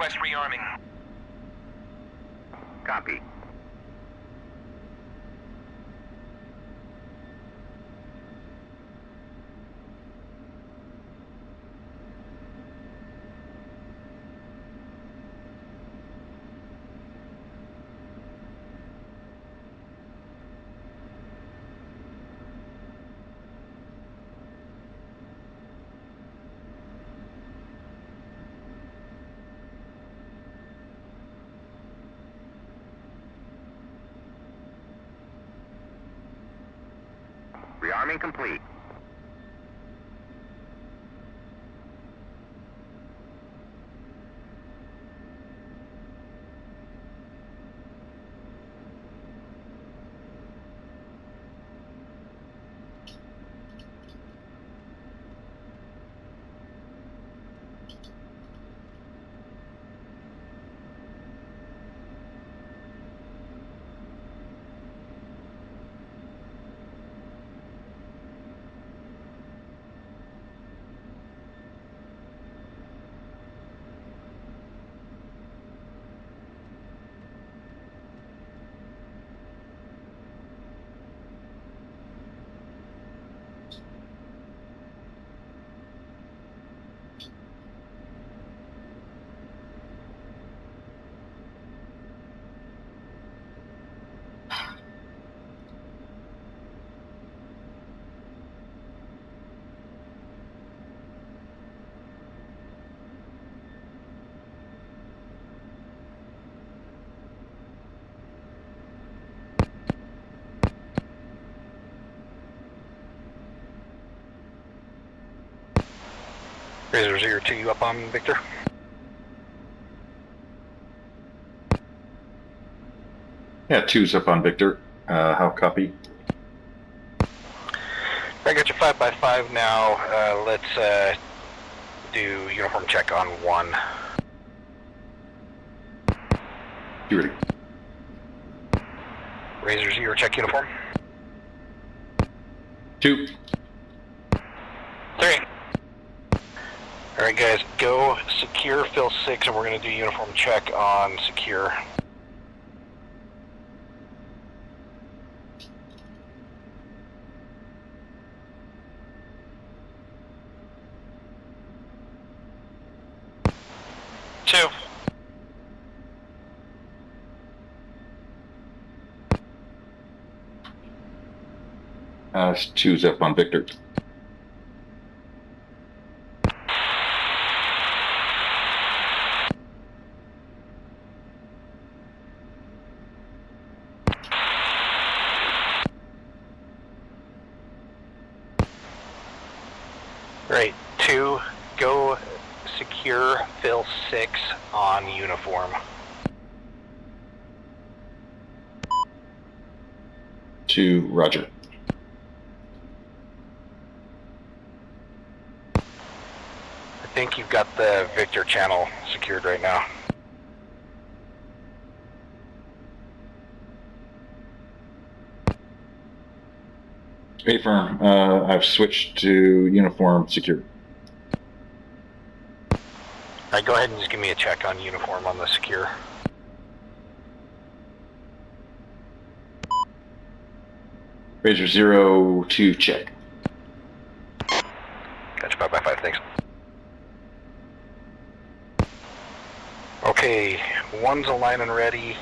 Request rearming. Copy. Rearming complete. Razor-0 to you up on Victor. Yeah, 2's up on Victor. How copy? I got you 5x5 now. Let's do uniform check on 1. You ready? Razor-0 check uniform. 2. 3. Alright guys, go secure fill 6 and we're going to do uniform check on secure. Two. Two's up on Victor. Right, 2, go secure fill 6 on uniform. 2, roger. I think you've got the Victor channel secured right now. Affirm. I've switched to uniform secure. Alright, go ahead and just give me a check on uniform on the secure. Razor-0 to check. Gotcha, 5x5, thanks. Okay, 1's aligned and ready.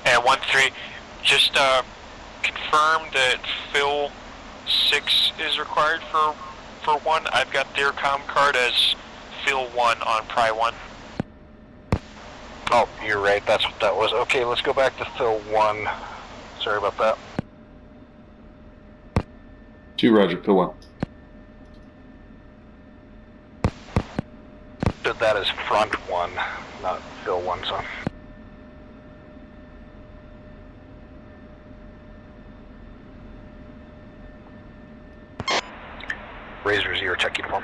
And 1-3, just confirm that fill 6 is required for 1. I've got their comm card as fill 1 on Pry 1. Oh, you're right, that's what that was. Okay, let's go back to fill 1. Sorry about that. 2, roger. Fill 1. Did that as front 1, not fill 1, so. Razor-0 check uniform.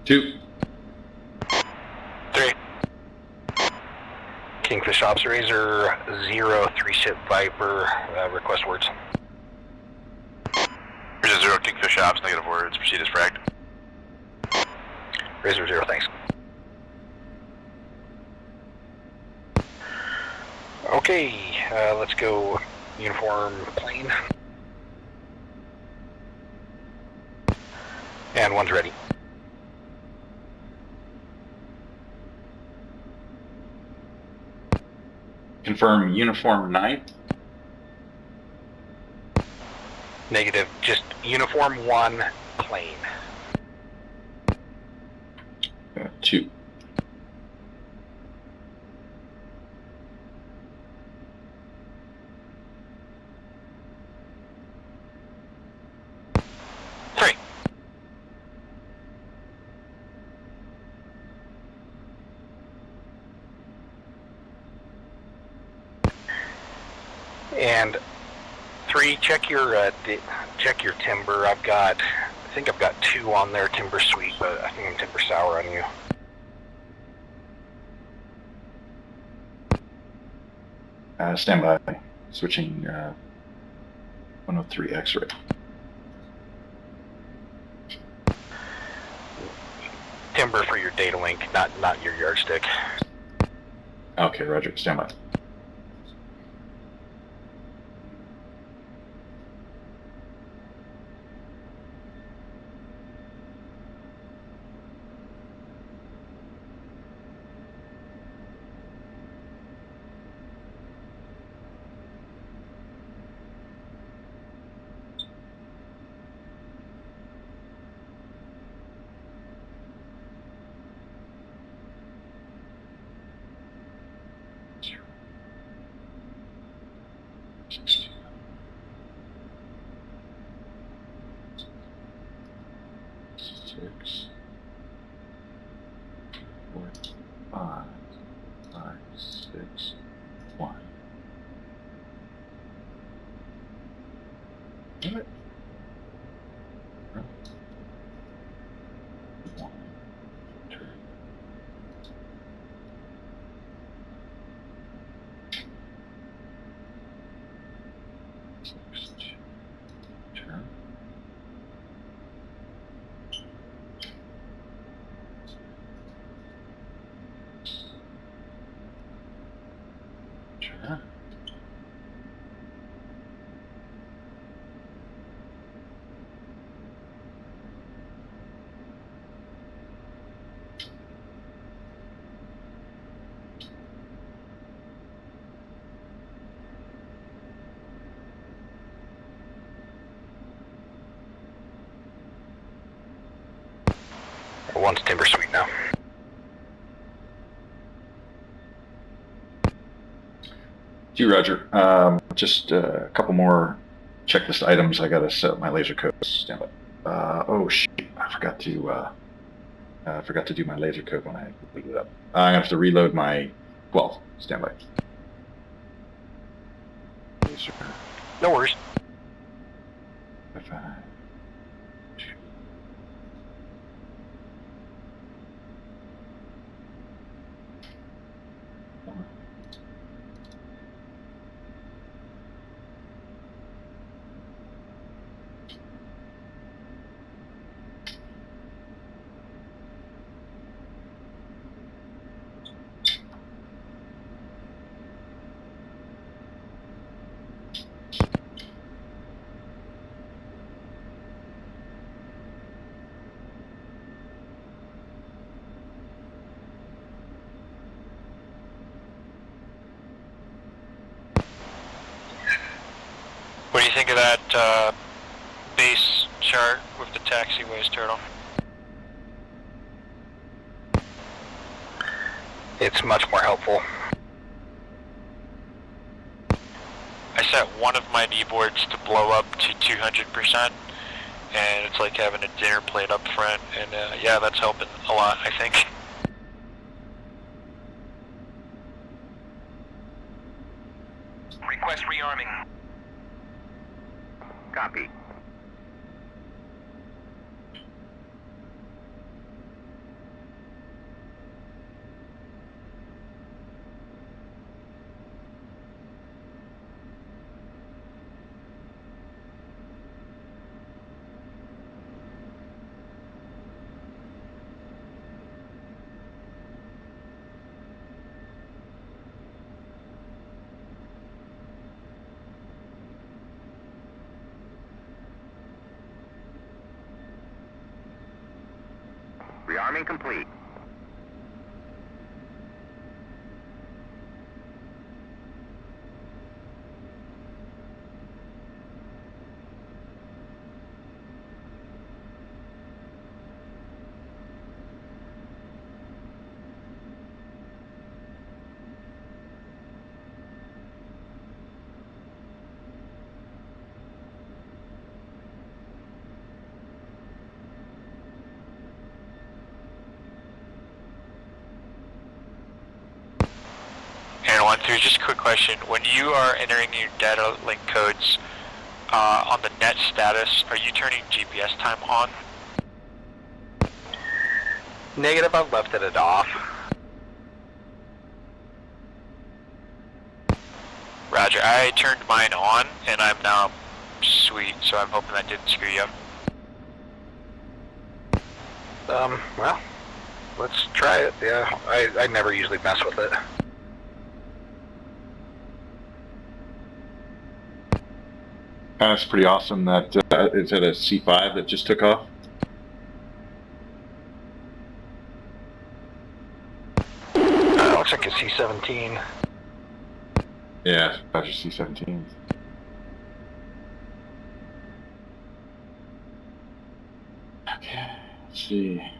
2. 3. Kingfish Ops, Razor-0, 3-ship Viper, request words. Razor-0, Kingfish Ops, negative words, proceed as fragged. Razor-0, thanks. Okay, let's go uniform plane. And one's ready. Confirm uniform 9. Negative, just uniform 1, plane. 2. And 3, check your timber. I think I've got 2 on there, timber sweet, but I think I'm timber sour on you. Stand by. Switching 103 X-ray. Timber for your data link, not your yardstick. Okay, roger. Stand by. Six, 4, 5, 6, 1. Do it. 1, 2. Turn. Turn. One's timber sweet now. You, Roger. Just a couple more checklist items. I gotta set up my laser code. Stand by. Oh shit! I forgot to do my laser code when I booted it up. I'm gonna have to reload my 12. Stand by. Laser. No worries. 5, 2. What do you think of that base chart with the taxiways, Turtle? It's much more helpful. I set one of my kneeboards to blow up to 200%, and it's like having a dinner plate up front, and yeah, that's helping a lot, I think. Request rearming. Copy. Jamming complete. And 1-3, just a quick question. When you are entering your data link codes on the net status, are you turning GPS time on? Negative, I've left it off. Roger, I turned mine on, and I'm now sweet, so I'm hoping that didn't screw you up. Well, let's try it. Yeah, I never usually mess with it. That's pretty awesome. That is it a C5 that just took off? Looks like a C-17. Yeah, Roger C-17. Okay, let's see.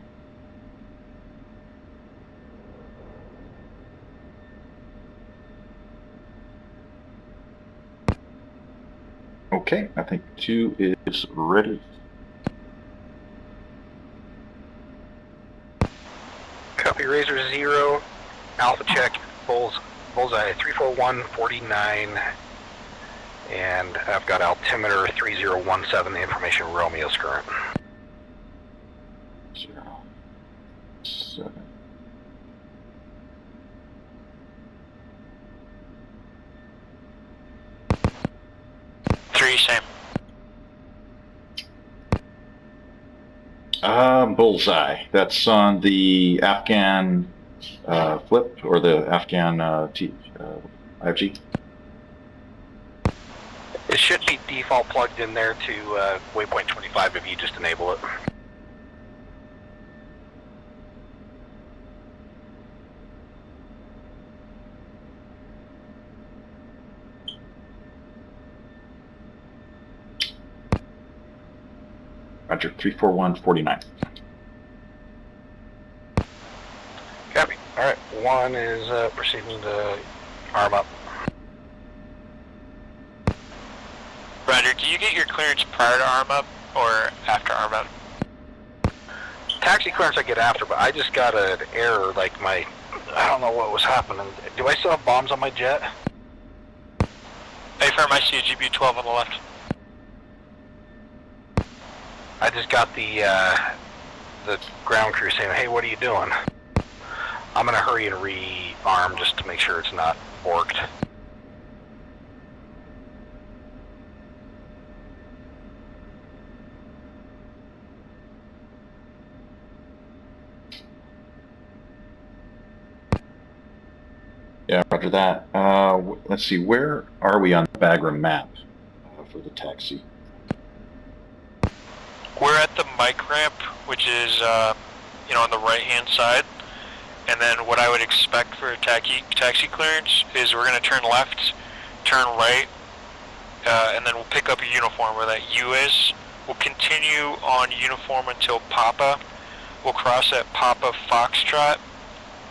Okay, I think 2 is ready. Copy Razor-0, Alpha check, bullseye 34149, and I've got altimeter 3017, the information Romeo's current. 0, 7. 3, same. Bullseye. That's on the Afghan flip or the Afghan IFG. It should be default plugged in there to waypoint 25 if you just enable it. Roger, 34149. Copy. Alright, 1 is proceeding to arm up. Roger, do you get your clearance prior to arm up or after arm up? Taxi clearance I get after, but I just got an error, like I don't know what was happening. Do I still have bombs on my jet? Affirm, I see a GBU-12 on the left. I just got the ground crew saying, hey, what are you doing? I'm going to hurry and re-arm just to make sure it's not borked. Yeah, roger that. Let's see, where are we on the Bagram map for the taxi? We're at the mic ramp, which is, on the right-hand side. And then what I would expect for a taxi clearance is we're going to turn left, turn right, and then we'll pick up a uniform where that U is. We'll continue on uniform until Papa. We'll cross at Papa Foxtrot.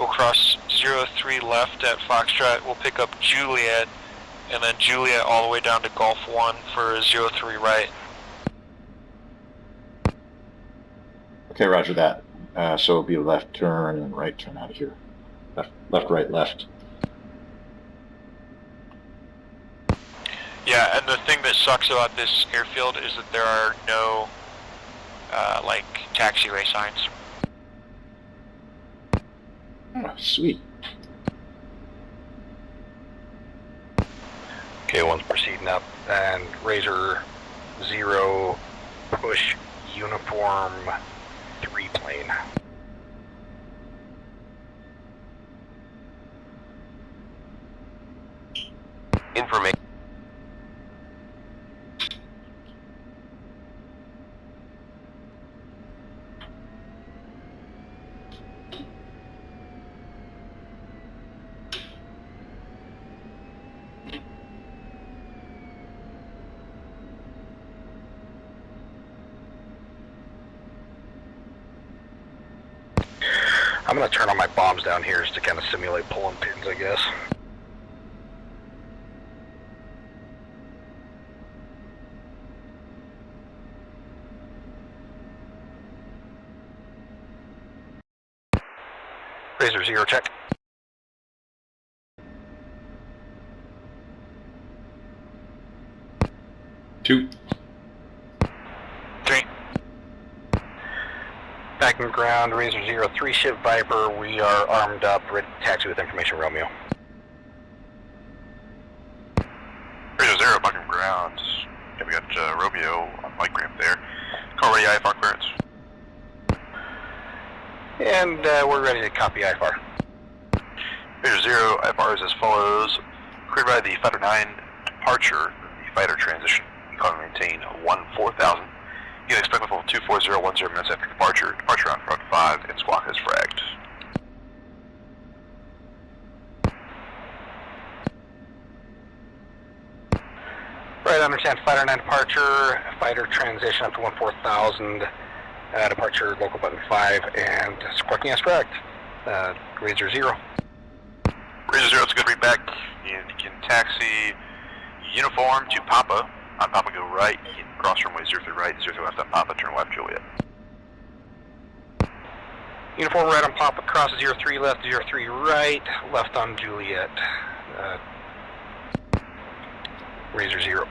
We'll cross 03 left at Foxtrot. We'll pick up Juliet, and then Juliet all the way down to Golf 1 for 03 right. Okay, roger that. So it'll be a left turn and right turn out of here. Left, right, left. Yeah, and the thing that sucks about this airfield is that there are no, taxiway signs. Oh, sweet. Okay, 1's proceeding up, and Razor-0, push uniform 3 plane. Information. I'm going to turn on my bombs down here just to kind of simulate pulling pins, I guess. Razor-0 check. Two. 3. Back in ground, Razor-0, 3-ship Viper. We are armed up, ready to taxi with information, Romeo. Razor-0, back in ground. Yeah, we got Romeo on mic ramp there. Call ready IFR clearance. And we're ready to copy IFR. Razor-0, IFR is as follows. Cleared by the Fighter 9 departure, the fighter transition. Call and maintain 1-4000. You can expect level 24010 minutes after departure. Departure on front 5 and squawk is fragged. Right, understand. Fighter 9 departure, fighter transition up to 1-4000, departure local button 5, and squawking as correct. Razor-0. Razor-0, it's a good read back. You can taxi uniform to Papa. On Papa, go right. You can cross runway 03 right, 03 left on Papa, turn left, Juliet. Uniform right on Papa, cross 03 left, 03 right, left on Juliet. Razor-0.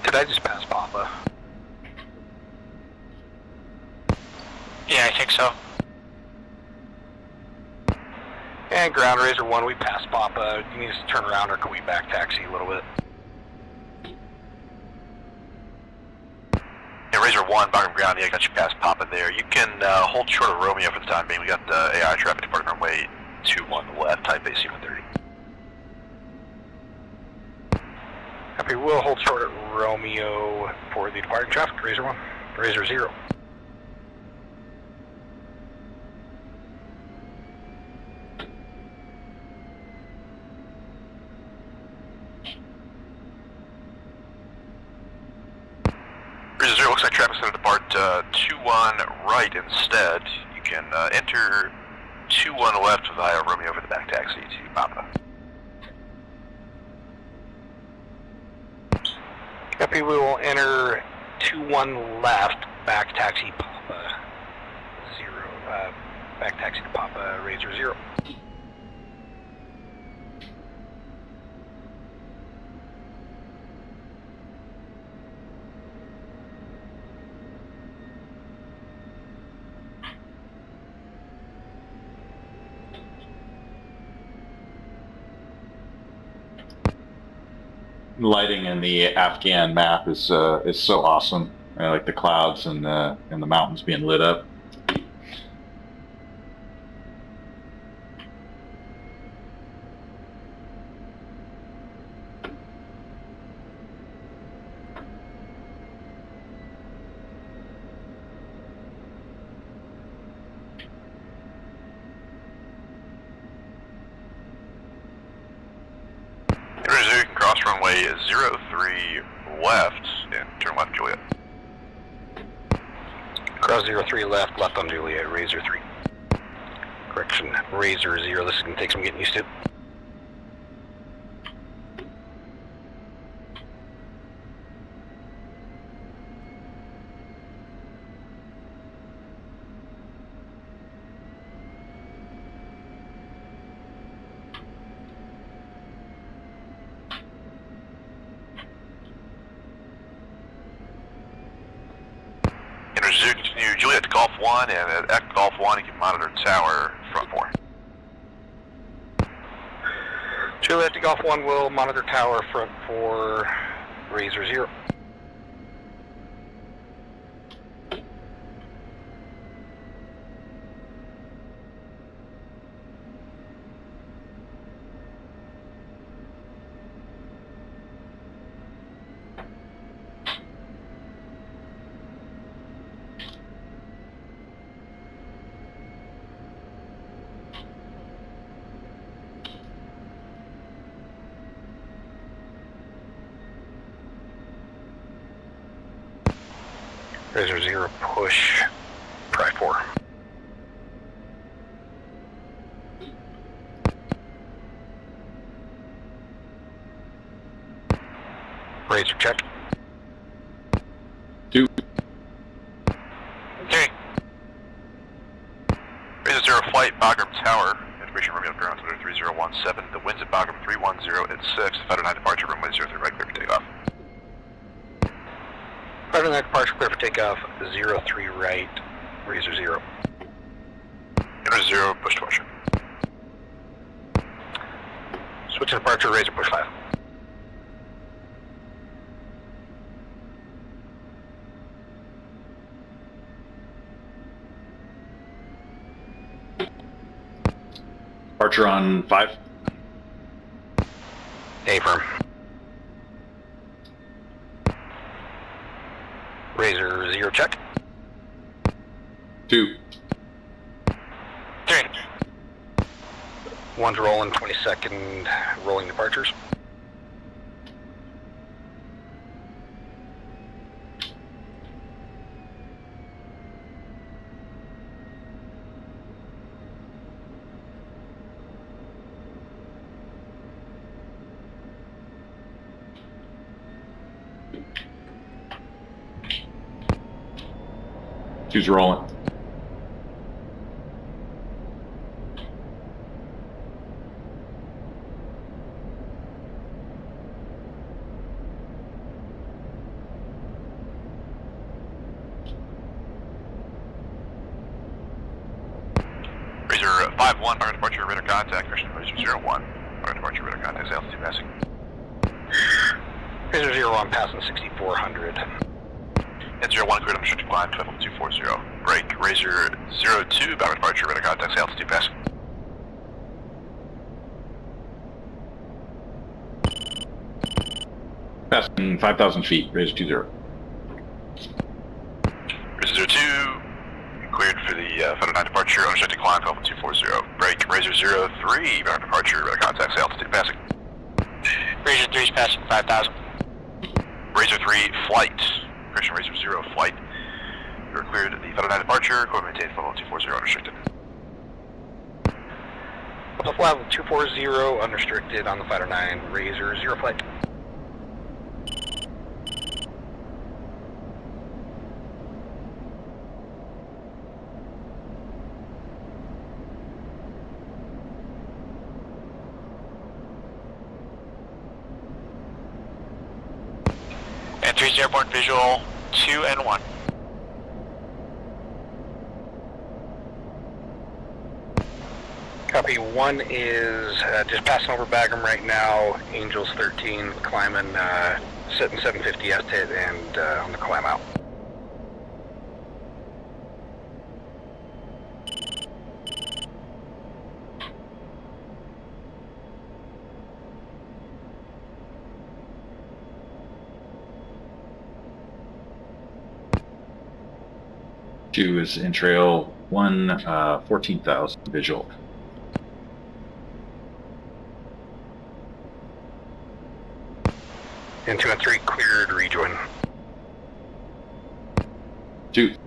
Did I just pass Papa? Yeah, I think so. And ground Razor-1, we passed Papa. You need us to turn around or can we back taxi a little bit? Yeah, Razor-1, bottom ground, yeah, got you past Papa there. You can hold short of Romeo for the time being. We got AI traffic departing our way 2-1 left, type AC-130. Copy, we'll hold short at Romeo for the departing traffic, Razor-1. Razor-0. Razor-0, looks like traffic's going to depart 2-1 right instead. You can enter 2-1 left via Romeo for the back taxi to Papa. Copy, we will enter 2-1 left, back taxi Papa 0, back taxi to Papa Razor-0. Lighting in the Afghan map is so awesome. I like the clouds and the mountains being lit up. Razor, you can cross runway 03 left and turn left, Juliet. Cross 03 left, left on Juliet, Razor-3. Correction, Razor-0, this is going to take some getting used to. Razor 0, continue Juliet to Golf 1, and at Echo Golf 1, you can monitor tower front 4. Juliet to Golf 1 will monitor tower front 4, Razor 0. Razor 0, push, try 4. Razor check. 2. 3. Razor 0, flight, Bagram Tower, information Romeo ground 3017, the winds at Bagram 310 at 6, Fighter 9 departure, runway 03 right, clear for takeoff. Fighter 9 departure, clear for takeoff, 03 right, Razor 0. Razor 0, push departure. Switch to departure, Razor push 5. Departure on 5. A firm. Razor 0 check. 2. 3. 1's rolling, 22nd rolling departures. Two's rolling. Razor 5-1, fire departure, radar contact, Christian Razor 0-1, fire departure, radar contact, altitude passing. Razor 0-1 passing 6400. And 0-1, cleared on the climb, 240. Break, Razor 0-2, bound departure, radar contact, altitude passing. Passing 5,000 feet, Razor 20. Razor 0-2, cleared for the Fighter 9 departure, unrestricted climb, 240. Break, Razor 0-3, bound departure, radar contact, altitude passing. Razor 3 is passing 5,000. Razor 3, flight. Christian Razor 0, flight. You're cleared at the Fighter 9 departure, code maintained, level 240, unrestricted. Level flight 240, unrestricted on the Fighter 9, Razor 0 flight. And 3's airborne visual, 2 and 1. Copy, 1 is just passing over Bagram right now, Angels 13, climbing, sitting 750 S-hit and on the climb out. Two is in trail 1, 14,000 visual. And 2 and 3 cleared, rejoin. 2. 3.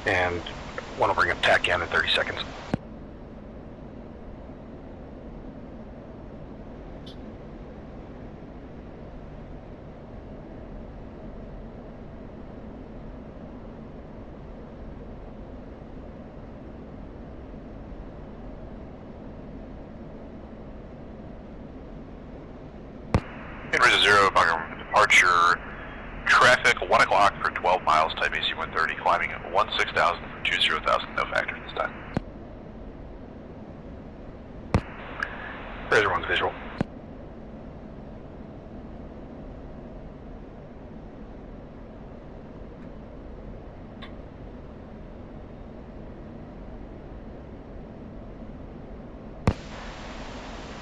And one will bring up TAC in 30 seconds. In Razor-0, departure, traffic 1 o'clock for 12 miles, type AC 130, climbing 16,000 for 20,000, no factor this time. Razor 1's visual.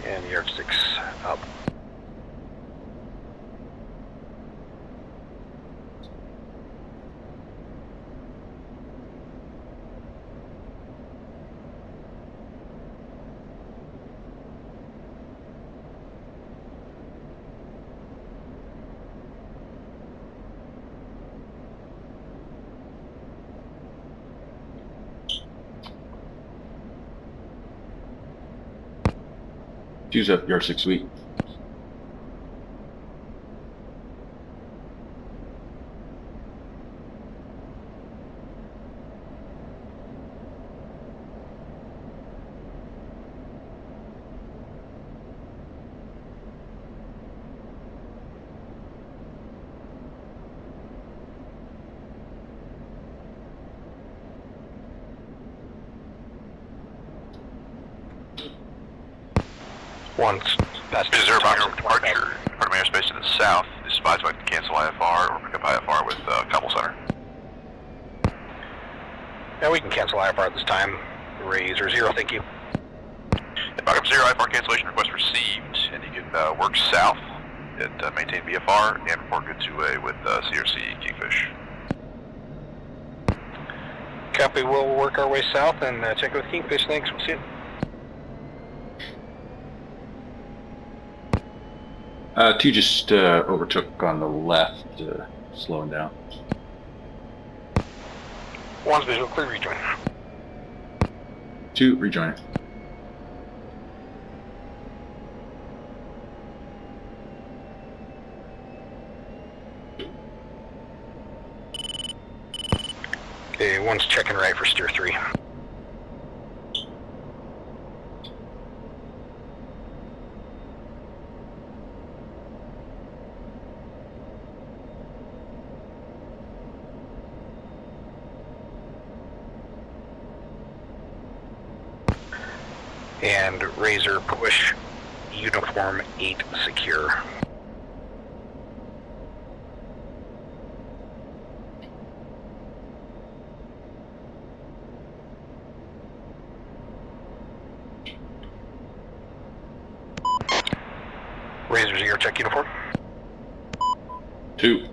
And yard 6 up. Choose up yard 6 week. Once that's Razor, departure, departing airspace to the south, is spies like to cancel IFR or pick up IFR with Kabul Center. Yeah, we can cancel IFR at this time. Razor-0, thank you. Backup 0, IFR cancellation request received, and you can work south and maintain VFR and report good 2A with CRC Kingfish. Copy, we'll work our way south and check with Kingfish, thanks, we'll see you. 2 just overtook on the left, slowing down. 1's visual, clear rejoin. 2 rejoining. Okay, 1's checking right for steer 3. And Razor push uniform 8 secure. Razor-0 check uniform. 2.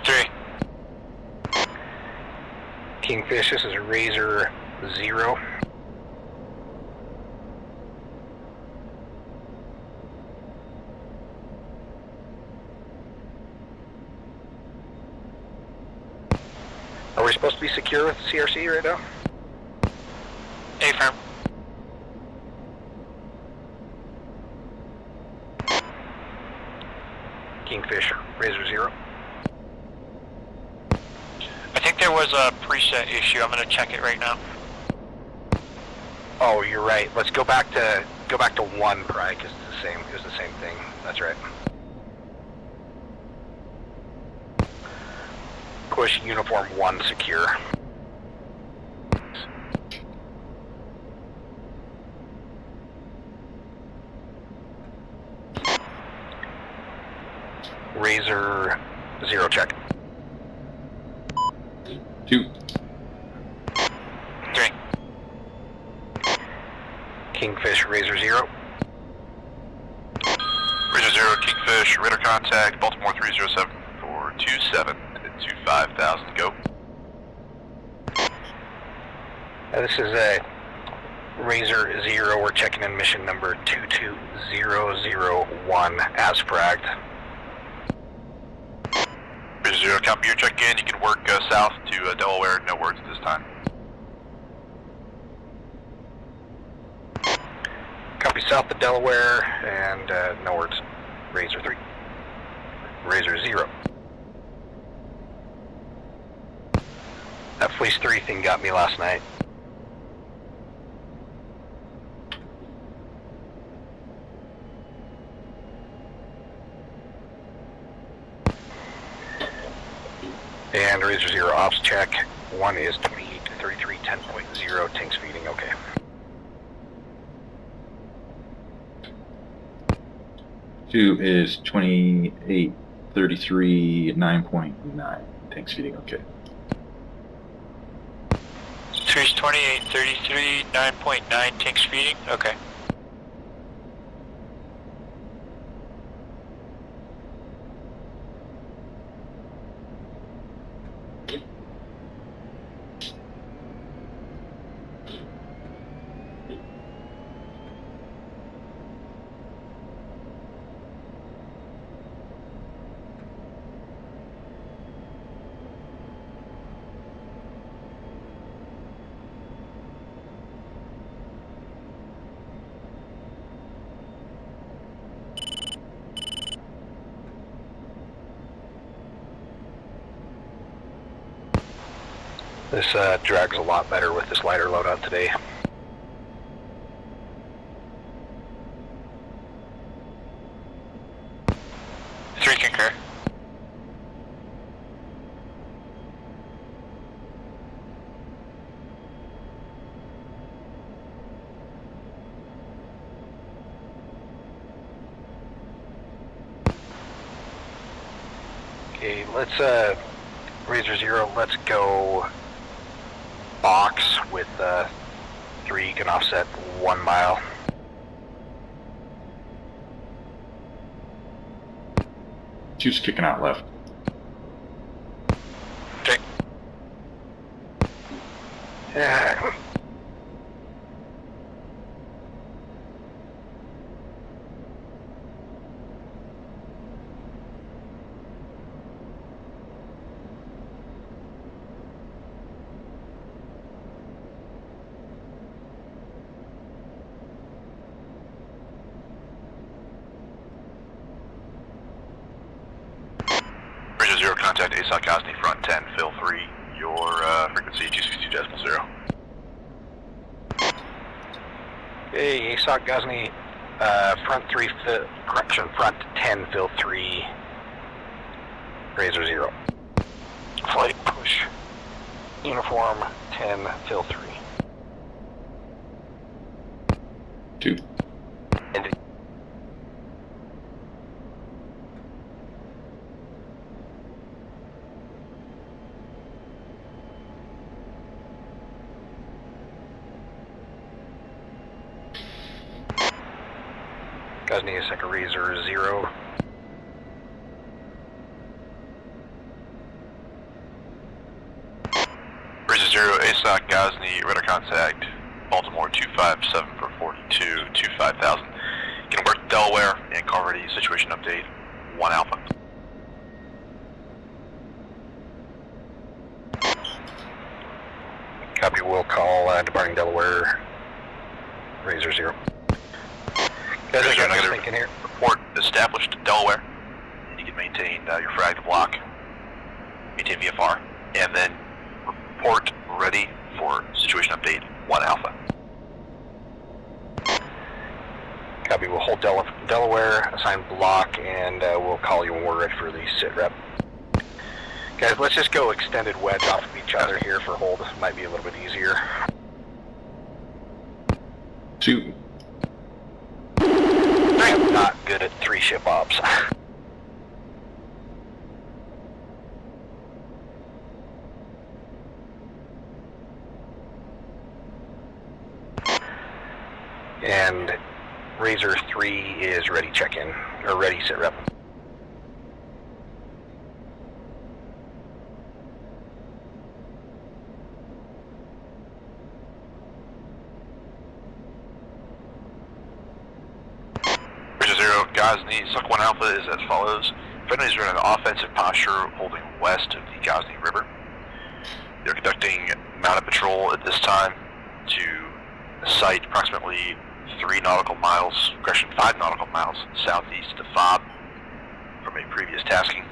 3. Kingfish, this is Razor-0. Are we supposed to be secure with CRC right now? A-firm. Kingfish, Razor-0. I think there was a preset issue. I'm going to check it right now. Oh, you're right. Let's go back to 1 probably, because it's the same. It was the same thing. That's right. Push uniform 1 secure. Razor-0 check. 2. 3. Kingfish, Razor-0. Razor-0, Kingfish, radar contact, Baltimore 307 for 27 at 25,000, go. This is a Razor-0, we're checking in mission number 22001 as fragged. Razor 0, copy your check-in. You can work south to Delaware, no words at this time. Copy south to Delaware, and no words. Razor 3. Razor 0. That Fleece 3 thing got me last night. And Razor 0 ops check. 1 is 28 to 33, 10.0, tanks feeding, okay. Two is 28, 33, 9.9. Tanks feeding, okay. 2 is 28, 33, 9.9, tanks feeding, okay. This drags a lot better with this lighter loadout today. Three concur. Okay, let's Razor 0, let's go box with 3 can offset 1 mile. Two's kicking out left. Okay. Yeah. Razor 0, contact ASOC Gosney, front 10, fill 3, your frequency 262.0. Hey, ASOC Gosney, front 3, correction, front 10, fill 3, Razor 0. Flight push, uniform 10, fill 3. Two. And Gosney is like a Razor 0. Razor 0, ASOC Gosney, radar contact, Baltimore 257 for 42, 25,000. You can work Delaware and call ready, situation update, 1 Alpha. Copy, we'll call departing Delaware, Razor 0. Guys, I got Negative. thinking here. Report established Delaware. You can maintain your frag block, maintain VFR, and then report ready for situation update 1 Alpha. Copy, we'll hold Delaware, assign block, and we'll call you when we're ready for the sit rep. Guys, let's just go extended wedge off of each other here for hold. Might be a little bit easier. Two. I'm not good at 3 ship ops. And Razor 3 is ready check-in, or ready sit rep. Razor 0, Gosney, Suck 1 Alpha is as follows. Friendlies are in an offensive posture holding west of the Ghazni River. They're conducting mounted patrol at this time to a site approximately 5 nautical miles southeast of Fob from a previous tasking.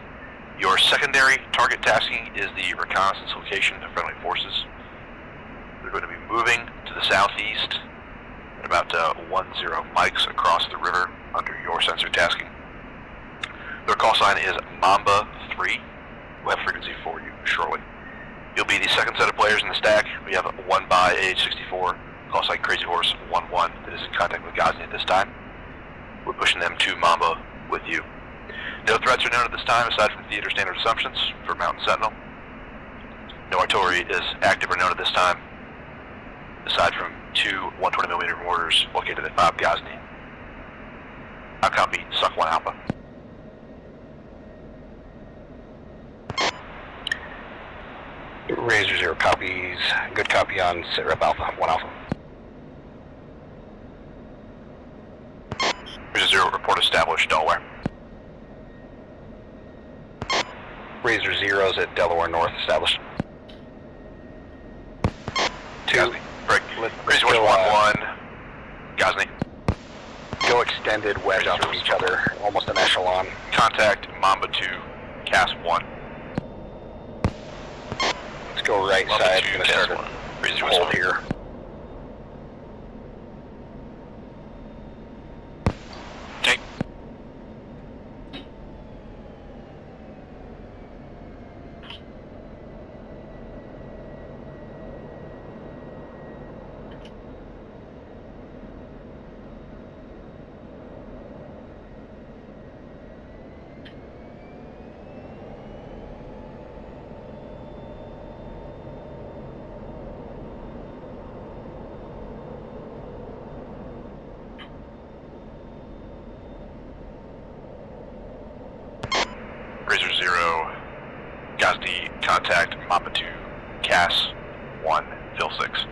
Your secondary target tasking is the reconnaissance location of friendly forces. They're going to be moving to the southeast at about 10 mics across the river under your sensor tasking. Their call sign is Mamba 3. We'll have frequency for you shortly. You'll be the second set of players in the stack. We have 1 by AH-64, call sign Crazy Horse 1-1 that is in contact with Ghazni at this time. We're pushing them to Mamba with you. No threats are known at this time aside from theater standard assumptions for Mountain Sentinel. No artillery is active or known at this time aside from 2 120mm mortars located at 5 Ghazni. I'll copy Suck 1 Alpha. Razor-0 copies. Good copy on Sitrep Alpha, 1 Alpha. Razor-0 report established, Delaware. Razor-0's at Delaware North established. 2. Ghazni, break. Let's Razor-1 go, 1-1. Ghazni. Go extended wedge off of each other, almost an echelon. Contact Mamba 2, CAS 1. Let's go right Mamba side. 2, Gonna CAS start 1. a Razor hold 1. here. Take. Razor-0, Ghazni, contact Mamba 2, CAS 1, Phil 6.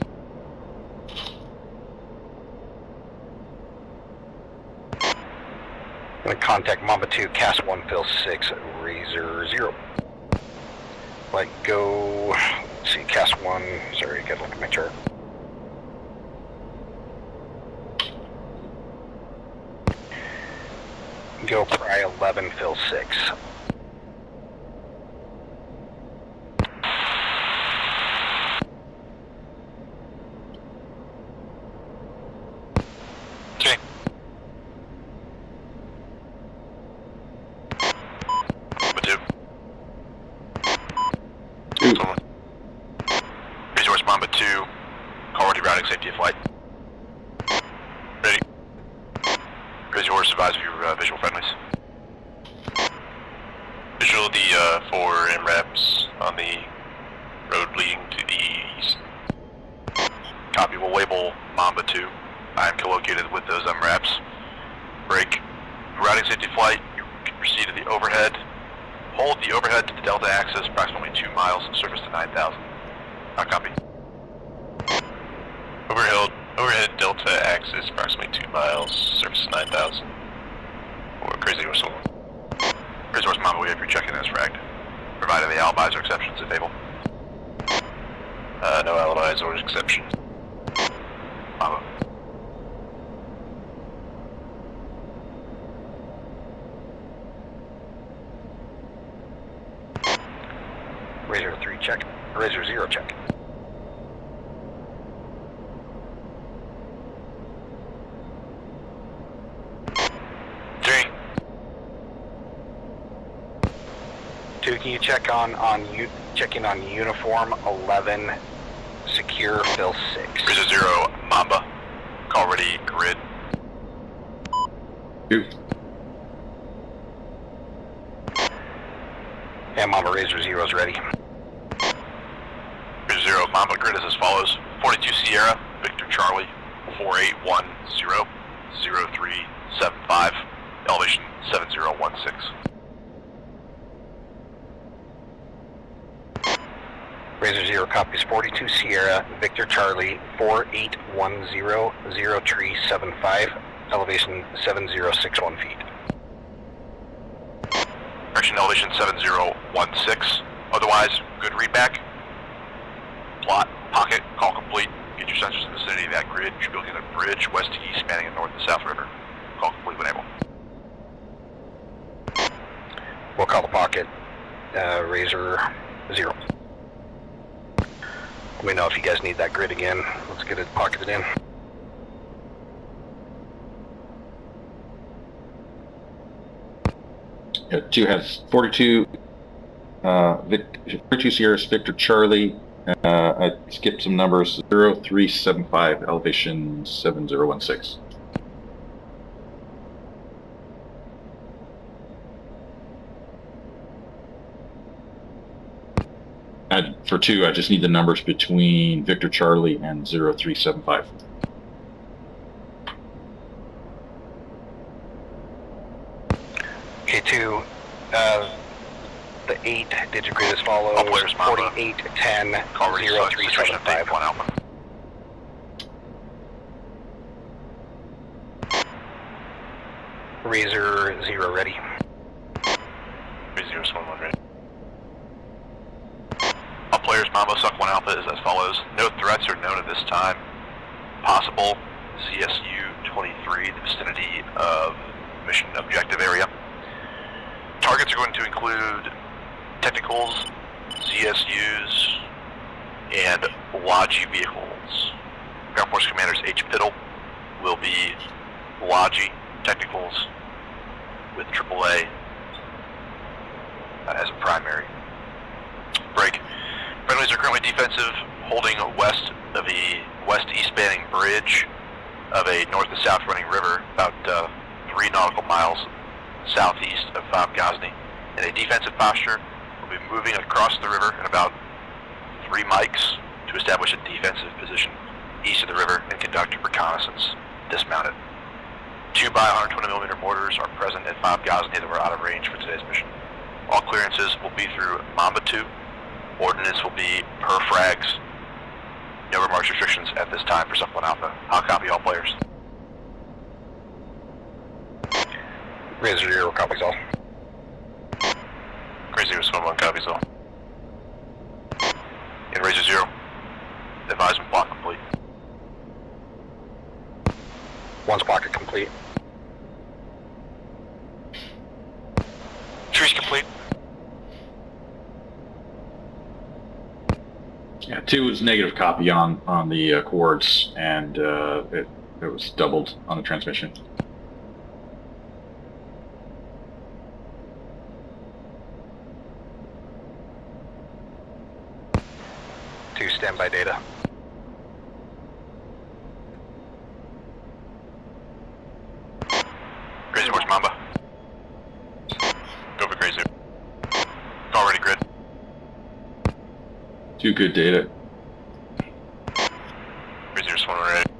Gonna contact Mamba 2, CAS 1, Phil 6, Razor-0. Like go, let's see, CAS 1, sorry, gotta look at my chart. Go Pry 11, Phil 6. Okay. Mamba 2. Ooh. Resource Mamba 2, call ready routing safety of flight. Ready. Resource advise of your visual friendlies. Visual the 4 MRAPs on the road leading to the east. Copy, we'll label Mamba 2. I am co-located with those MRAPs. Break. Routing safety flight, you can proceed to the overhead. Hold the overhead to the delta axis, approximately 2 miles, surface to 9,000. I copy. Overhead delta axis, approximately 2 miles, surface 9,000. Or Crazy Horse 1. Resource Mamba, we have your check-in as fragged. Provided the alibis or exceptions if able. No alibis or exceptions. Mamba. Razor-3 check. Razor-0 check. Three. 2, can you check checking on uniform 11, secure Phil 6. Razor-0, Mamba. Call ready, grid. 2. And Mamba Razor-0 is ready. Razor-0, Mamba grid is as follows. 42 Sierra, Victor Charlie, 4810, 0375, elevation 7016. Razor-0 copies 42 Sierra, Victor Charlie, 4810, 0375, elevation 7061 feet. Correction, mission elevation 7016. Otherwise, good readback. Plot, pocket, call complete. Get your sensors in the vicinity of that grid. You should be looking at a bridge west to east spanning the north and south river. Call complete when able. We'll call the pocket Razor-0. Let me know if you guys need that grid again. Let's get it pocketed in. Yeah, 2 has 42, 42 Sierra Victor Charlie. I skipped some numbers. 0375 elevation 7016. For 2, I just need the numbers between Victor Charlie and 0375. K2, the 8-digit grid as follows: 4810 0375. 1 Alpha. Razor-0 ready. Razor 1 ready. All players, Mambo Suck 1 Alpha is as follows. No threats are known at this time. Possible CSU 23, the vicinity of mission objective area. Targets are going to include technicals, CSUs, and Logi vehicles. Ground Force Commanders H. Piddle will be Logi technicals with AAA as a primary. Break. Friendlies are currently defensive, holding west of the west-east spanning bridge of a north to south running river, about 3 nautical miles southeast of Afghanistan. In a defensive posture, we'll be moving across the river in about 3 mics to establish a defensive position east of the river and conduct reconnaissance dismounted. 2 by 120mm mortars are present at Afghanistan that were out of range for today's mission. All clearances will be through Mamba 2. Ordnance will be per frags. No remarks restrictions at this time for Sub 1 Alpha. I'll copy all players. Razor-0 copies all. Crazy was 1 copies all. In Razor-0, advisement block complete. 1's pocket complete. Trees complete. Yeah, 2 was negative copy on the coords, and it was doubled on the transmission. Two standby data. Crazy Horse Mamba. Go for Crazy. Already grid. 2 good data. Razor 1 ready.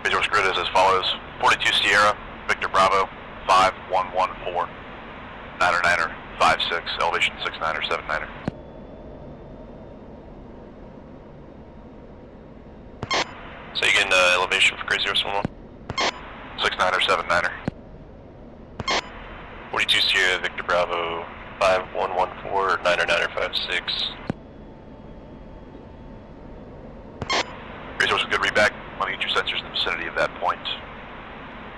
Crazy Horse grid is as follows. 42 Sierra, Victor Bravo, 5114, 9er 56, elevation 69er 79er. So you get elevation for Crazy Horse 1 69er 79er. 42 Sierra, Victor Bravo, 5114, 9er 56. Crazy Horse with good readback. Want to get your sensors in the vicinity of that point.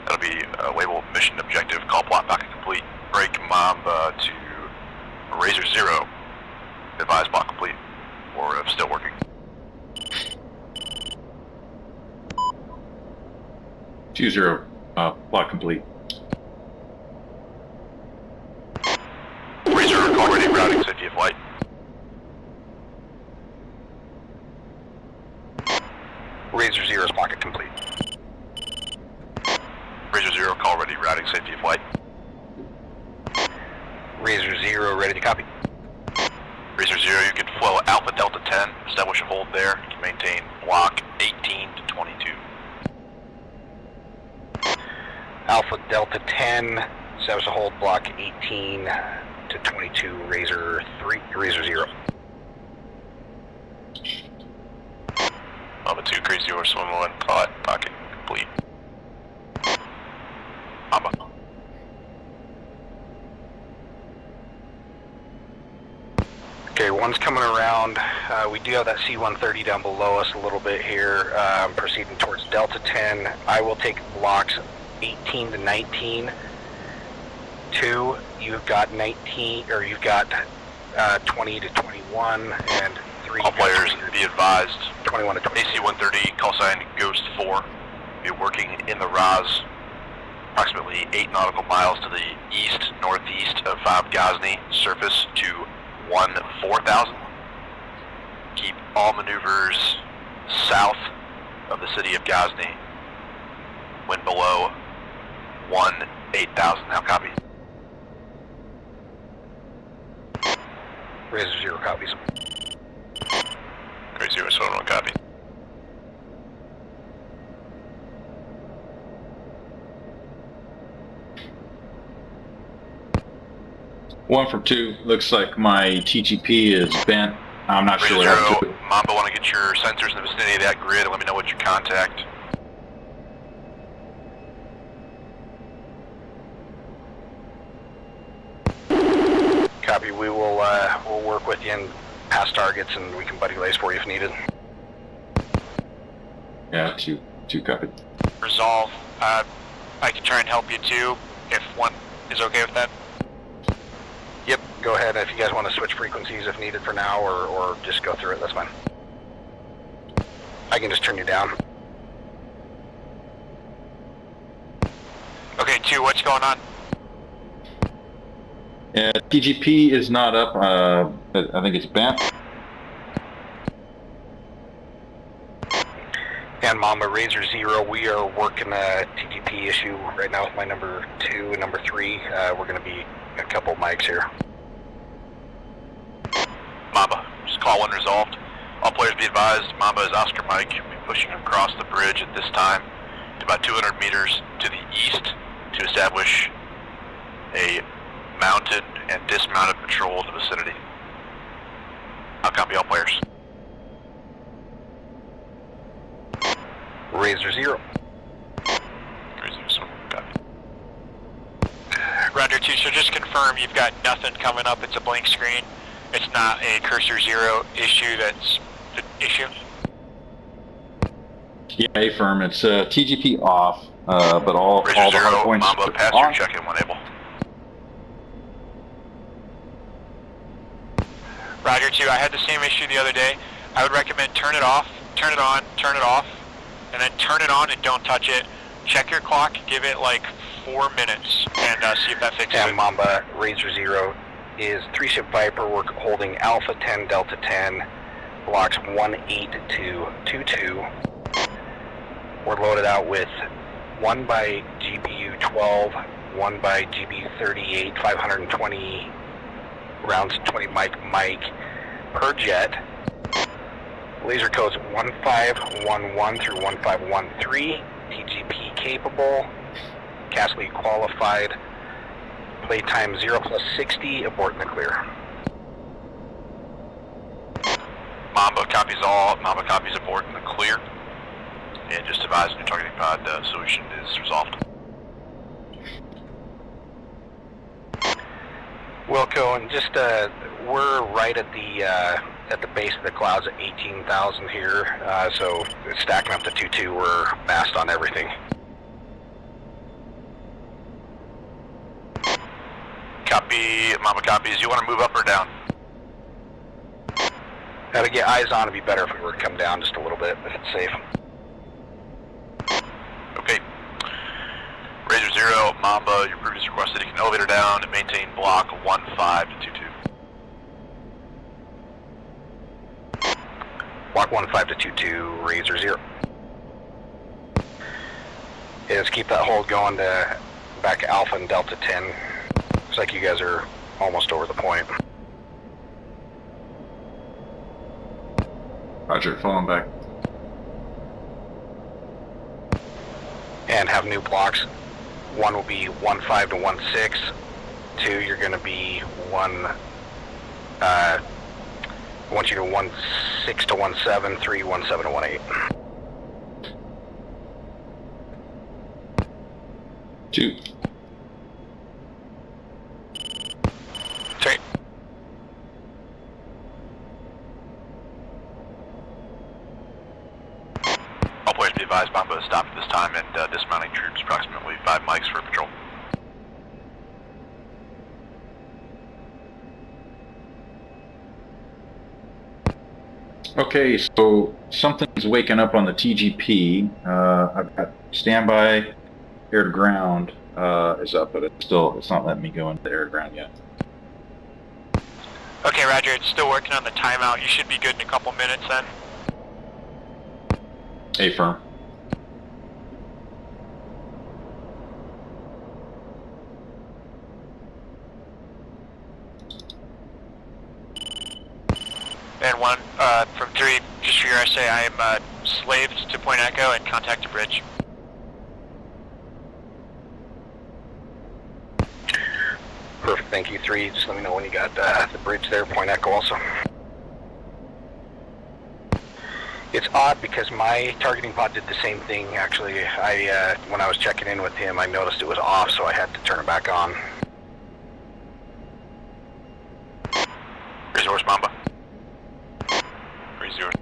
That'll be labeled mission objective. Call plot pocket complete. Break Mamba to Razor-0. Advise block complete. Or still working. 2-0, plot complete. Razor already routing safety of flight. Razor-0's pocket complete. Razor-0 call ready routing safety of flight. Razor-0 ready to copy. Razor-0, you can flow Alpha Delta 10, establish a hold there to maintain block 18 to 22. Alpha Delta 10, establish a hold block 18 to 22, Razor-0. Mamba 2, Crazy Horse 1 plot pocket complete. Mamba. Okay, one's coming around. We do have that C-130 down below us a little bit here, proceeding towards Delta 10. I will take blocks 18 to 19. 2, you've got 19, or you've got 20 to 21, and 3. All players be advised. 21 to 20. AC-130, call sign Ghost 4. Be working in the Raz, approximately 8 nautical miles to the east-northeast of 5 Ghazni, surface to 1-4000. Keep all maneuvers south of the city of Ghazni. Wind below 1-8000. Now copy. Razor-0 copies. Razor-0, so 1 copy. One from 2. Looks like my TGP is bent. I'm not sure what happened to it. Razor-0, Mamba, want to get your sensors in the vicinity of that grid and let me know what your contact. Copy. We will we'll work with you and pass targets, and we can buddy lace for you if needed. Yeah, 2 copied. Resolve. I can try and help you too, if one is okay with that. Yep, go ahead. If you guys want to switch frequencies if needed for now, or just go through it, that's fine. I can just turn you down. Okay, 2, what's going on? Yeah, TGP is not up. I think it's bent. And Mamba, Razor-0, we are working a TGP issue right now with my number 2 and number 3. We're going to be a couple mics here. Mamba, just call 1 resolved. All players be advised, Mamba is Oscar Mike. We'll be pushing across the bridge at this time to about 200 meters to the east to establish a mounted and dismounted patrol in the vicinity. I'll copy all players. Razor-0. Razor-0, so 1 copy. Roger 2, so just confirm you've got nothing coming up, it's a blank screen. It's not a cursor 0 issue that's the issue? Yeah, A-firm. It's TGP off, but all the hard Razor-0, points Mamba, pass on. your check-in when able. Roger 2, I had the same issue the other day. I would recommend turn it off, turn it on, turn it off, and then turn it on and don't touch it. Check your clock, give it like 4 minutes, and see if that fixes And it. Mamba, Razor-0 is 3-ship Viper. We're holding Alpha 10, Delta 10, blocks 18 to 22. We're loaded out with 1 by GBU 12, 1 by GBU 38, 520 rounds, 20 mic per jet. Laser codes 1511 through 1513. TGP capable. Castley qualified. Playtime 0+60. Abort in the clear. Mamba copies all. Mamba copies abort in the clear. And just advise new targeting pod solution is resolved. Wilco, and just we're right at the base of the clouds at 18,000 here, so stacking up to 2-2, we're massed on everything. Copy, Mamba copies. You want to move up or down? Now to get eyes on, it'd be better if we were to come down just a little bit, if it's safe. Okay. Razor-0, Mamba, your previous requested you can elevator down and maintain block 15 to 22. Block 15 to 22, Razor-0. Yeah, let's keep that hold going to back Alpha and Delta 10. Looks like you guys are almost over the point. Roger, falling back. And have new blocks. 1 will be 15 to 16. 2, you're going to be 1. I want you to 16 to 17. 3, 17 to 18. 2. advise Bomba to stop at this time and dismounting troops approximately 5 mics for patrol. Okay, so something's waking up on the TGP. I've got standby, air to ground is up, but it's not letting me go into the air to ground yet. Okay, Roger, it's still working on the timeout. You should be good in a couple minutes then. Affirm. And one, from 3, just for your SA, I am slaved to Point Echo and contact the bridge. Perfect, thank you. 3, just let me know when you got the bridge there, Point Echo also. It's odd because my targeting pod did the same thing, actually. When I was checking in with him, I noticed it was off, so I had to turn it back on. Resource Mamba. Resource.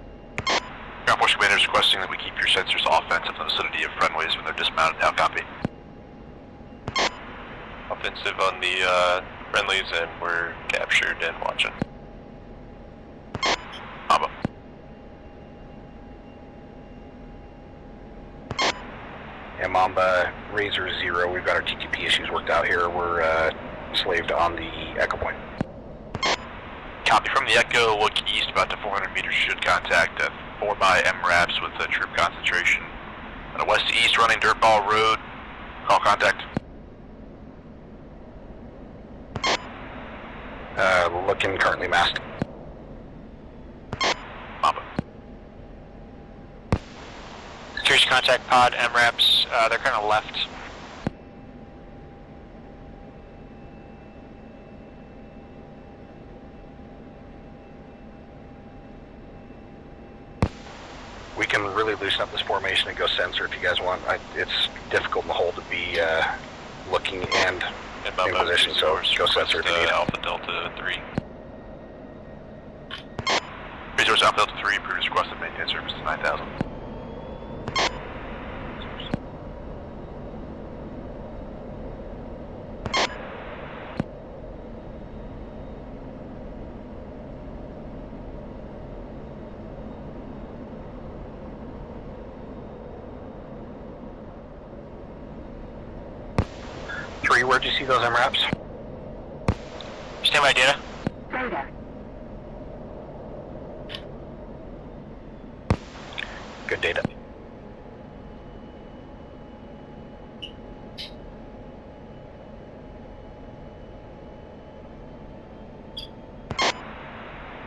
Ground Force Commander is requesting that we keep your sensors offensive in the vicinity of friendlies when they're dismounted. How copy? Offensive on the friendlies, and we're captured and watching. Mamba. And Mamba, Razor-0, we've got our TTP issues worked out here. We're slaved on the Echo Point. Copy from the Echo, look east about to 400 meters, should contact 4 by MRAPs with troop concentration. On a west to east running Dirt Ball Road, call contact. Looking currently masked. Mamba. Security contact pod, MRAPs, they're kind of left. We can really loosen up this formation and go sensor if you guys want. It's difficult in the hole to be looking and in position, so go sensor if you need it. Alpha Delta 3. Resource Alpha Delta 3, previous requested maintain service to 9,000. Where'd you see those MRAPs? Stand by data. Good data.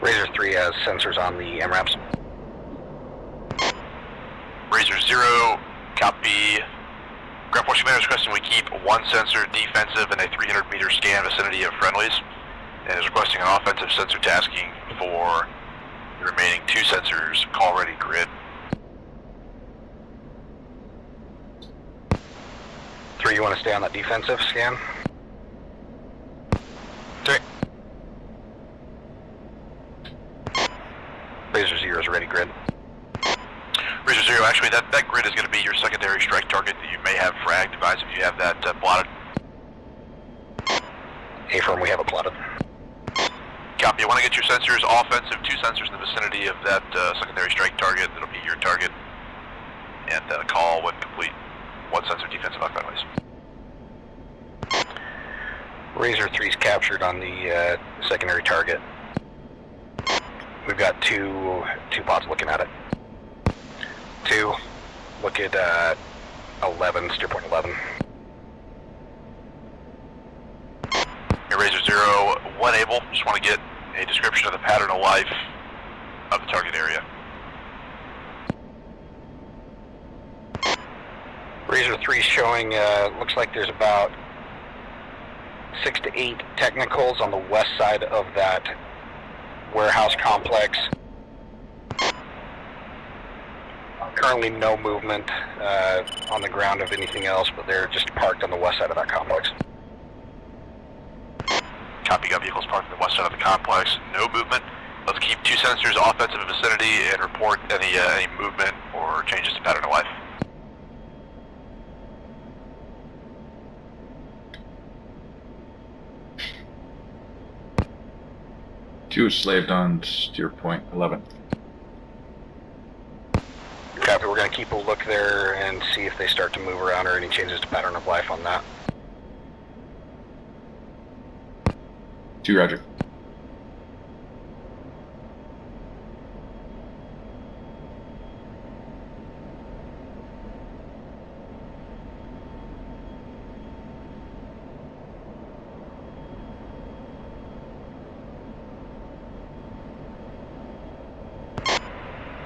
Razor-3 has sensors on the MRAPs. Razor-0, copy. Ground Force Commander is requesting we keep 1 sensor defensive in a 300 meter scan vicinity of friendlies, and is requesting an offensive sensor tasking for the remaining 2 sensors call ready grid. 3, you want to stay on that defensive scan? 3. Razor-0 is ready grid. Razor-0, actually that grid is going to be your secondary strike target that you may have fragged. Advise if you have that plotted. Affirm, we have it plotted. Copy, you want to get your sensors offensive, 2 sensors in the vicinity of that secondary strike target. That'll be your target. And call when complete. 1 sensor defensive on friendlies. Razor-3's captured on the secondary target. We've got two pods looking at it. 2, look at 11, steer point 11. Hey, Razor-0, when able, just want to get a description of the pattern of life of the target area. Razor-3 showing, looks like there's about 6 to 8 technicals on the west side of that warehouse complex. Currently no movement on the ground of anything else, but they're just parked on the west side of that complex. Copy, got vehicles parked on the west side of the complex, no movement. Let's keep 2 sensors offensive in vicinity and report any movement or changes to pattern of life. 2 slaved on steer point 11. Copy, we're going to keep a look there and see if they start to move around or any changes to pattern of life on that. 2 Roger.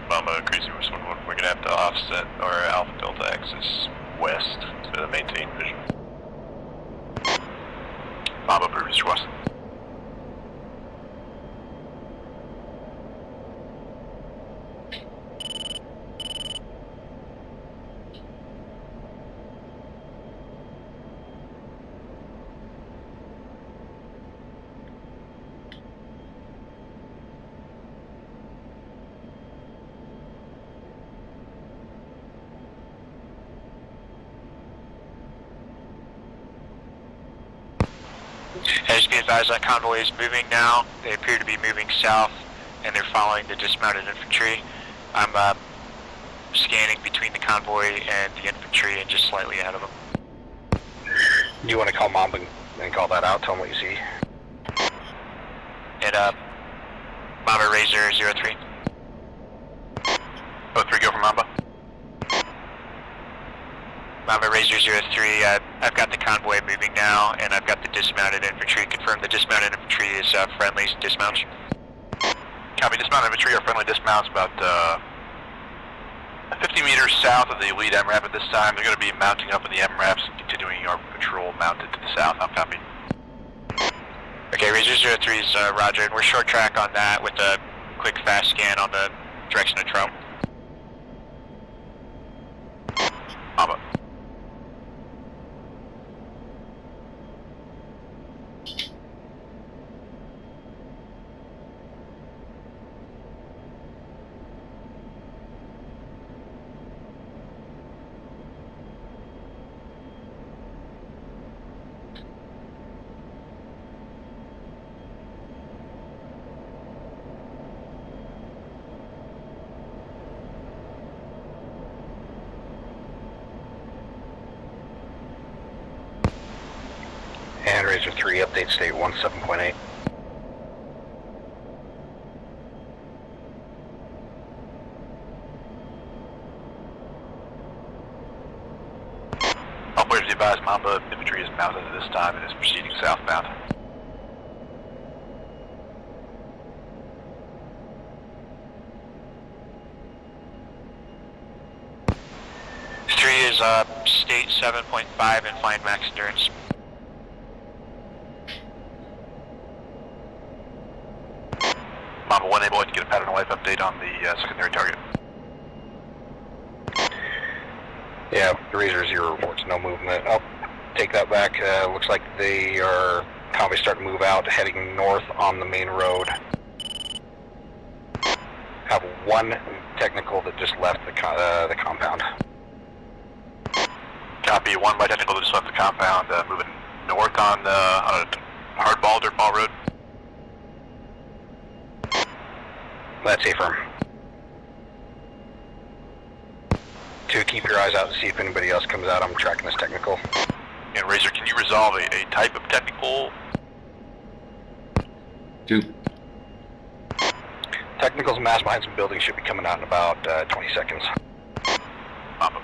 Mama, Crazy Horse 1-1, we're gonna have to offset our Alpha Delta axis west to maintain vision. Mama, Bruce West. Just be advised that convoy is moving now. They appear to be moving south, and they're following the dismounted infantry. I'm scanning between the convoy and the infantry and just slightly ahead of them. Do you want to call Mamba and call that out? Tell them what you see. And Mamba Razor-0, 03. 03, go for Mamba. Mamba Razor-0, 03, I've got the convoy moving now, and I've got the dismounted infantry. Confirm the dismounted infantry is friendly dismounts. Copy, dismounted infantry are friendly dismounts about 50 meters south of the lead MRAP at this time. They're going to be mounting up in the MRAPs and continuing our patrol mounted to the south. I'm copy. Okay, Razor-0, 03 is Roger, and we're short track on that with a quick fast scan on the direction of Trump. Mamba. And Razor 3, update state 17.8. Operators advise Mamba infantry is mounted at this time and is proceeding southbound. Three is state 7.5 and flying max endurance. Mamba 1 able to get a pattern of life update on the secondary target. Yeah, Razor 0 reports no movement. Oh, take that back. Looks like they are convoy starting to move out, heading north on the main road. Have one technical that just left the compound. Copy, 1 by technical that just left the compound, moving north on a hardball, dirt ball road. That's a firm. 2, keep your eyes out to see if anybody else comes out. I'm tracking this technical. And Razor, can you resolve a type of technical? 2. Technical's mass behind some buildings should be coming out in about 20 seconds. Mamba.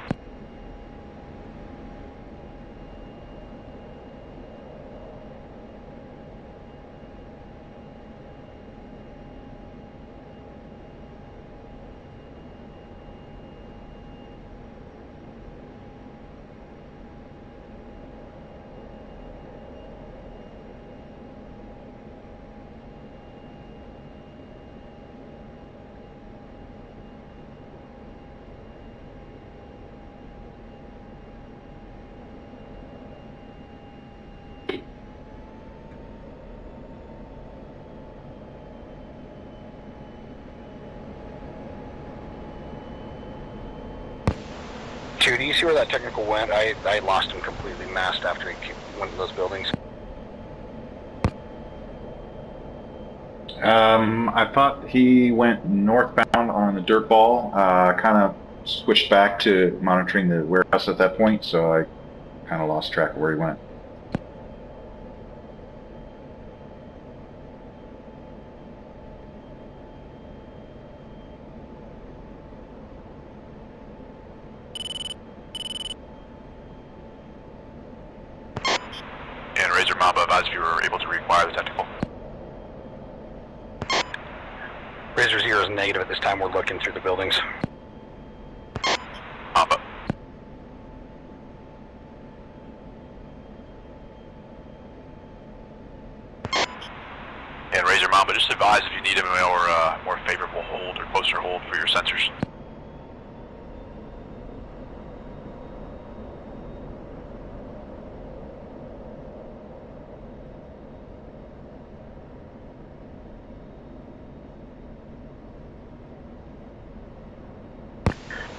Do you see where that technical went? I lost him completely masked after he went to those buildings. I thought he went northbound on the dirt ball, kind of switched back to monitoring the warehouse at that point, so I kind of lost track of where he went. And Razor Mamba, advise if you were able to reacquire the technical. Razor-0 is negative at this time. We're looking through the buildings. Mamba. And Razor Mamba, just advise if you need a more favorable hold or closer hold for your sensors.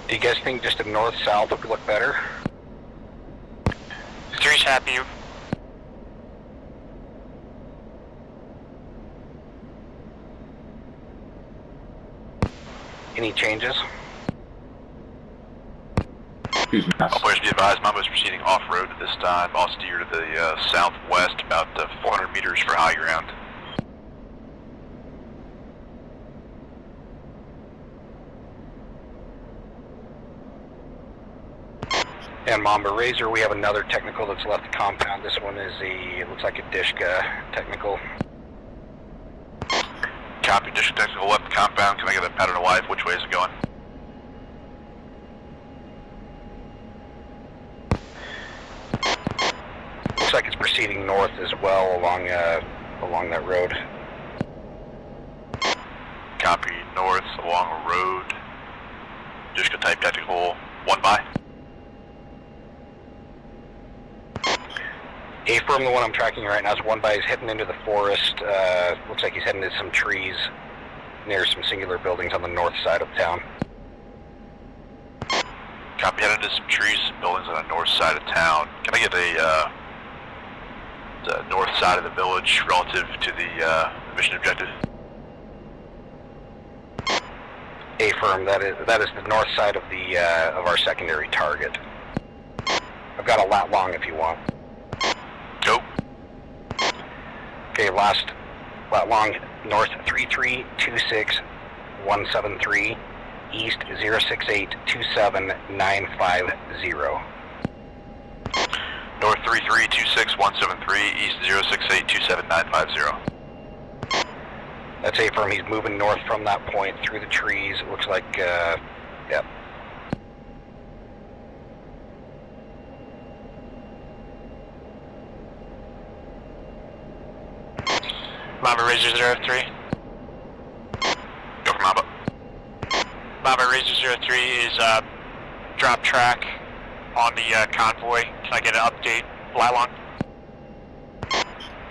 Do you guys think just a north-south would look better? 3's happy. Any changes? Who's All players be advised, Mamba is proceeding off-road at this time. I'll steer to the southwest, about 400 meters for high ground. And Mamba Razor, we have another technical that's left the compound. This one is it looks like a Dishka technical. Copy, district technical left the compound. Can I get a pattern of life? Which way is it going? Looks like it's proceeding north as well along that road. Copy, north along a road. Dishka type technical, 1 by. A-firm, the one I'm tracking right now, is 1 by. He's heading into the forest. Looks like he's heading into some trees near some singular buildings on the north side of town. Copy, headed into some trees and buildings on the north side of town. Can I get the north side of the village relative to the mission objective? A-firm, that is the north side of the of our secondary target. I've got a lat long if you want. Go. Okay, last lat long, north 3326173, east 0682795. North 3326173, east 0682795. That's A-firm, he's moving north from that point through the trees. It looks like, yep. Mamba Razor-03. Go for Mamba. Mamba Razor-03 is drop track on the convoy. Can I get an update? Lat long?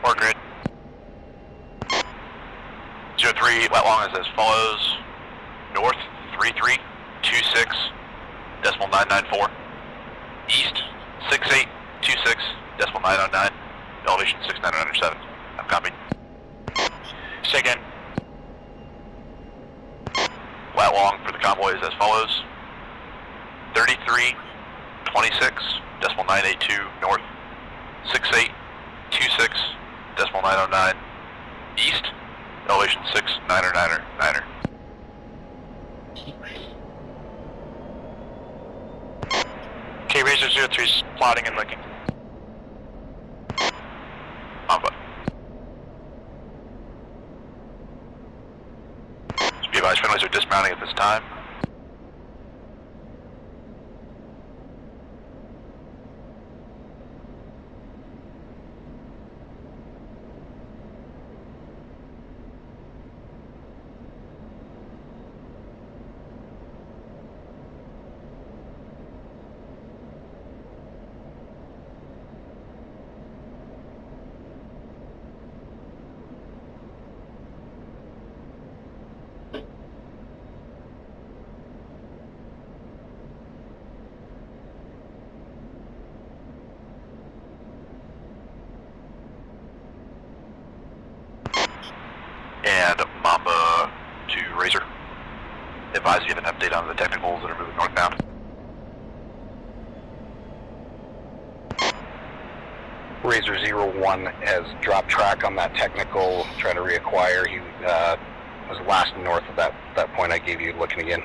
Or grid? 03, lat long is as follows. North 3326.994. East 6826.909. Elevation 6907. I'm copied. Say again. Lat long for the convoy is as follows. 3326.982 north. 6826.909 east. Elevation 6909er. Okay, Razor-03 is plotting and looking. Mamba. Be advised, friendlies are dismounting at this time. And advise if you have an update on the technicals that are moving northbound. Razor-0 has dropped track on that technical, trying to reacquire. He was last north of that point I gave you, looking again.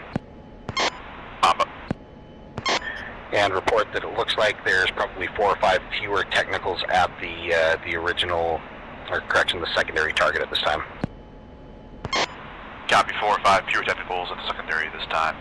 And report that it looks like there's probably 4 or 5 fewer technicals at the original, or correction, the secondary target at this time. Copy, 4 or 5 fewer technicals at the secondary this time.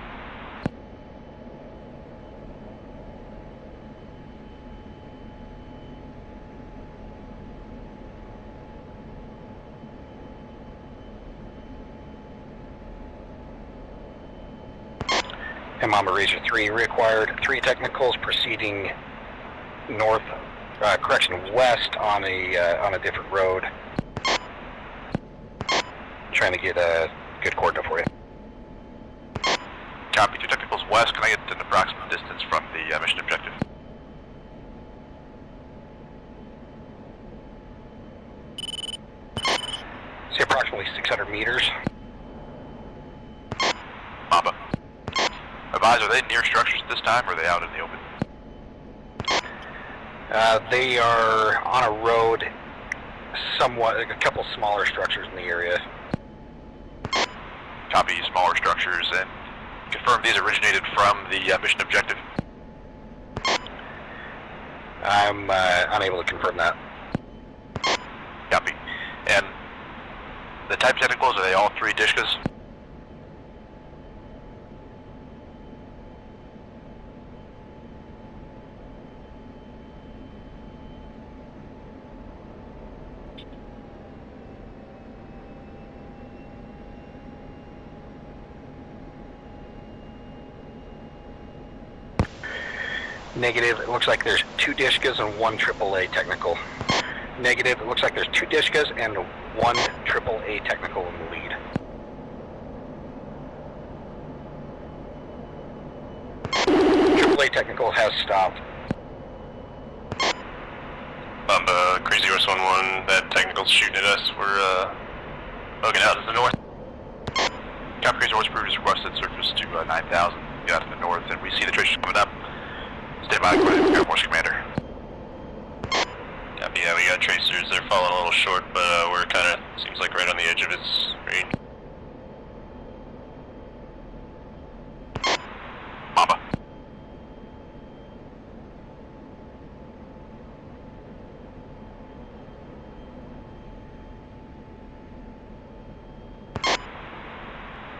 And Mama Razor 3 reacquired 3 technicals proceeding north, west on a different road. Trying to get a good coordinate for you. Copy, 2 technicals west. Can I get an approximate distance from the mission objective? Say approximately 600 meters. Mamba. Advise, are they near structures at this time, or are they out in the open? They are on a road, somewhat, a couple smaller structures in the area. Copy, smaller structures, and confirm these originated from the mission objective. I'm unable to confirm that. Copy. And the type of technicals, are they all 3 Dishkas? Negative, it looks like there's 2 Dishkas and 1 AAA technical. Negative, it looks like there's 2 Dishkas and 1 AAA technical in the lead. AAA technical has stopped. Crazy Horse 1-1, that technical's shooting at us. We're bugging out to the north. Copy, Crazy Horse Approved has requested surface to 9,000. Get out to the north, and we see the tracers coming up. Stand by, according to Air Force Commander. Yeah, we got tracers. They're falling a little short, but we're kind of, seems like right on the edge of its range. Mamba.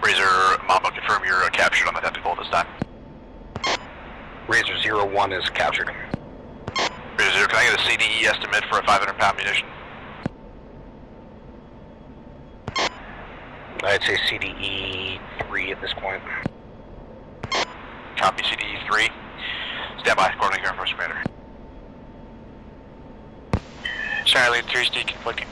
Razor, Mamba, confirm you're captured on the technical at this time. Razor-0 is captured. Razor, can I get a CDE estimate for a 500-pound munition? I'd say CDE 3 at this point. Copy, CDE 3. Stand by, according to Air Force Commander. Charlie 3's deconflicting.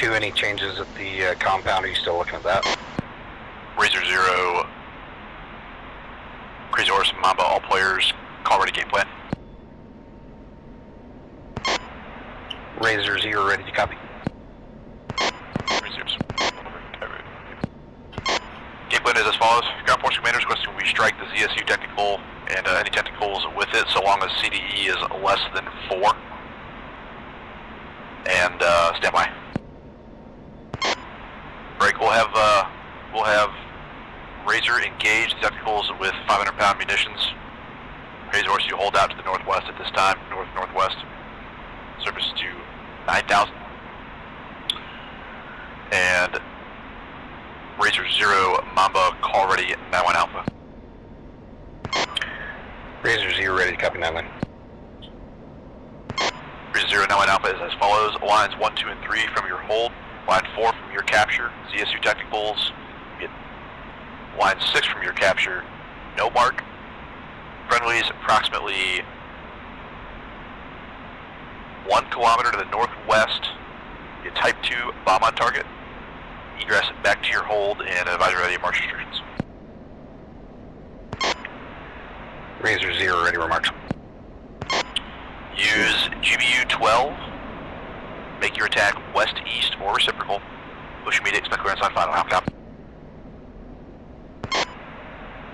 Any changes at the compound? Are you still looking at that? Razor-0, Crazy Horse, Mamba, all players, call ready game plan. Razor-0 ready to copy. Razor-0, game plan is as follows. Ground Force Commander is requesting we strike the ZSU technical and any technicals with it so long as CDE is less than 4. And stand by. Break. We'll have Razor engage the technicals with 500-pound munitions. Razor Horse, you hold out to the northwest at this time, northwest. Surface to 9,000. And Razor-0, Mamba, call ready, 9-1 Alpha. Razor-0 ready to copy 9-1. Mamba is as follows. Lines 1, 2, and 3 from your hold. Line 4 from your capture. ZSU technicals. Line 6 from your capture. No mark. Friendlies approximately 1 kilometer to the northwest. Get type 2 bomb on target. Egress back to your hold and advisory ready march restrictions. Razor-0 ready remarks. Use GBU 12. Make your attack west, east, or reciprocal. Push immediate, expect clearance on final. How copy?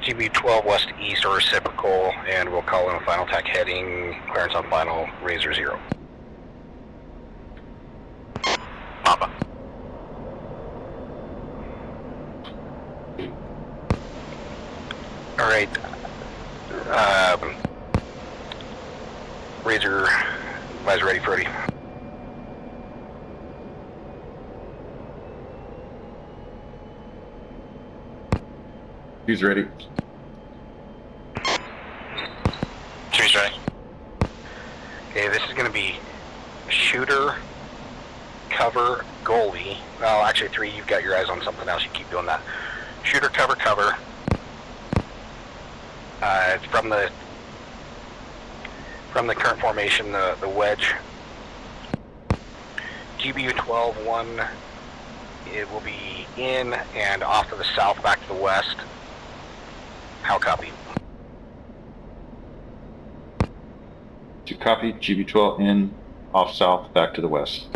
GBU 12 west, east, or reciprocal, and we'll call in a final attack heading, clearance on final, Razor-0. Mamba. Alright. Razor, advisor ready, Freddy. He's ready. Tree's ready. Okay, this is going to be shooter, cover, goalie. Well, actually 3, you've got your eyes on something else, you keep doing that. Shooter, cover, cover. It's from the current formation, the wedge. GBU 12-1, it will be in and off to the south, back to the west. How copy? To copy, GB12 in, off south, back to the west.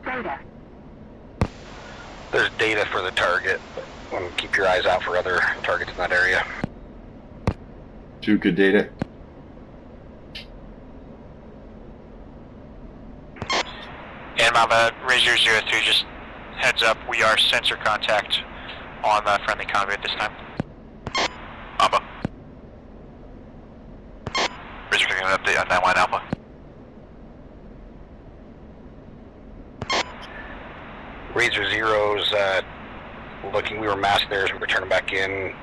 Data. There's data for the target, but keep your eyes out for other targets in that area. To good data. And Mamba, Razor-03, just heads up, we are sensor contact on the friendly convoy at this time. Mamba. Razor taking an update on 9-1 Alpha. Razor-0's looking, we were masked there as we were turning back in.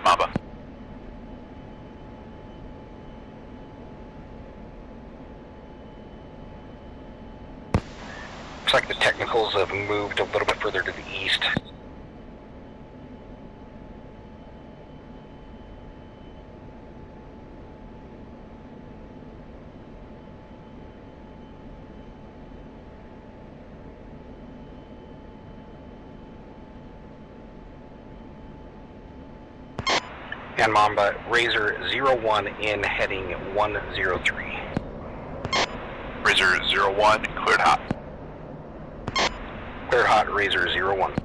Mamba. Looks like the technicals have moved a little bit further to the east. And Mamba, Razor-01 in heading 103. Razor-01 cleared hot. Cleared hot, Razor-01.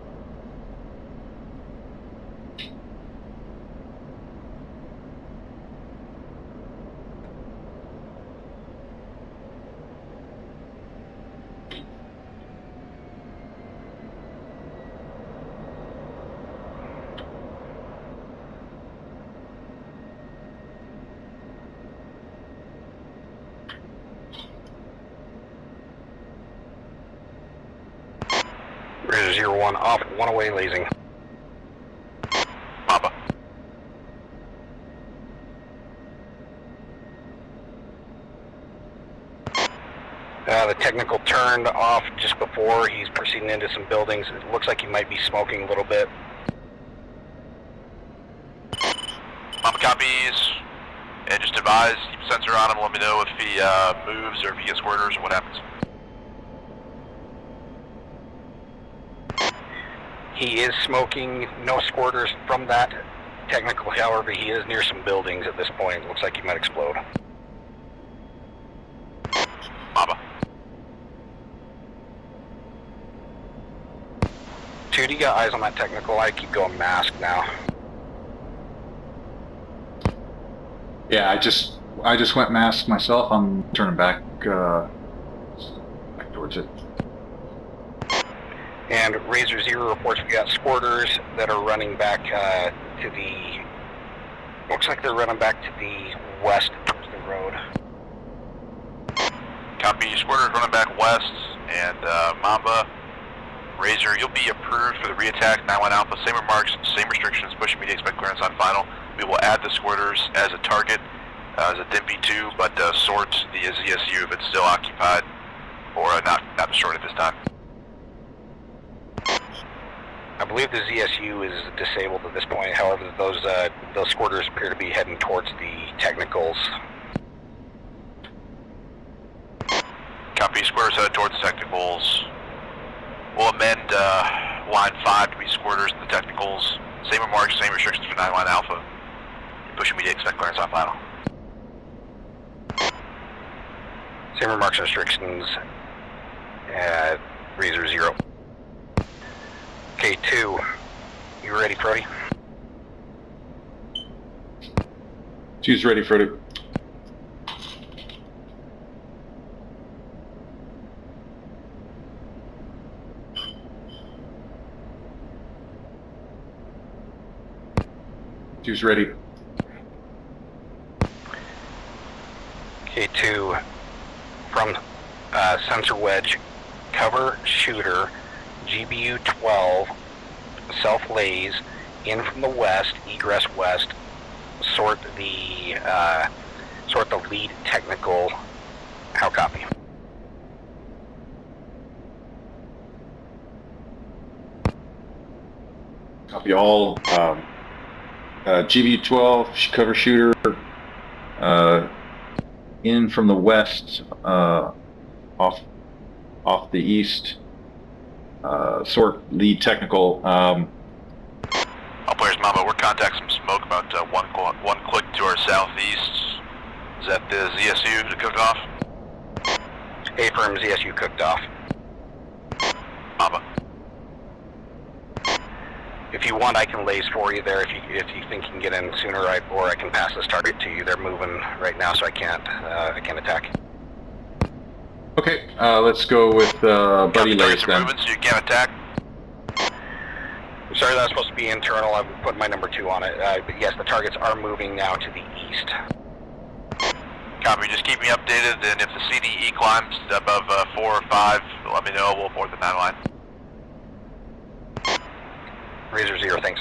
Razor-01 off, 1 away, lasing. Mamba. The technical turned off just before. He's proceeding into some buildings. It looks like he might be smoking a little bit. Mamba copies. And just advise, keep a sensor on him, let me know if he moves or if he gets orders or what happens. He is smoking, no squirters from that technical, however, he is near some buildings at this point. Looks like he might explode. Mamba. 2, do you got eyes on that technical? I keep going masked now. Yeah, I just went masked myself. I'm turning back towards it. And Razor-0 reports we got squirters that are running back to the... Looks like they're running back to the west towards the road. Copy, squirters running back west, and Mamba, Razor, you'll be approved for the re-attack, 9-1 Alpha, same remarks, same restrictions, push immediate, expect clearance on final. We will add the squirters as a target, as a DIMP 2, but sort the ZSU if it's still occupied, or not destroyed at this time. I believe the ZSU is disabled at this point. However, those squirters appear to be heading towards the technicals. Copy, squirters headed towards the technicals. We'll amend line 5 to be squirters in the technicals. Same remarks, same restrictions for 9-1 Alpha. Push immediate, expect clearance on final. Same remarks and restrictions at Razor-0. K2, you ready, Frody? 2's ready, Freddie. Two's ready. K2, from sensor wedge, cover shooter, GBU 12, self-lays, in from the west, egress west, sort the lead technical. How copy? Copy all. GBU 12, cover shooter, in from the west, off the east, sort lead technical. Players Mama, we're contacting some smoke about one click to our southeast. Is that the ZSU to cook off? Affirm, ZSU cooked off. Mama. If you want, I can lace for you there if you think you can get in sooner, or I can pass this target to you. They're moving right now, so I can't attack. Okay, let's go with Buddy Lace then. Moving, so you can't attack. Sorry, that's supposed to be internal. I put my number 2 on it. But yes, the targets are moving now to the east. Copy. Just keep me updated, and if the CDE climbs above 4 or 5, let me know. We'll board the 9 line. Razor-0, thanks.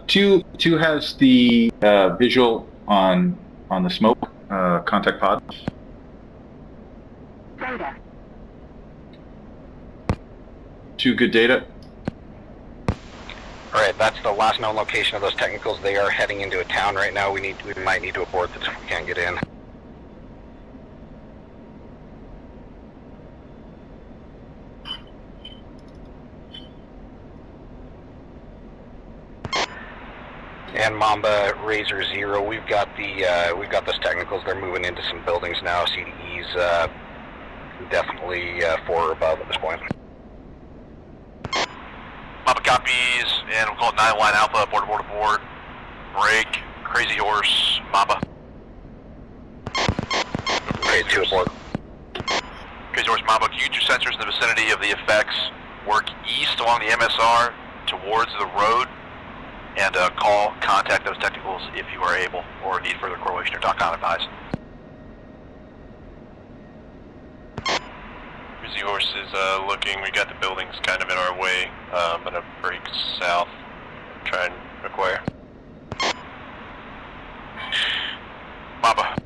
2 has the visual on the smoke contact pod. Data. 2 good data. All right, that's the last known location of those technicals. They are heading into a town right now. We might need to abort this if we can't get in. And Mamba, Razor-0, we've got those technicals. They're moving into some buildings now. CDE's definitely 4 or above at this point. Mamba copies, and we'll call it 9 line Alpha, board. Break, Crazy Horse, Mamba. Okay, 2 aboard. Crazy Horse, Mamba, can you use your sensors in the vicinity of the effects? Work east along the MSR towards the road, and contact those technicals if you are able, or need further correlation or TOC on advise. Crazy Horse is looking. We got the buildings kind of in our way. I'm gonna break south, try and acquire. Mamba.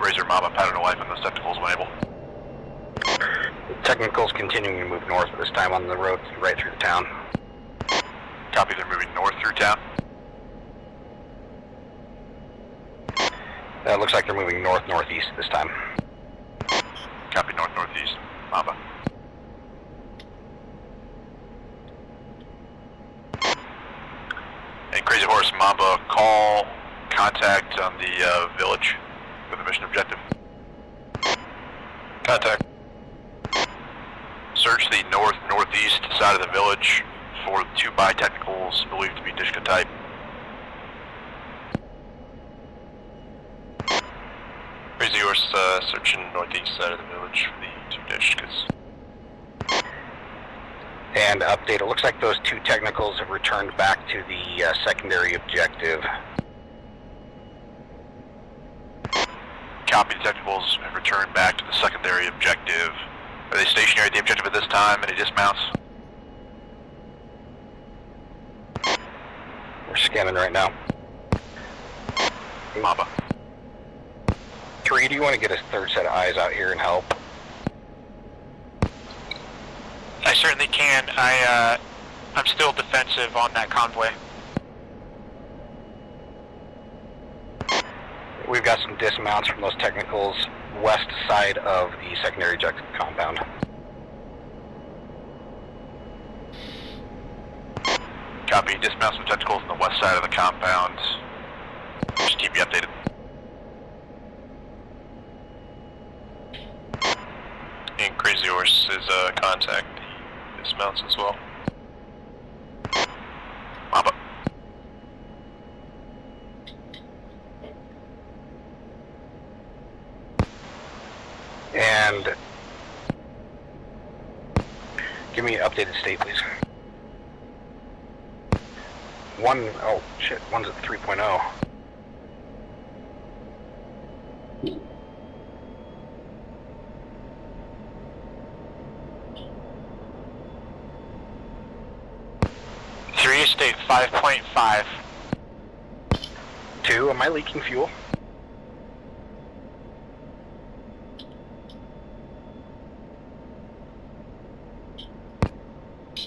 Razor, Mamba, pattern of life in those technicals when able. Technicals continuing to move north, this time on the road right through the town. Copy, they're moving north through town. Looks like they're moving north-northeast this time. Copy, north-northeast. Mamba. And Crazy Horse, Mamba, call contact on the village for the mission objective. Contact. Search the north-northeast side of the village for 2 bi-technicals believed to be Dishka type. Crazy Horse searching northeast side of the village for the 2 Dishkas. And update, it looks like those 2 technicals have returned back to the secondary objective. Copy, the technicals have returned back to the secondary objective. Are they stationary at the objective at this time? Any dismounts? We're scanning right now. Mamba. 3, do you want to get a 3rd set of eyes out here and help? I certainly can. I'm still defensive on that convoy. We've got some dismounts from those technicals west side of the secondary objective compound. Copy, dismount some technicals on the west side of the compound. Just keep you updated. And Crazy Horse is contact the dismounts as well. Mamba. And give me an updated state, please. Oh shit, one's at 3.0. Three state 5.5. 2, am I leaking fuel?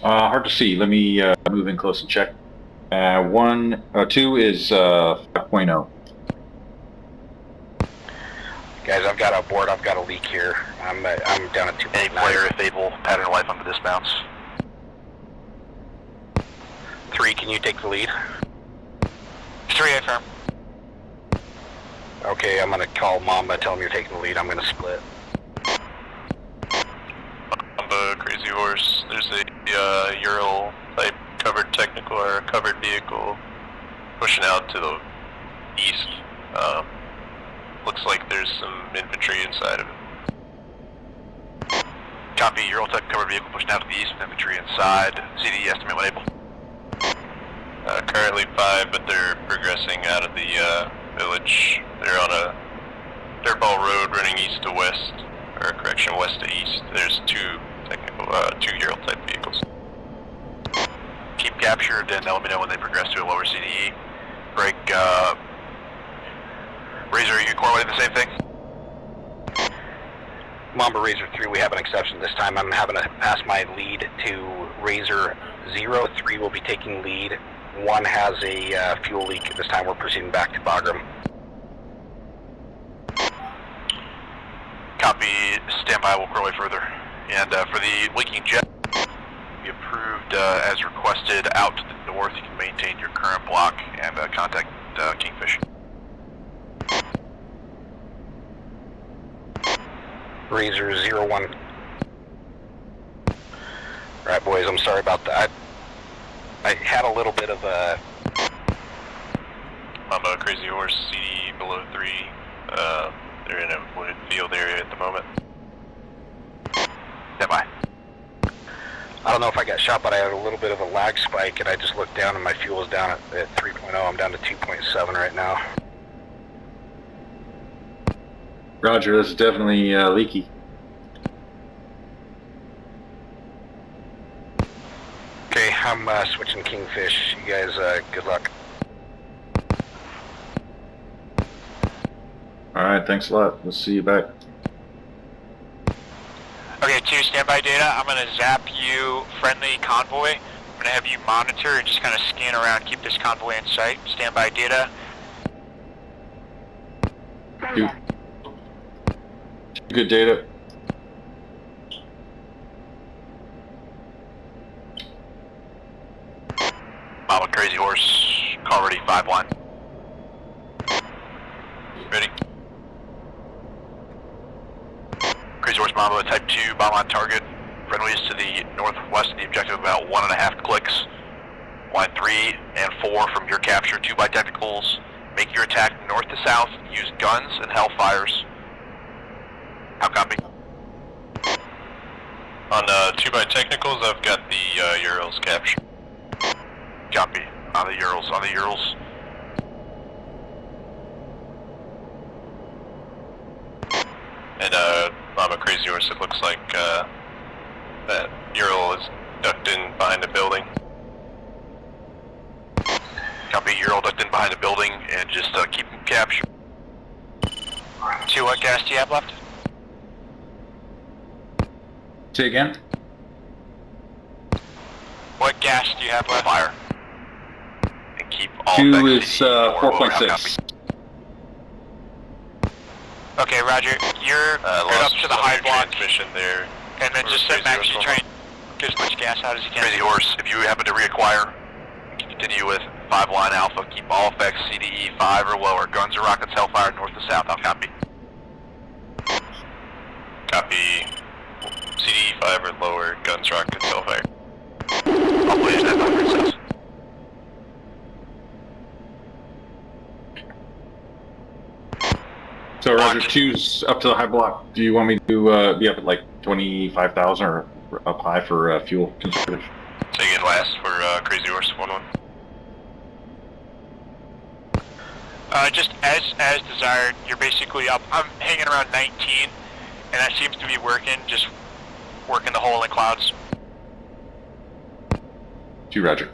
Hard to see. Let me move in close and check. 2 is 5.0. Guys, I've got a board, I've got a leak here. I'm down at 2.9. Any player, if able, pattern life on the dismounts. 3, can you take the lead? 3 affirm. Okay, I'm gonna call Mamba, tell him you're taking the lead, I'm gonna split. Mamba, Crazy Horse, there's a Ural type covered technical or covered vehicle pushing out to the east. Looks like there's some infantry inside of it. Copy, Ural type covered vehicle pushing out to the east with infantry inside. CD estimate when able. Currently 5, but they're progressing out of the village. They're on a dirt ball road running east to west, or correction, west to east. There's 2 technical, 2 Ural type vehicles. Keep captured and let me know when they progress to a lower CDE. Break, Razor, are you correlating the same thing? Mamba Razor 3, we have an exception this time. I'm having to pass my lead to Razor-0. 3 will be taking lead. 1 has a fuel leak. This time we're proceeding back to Bagram. Copy, stand by, we'll correlate further. And for the leaking jet, be approved as requested out to the north. You can maintain your current block and contact Kingfish. Razor-01. Alright boys, I'm sorry about that. I had a little bit of a... Mamba, Crazy Horse, CD below 3. They're in a wooded field area at the moment. Stand by. I don't know if I got shot, but I had a little bit of a lag spike, and I just looked down and my fuel was down at 3.0. I'm down to 2.7 right now. Roger, this is definitely leaky. Okay, I'm switching Kingfish. You guys, good luck. Alright, thanks a lot. We'll see you back. Okay, 2, standby data. I'm gonna zap you friendly convoy. I'm gonna have you monitor and just kind of scan around, keep this convoy in sight. Standby data. Two good data. Mama Crazy Horse, call ready, 5 line. Ready. Crazy Horse Mama, type 2, bomb on target. Friendlies to the northwest of the objective, about 1.5 clicks. Line 3 and 4 from your capture, 2 by technicals. Make your attack north to south, use guns and hellfires. How copy? On 2 by technicals, I've got the Urals captured. Copy. On the Urals, on the Urals. And Mama Crazy Horse, it looks like that Ural is ducked in behind the building. Copy, Ural ducked in behind the building and just keep him captured. 2, what gas do you have left? Say again? What gas do you have left? Fire. And keep all 2 effects is CD or over. How 4.6. copy? Okay, Roger. You're good up to the high block, transmission there. and then just sit back to try and get as much gas out as you can. Crazy Horse, if you happen to reacquire, you can continue with 5 line Alpha. Keep all effects CDE 5 or lower. Guns or rockets, hellfire north to south. How copy? Copy. CDE 5 or lower, guns, rockets, hellfire. I'll play that by yourself. So Roger, 2's up to the high block. Do you want me to be up at like 25,000 or up high for fuel conservative? Say again last for Crazy Horse 1-1. Just as desired, you're basically up. I'm hanging around 19, and that seems to be working, just working the hole in the clouds. 2 Roger.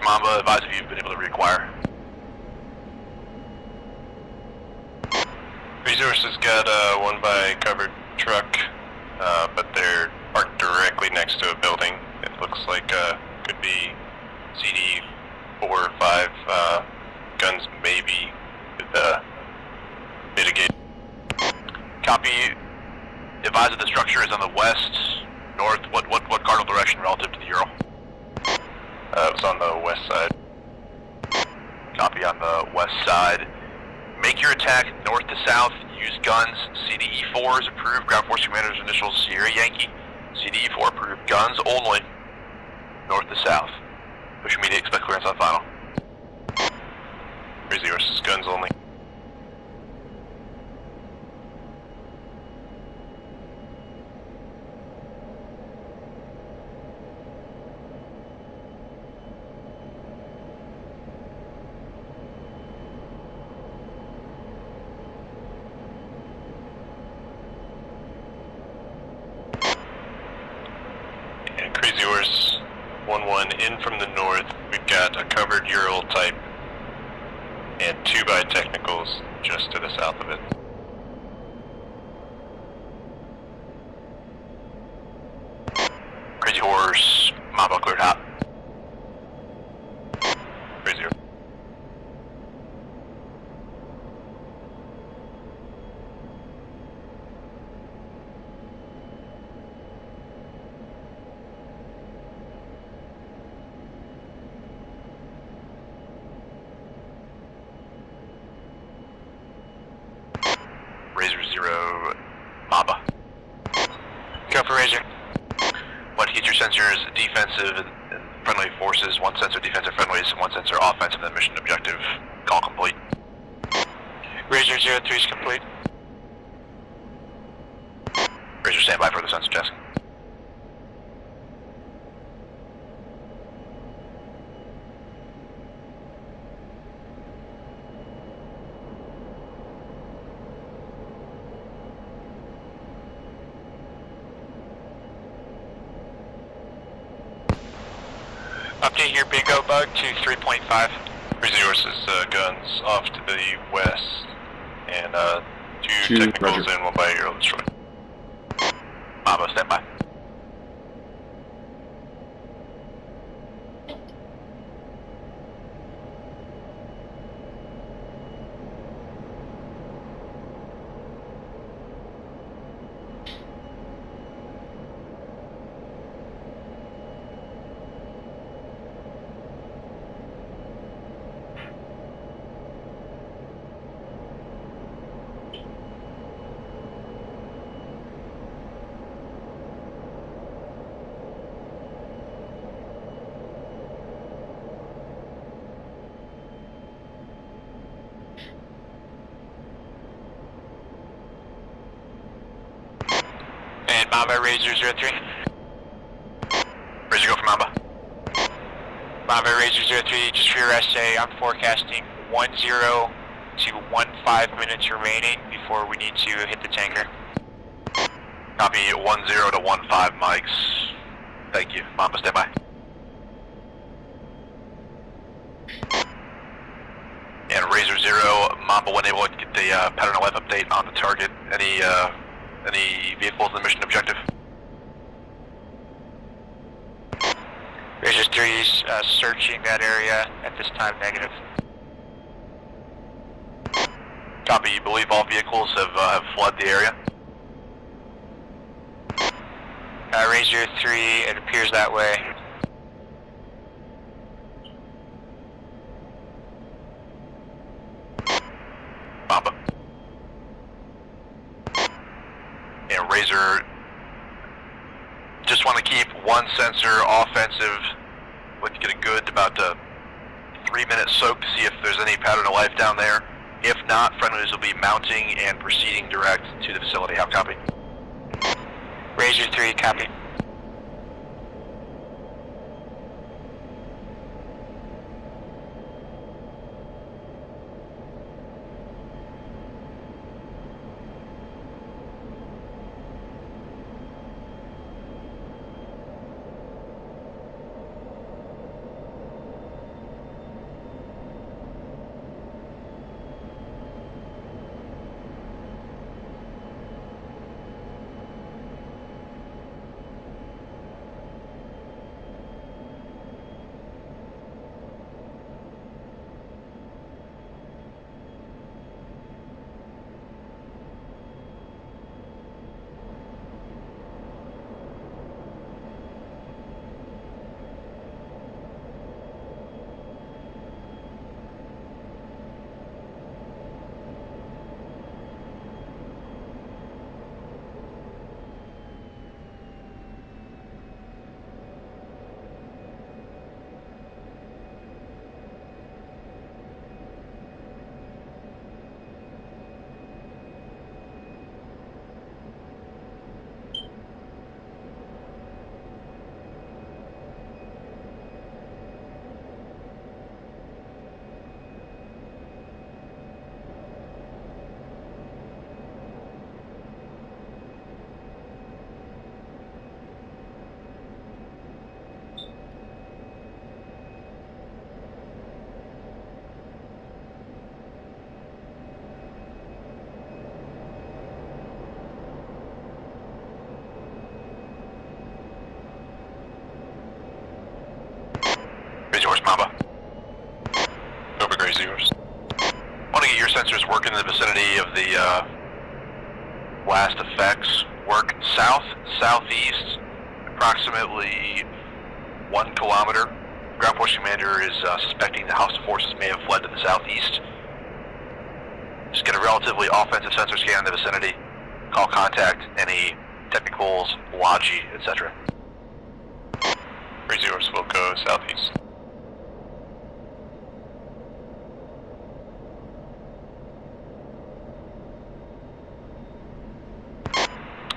Mamba, advise if you've been able to reacquire. Resource has got a 1 by covered truck, but they're parked directly next to a building. It looks like could be CD 4 or 5 guns, maybe with mitigate. Copy. Advise that the structure is on the west, north. What cardinal direction relative to the Ural? It was on the west side. Copy on the west side. Make your attack north to south. Use guns. CDE 4 is approved. Ground Force Commander's initials Sierra Yankee. CDE 4 approved. Guns only. North to south. Push me to expect clearance on final. Crazy Horse's guns only. Crazy Horse 1-1 in from the north. We've got a covered Ural type and 2 by technicals just to the south of it. Crazy Horse, Mamba cleared hot. Crazy Horse. Razor-0, Mamba. Go for Razor. Want to get your sensors defensive and friendly forces, 1 sensor defensive friendlies, 1 sensor offensive, and mission objective. Call complete. Razor-0, 3 is complete. Razor, standby for the sensor test. Update your bingo bug to 3.5. Crazy Horse's guns off to the west, and two Two, technicals Roger. and one by aerial destroyer. Mamba, stand by. And Mamba Razor-0, Razor, go for Mamba. Mamba Razor-0, just for your essay, I'm forecasting 10 to 15 minutes remaining before we need to hit the tanker. Copy 10 to 15 mics. Thank you. Mamba, stand by. And Razor-0, Mamba, when able to get the pattern of life update on the target. Any vehicles in the mission objective? Razor-3's searching that area at this time, negative. Copy, you believe all vehicles have fled the area? Razor-3, it appears that way. Mamba. And Razor, just want to keep one sensor offensive. Like to get a good about 3-minute soak to see if there's any pattern of life down there. If not, friendlies will be mounting and proceeding direct to the facility. How copy? Razor-3, copy. Razor-Horse, Mamba. Over Crazy Horse. Want to get your sensors working in the vicinity of the blast effects. Work south-southeast, approximately 1 kilometer. Ground Force Commander is suspecting the House forces may have fled to the southeast. Just get a relatively offensive sensor scan in the vicinity. Call contact, any technicals, logi, etc. Crazy Horse will go southeast.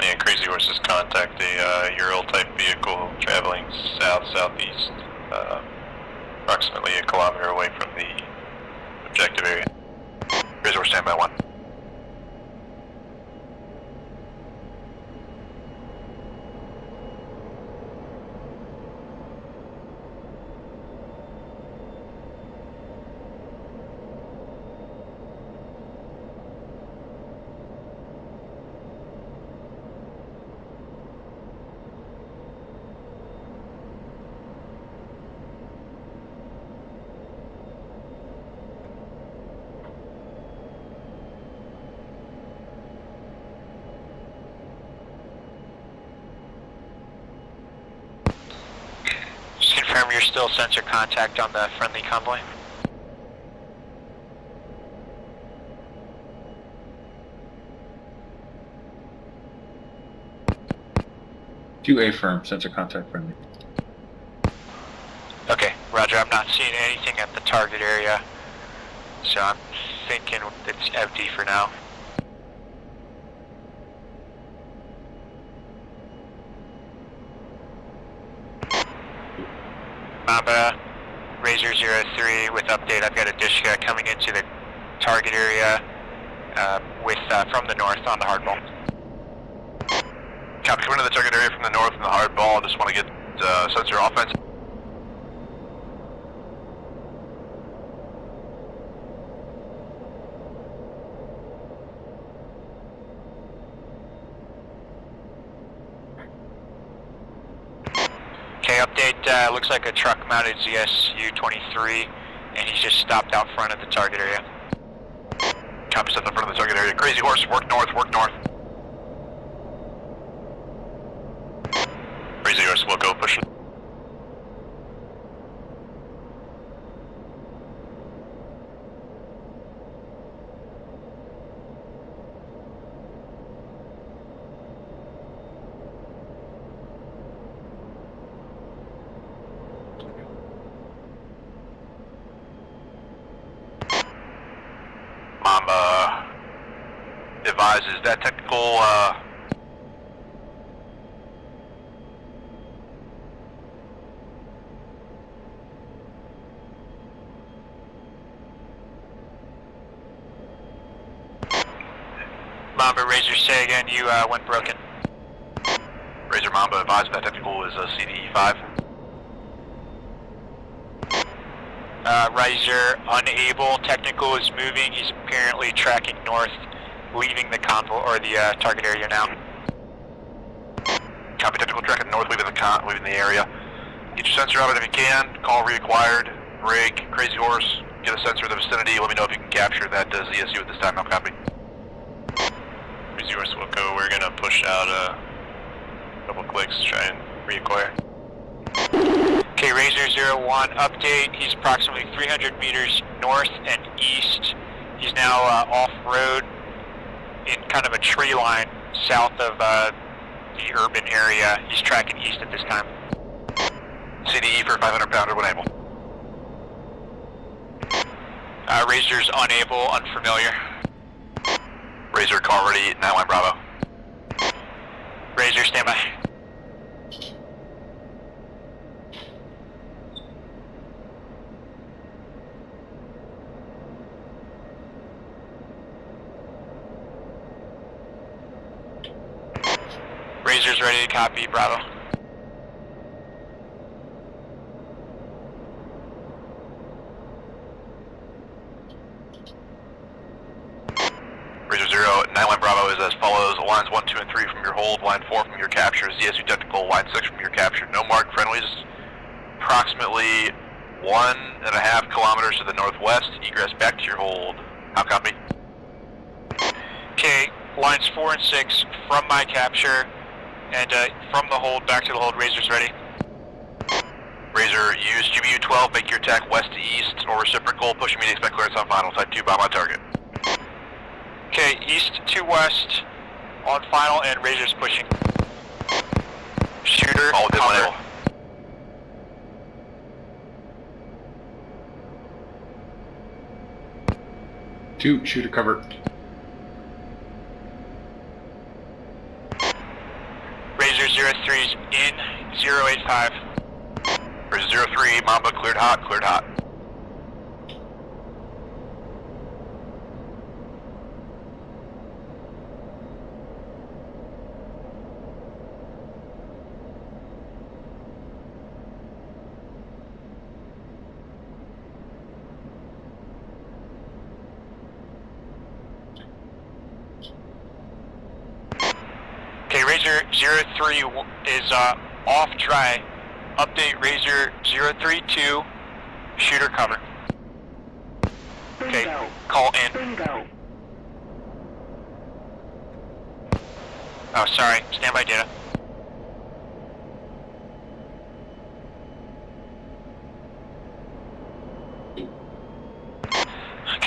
And Crazy Horses contact a Ural-type vehicle traveling south-southeast, approximately 1 kilometer away from the objective area. Razor, stand by 1. confirm you're still sensor contact on the friendly convoy. 2A firm, sensor contact friendly. Okay, roger, I'm not seeing anything at the target area, so I'm thinking it's empty for now. Mamba, Razor-0 with update. I've got a Dishka coming into the target area from the north on the hardball. Copy, coming to the target area from the north and the hardball. Just want to get sensor offense. Okay, update, looks like a truck-mounted ZSU-23, and he's just stopped out front of the target area. Copy, set in front of the target area. Crazy horse, work north, work north. Crazy horse, we'll go push it. Mamba advises that technical Mamba, Razor, say again, you went broken. Razor Mamba advised that technical is CDE 5. Razor, unable, technical is moving, he's apparently tracking north, leaving the convoy, or the target area now. Copy, technical tracking north, leaving the area. Get your sensor out if you can, call reacquired, break, Crazy Horse, get a sensor in the vicinity, let me know if you can capture that ZSU at this time, I'll copy. Crazy Horse Wilco, we're gonna push out a couple clicks to try and reacquire. Okay, Razor-01, update, he's approximately 300 meters north and east. He's now off-road in kind of a tree line south of the urban area. He's tracking east at this time. CDE for 500 pounder when able. Razor's unable, unfamiliar. Razor, call ready, 9-1 Bravo. Razor, stand by. Razor's ready to copy, Bravo. Razor 0, 9-1 Bravo is as follows. Lines 1, 2, and 3 from your hold, line 4 from your capture, ZSU technical, line 6 from your capture. No marked friendlies, approximately 1.5 kilometers to the northwest. Egress back to your hold. How copy? Okay, lines 4 and 6 from my capture, and from the hold back to the hold. Razor's ready. Razor, use GBU 12, make your attack west to east or reciprocal, push immediate expect clearance on final, type 2 bomb on target. Okay, east to west on final, and Razor's pushing. Shooter, All within cover. 1 2, shooter cover. Razor 03's in 085. Razor 03, Mamba cleared hot, cleared hot. Okay, Razor 03 is off dry. Update Razor 032, shooter cover. Okay, call in. Oh, sorry, standby data.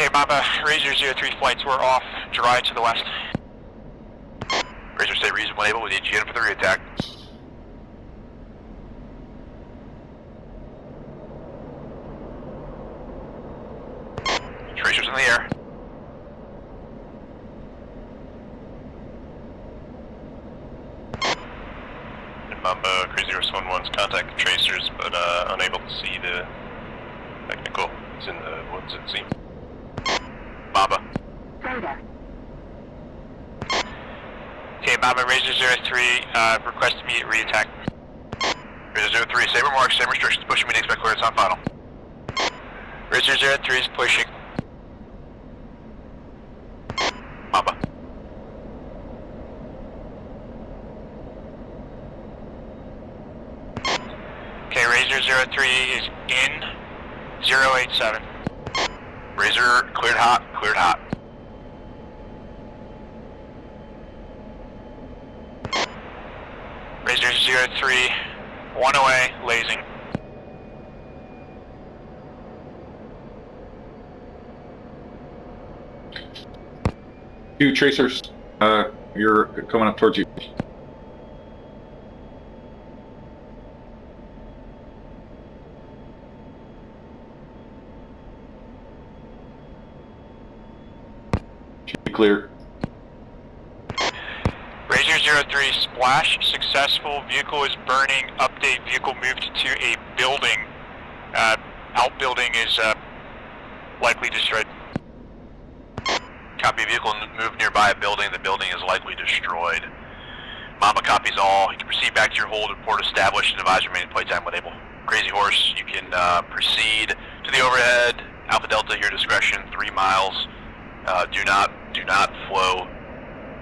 Okay, Mamba, Razor-0 flights were off, dry to the west. Razor, stay reasonably able with the unit for the re-attack. Tracers in the air. And Mamba, Crazy Horse 1-1's contact the tracers, but unable to see the technical. It's in the woods, it seems. Mamba. Okay, Mamba, Razor-0 request immediate re-attack. Razor-0, same remarks, same restrictions, pushing me to expect clearance on final. Razor-0 is pushing. Mamba. Okay, Razor-0 is in 087. Razor, cleared hot, cleared hot. Razor-0 one away, lasing. Two tracers, you're coming up towards you. Should be clear. Razor-0 splash, successful, vehicle is burning, update, vehicle moved to a building. Outbuilding is likely destroyed. Copy, vehicle moved nearby a building, the building is likely destroyed. Mamba copies all, you can proceed back to your hold, report established, and advise remaining playtime when able. Crazy Horse, you can proceed to the overhead, Alpha Delta, your discretion, 3 miles. Do not flow.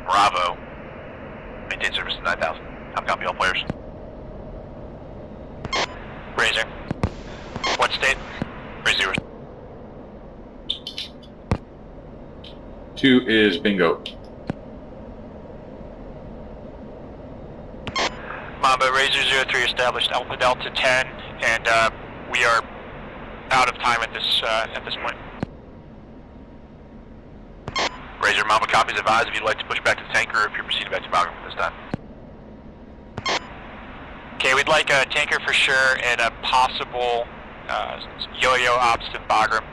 Bravo. Maintain service to 9,000. I've copy all players. Razor. What state? Razor. 2 is bingo. Mamba, Razor-0 established Alpha Delta 10, and we are out of time at this point. Razor, Mamba copies advised if you'd like to push back to the tanker or if you're proceeding back to Bagram at this time. Okay, we'd like a tanker for sure and a possible yo-yo ops to Bagram.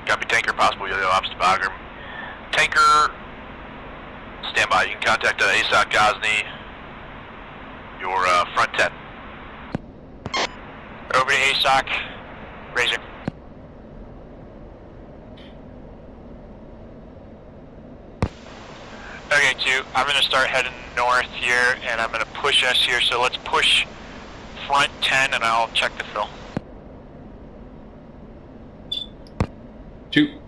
Copy, tanker, possible yo-yo ops to Bagram. Tanker, stand by. You can contact ASOC Ghazni, your front 10. Over to ASOC, Razor. Okay, 2, I'm going to start heading north here, and I'm going to push us here, so let's push front 10, and I'll check the fill. 2.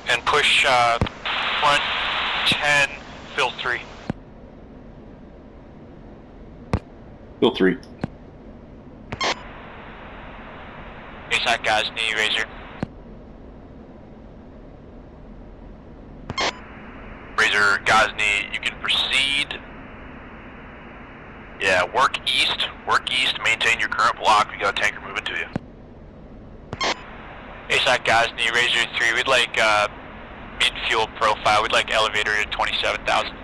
And push front 10, fill 3. Fill 3. ASOC Ghazni, Razor. Razor, Ghazni, you can proceed. Yeah, work east, maintain your current block. We got a tanker moving to you. ASOC Ghazni, Razor 3, we'd like mid-fuel profile, we'd like elevator to 27,000.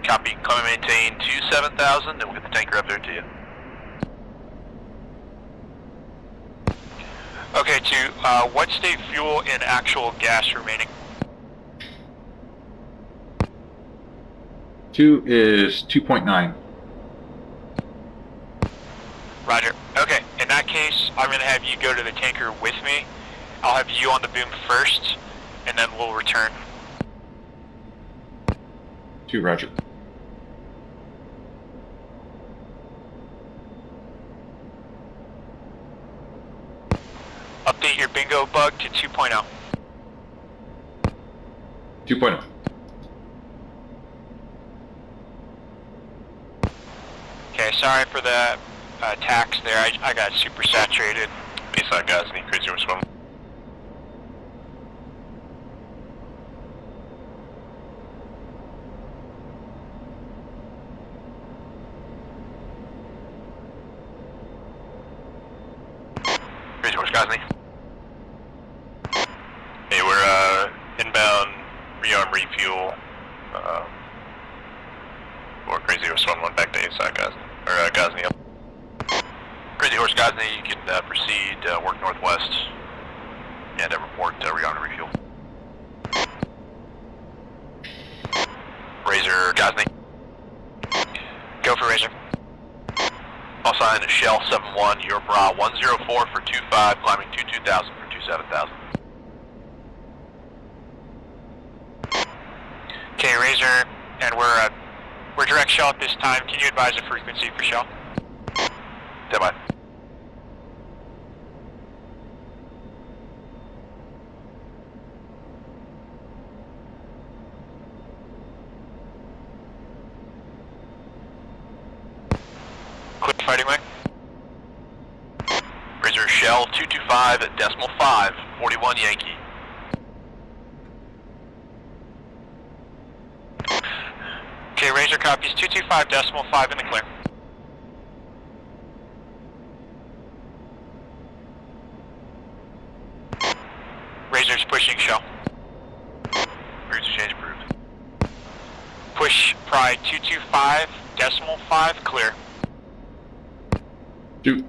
Copy, come and maintain to 7,000, then we'll get the tanker up there to you. Okay, 2, what state fuel and actual gas remaining? 2 is 2.9. Roger. Okay, in that case, I'm going to have you go to the tanker with me. I'll have you on the boom first, and then we'll return. 2, roger. Update your bingo bug to 2.0. 2.0. Okay, sorry for the tax there. I got super saturated. ASOC Ghazni, Crazy Horse 1. Crazy Horse Gosney. Hey, we're inbound rearm refuel. Or Crazy Horse 1-1 back to ASAC, Gosney. Crazy Horse Gosney, you can proceed, work northwest, and report rearm and refuel. Razor Gosney. Go for Razor. Call sign Shell 71, your bra 104 for 25, climbing 22,000 for 27,000. Okay, Razor, and we're direct shell at this time. Can you advise the frequency for shell? Stand by. Quick fighting wing. Razor Shell 225.5, 41 Yankee. Okay, Razor copies 225.5 in the clear. Razor's pushing shell. Razor change approved. Push Pride 225.5 clear. Shoot.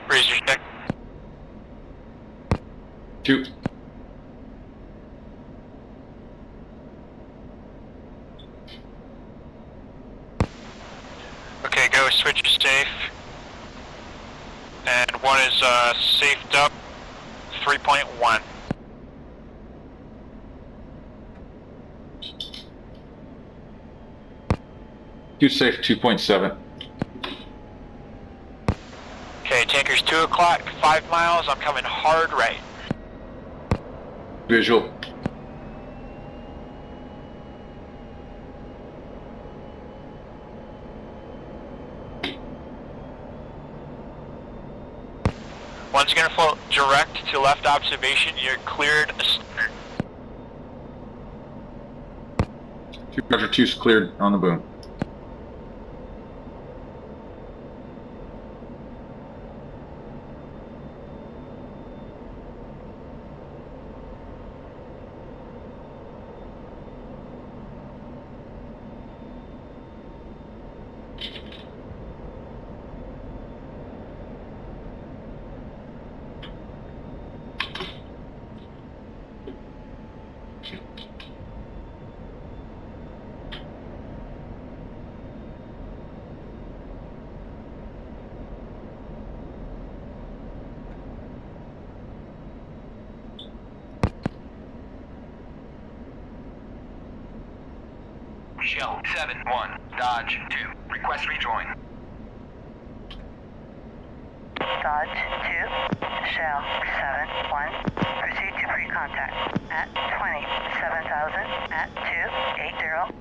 Razor check. Shoot. Okay, go switch safe. And one is safed up 3.1. Two safe 2.7. Okay, tankers 2 o'clock, 5 miles. I'm coming hard right. Visual. One's gonna float direct to left observation. You're cleared astern. Roger, 2's cleared on the boom. Shell 7-1, Dodge 2, request rejoin. Dodge 2, Shell 7-1, proceed to pre-contact at 27,000 at 280.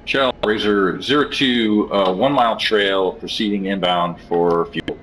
Shell Razor 02, 1 mile trail proceeding inbound for fuel.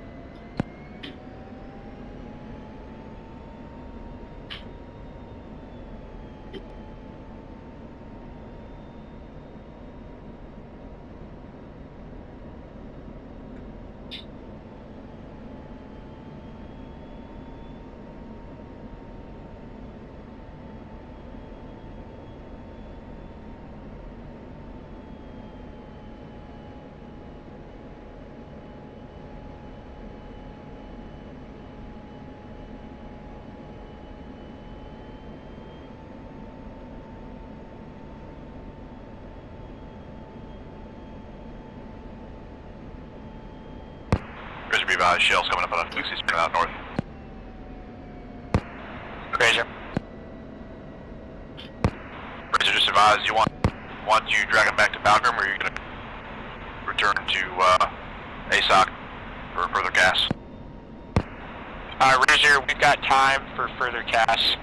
Razor be advised, Shell's coming up on a Lucy's spinning out north. Razor. Razor just advised, you want you dragging back to Valgrim, or are you going to return to ASOC for further gas? Razor, we've got time for further CAS.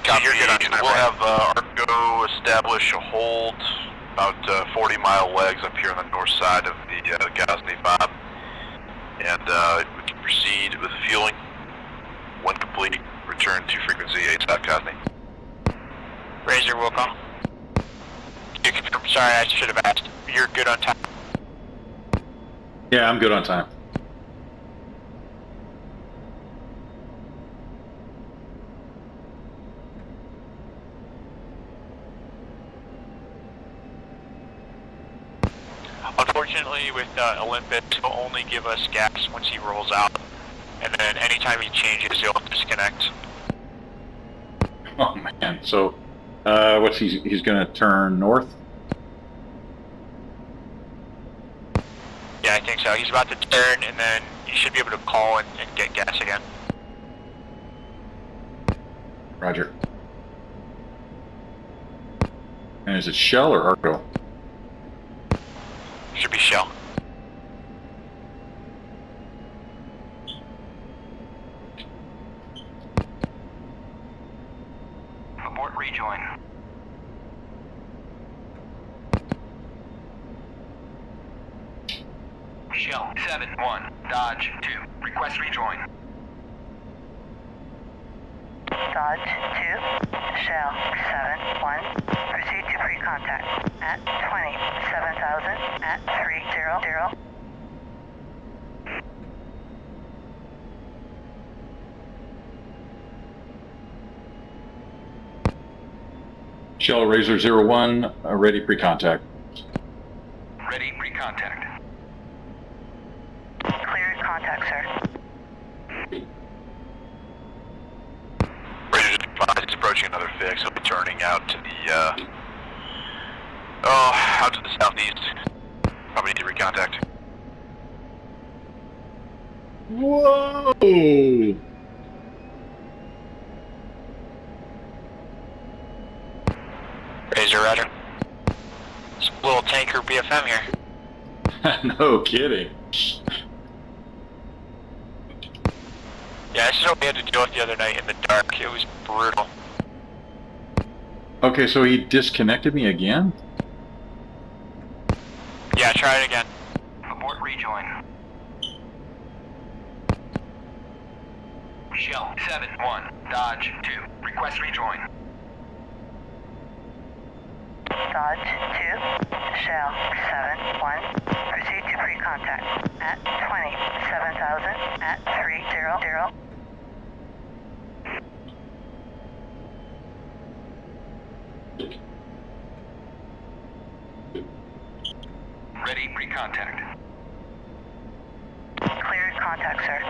Copy. you're good on time, We'll right? have Argo establish a hold about 40-mile legs up here on the north side of the Ghazni Fob. And we can proceed with fueling. When complete, return to frequency 8 Ghazni. Razor will call. You confirm, sorry, I should have asked. You're good on time. Yeah, I'm good on time. Unfortunately, with Olympus, he'll only give us gas once he rolls out. And then anytime he changes, he'll disconnect. Oh man. So, what's he's going to turn north? Yeah, I think so. He's about to turn, and then you should be able to call and get gas again. Roger. And is it Shell or Argo? Should be Shell. Abort rejoin. Shell 7-1, Dodge 2, request rejoin. Dodge 2, Shell 7-1, proceed to pre-contact at 27,000 at 300. Shell Razor-0, ready pre-contact. Ready pre-contact. Cleared contact, sir. Razor 5 is approaching another fix. He'll be turning out to the, out to the southeast. Probably need to recontact. Whoa! Razor, roger. It's a little tanker BFM here. No kidding. Yeah, this is what we had to deal with the other night in the dark. It was brutal. Okay, so he disconnected me again? Yeah, try it again. Abort rejoin. Shell 7-1, Dodge 2, request rejoin. Dodge 2, Shell 7-1, proceed to pre-contact at 27,000 at 300. Ready pre-contact. Cleared contact, sir.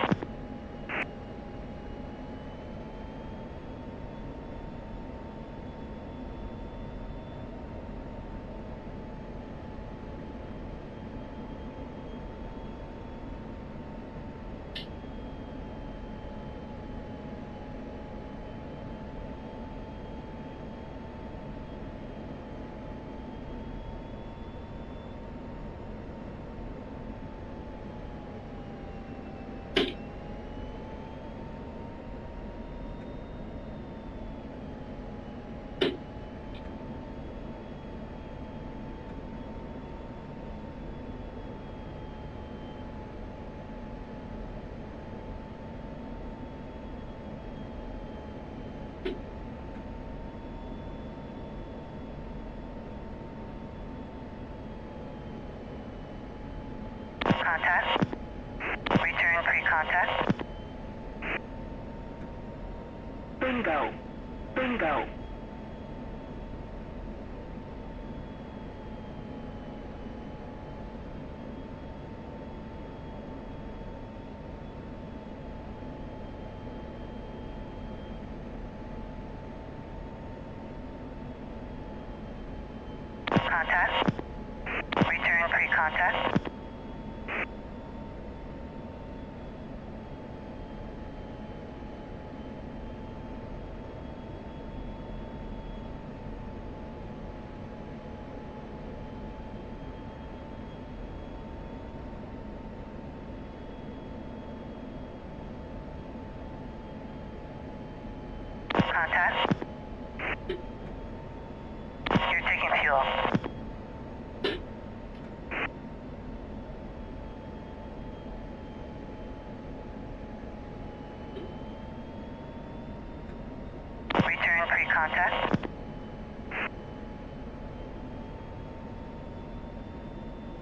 Contact. Return pre-contact. Bingo. Bingo. Contact. Return pre-contact. Contact. Contact.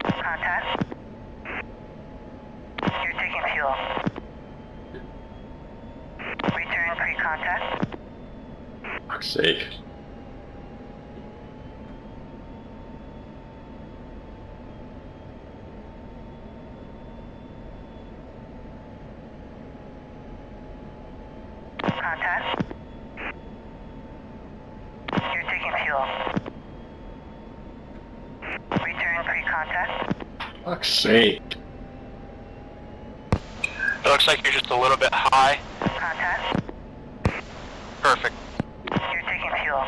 Contact. You're taking fuel. Return pre-contact. Fuck's sake. Contact. You're taking fuel. Return pre-contact. Fuck's sake. It looks like you're just a little bit high. Contact. Perfect. You're taking fuel.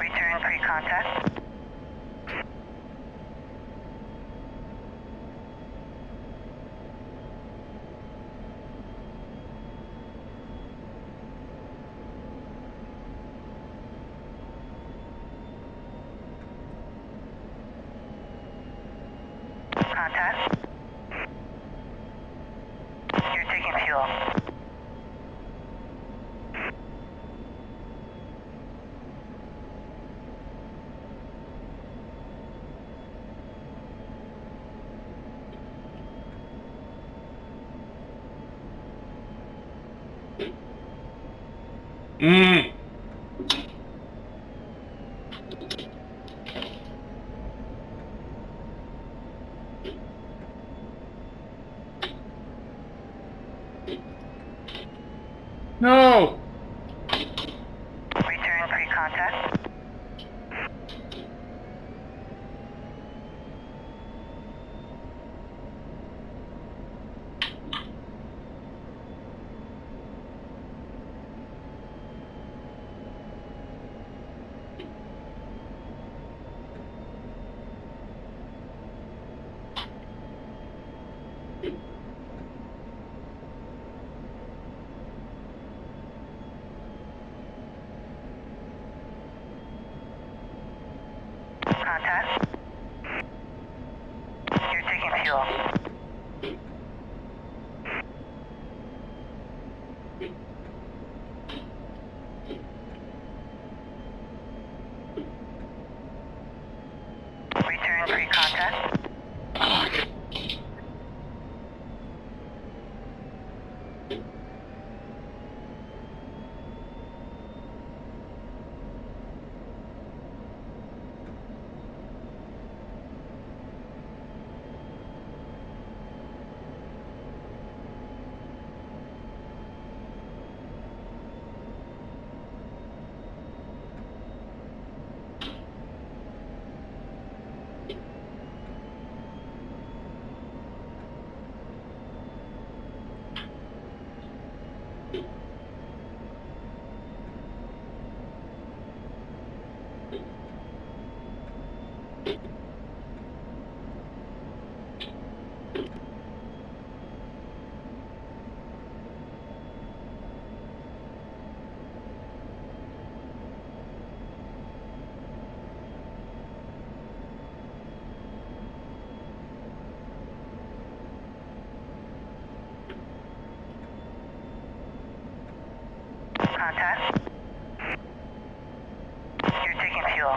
Return pre-contact. Contact. You're taking fuel. No! Return pre-contact. Contact. You're taking fuel. Return pre-contact. Contact. You're taking fuel.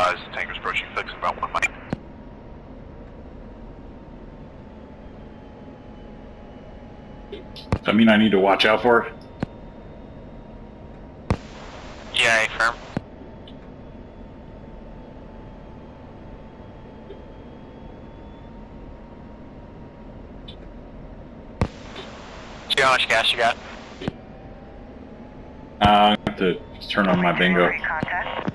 as the tanker's approaching, fix about 1 mic. Does that mean I need to watch out for it? Yeah, affirm. See how much gas you got? I have to turn on my bingo. Free contact.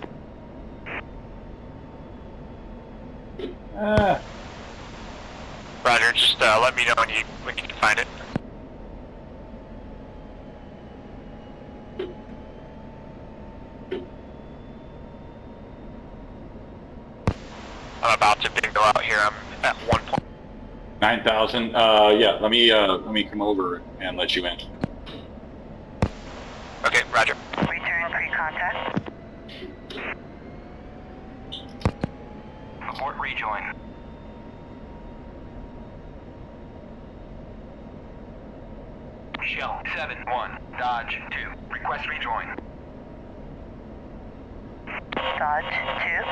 Roger, just let me know when you can find it. I'm about to bingo out here. I'm at 1 point. 9,000. Yeah. Let me come over and let you in. Okay, roger. Return free contact. Abort rejoin. Shell 7-1, Dodge 2, request rejoin. Dodge 2,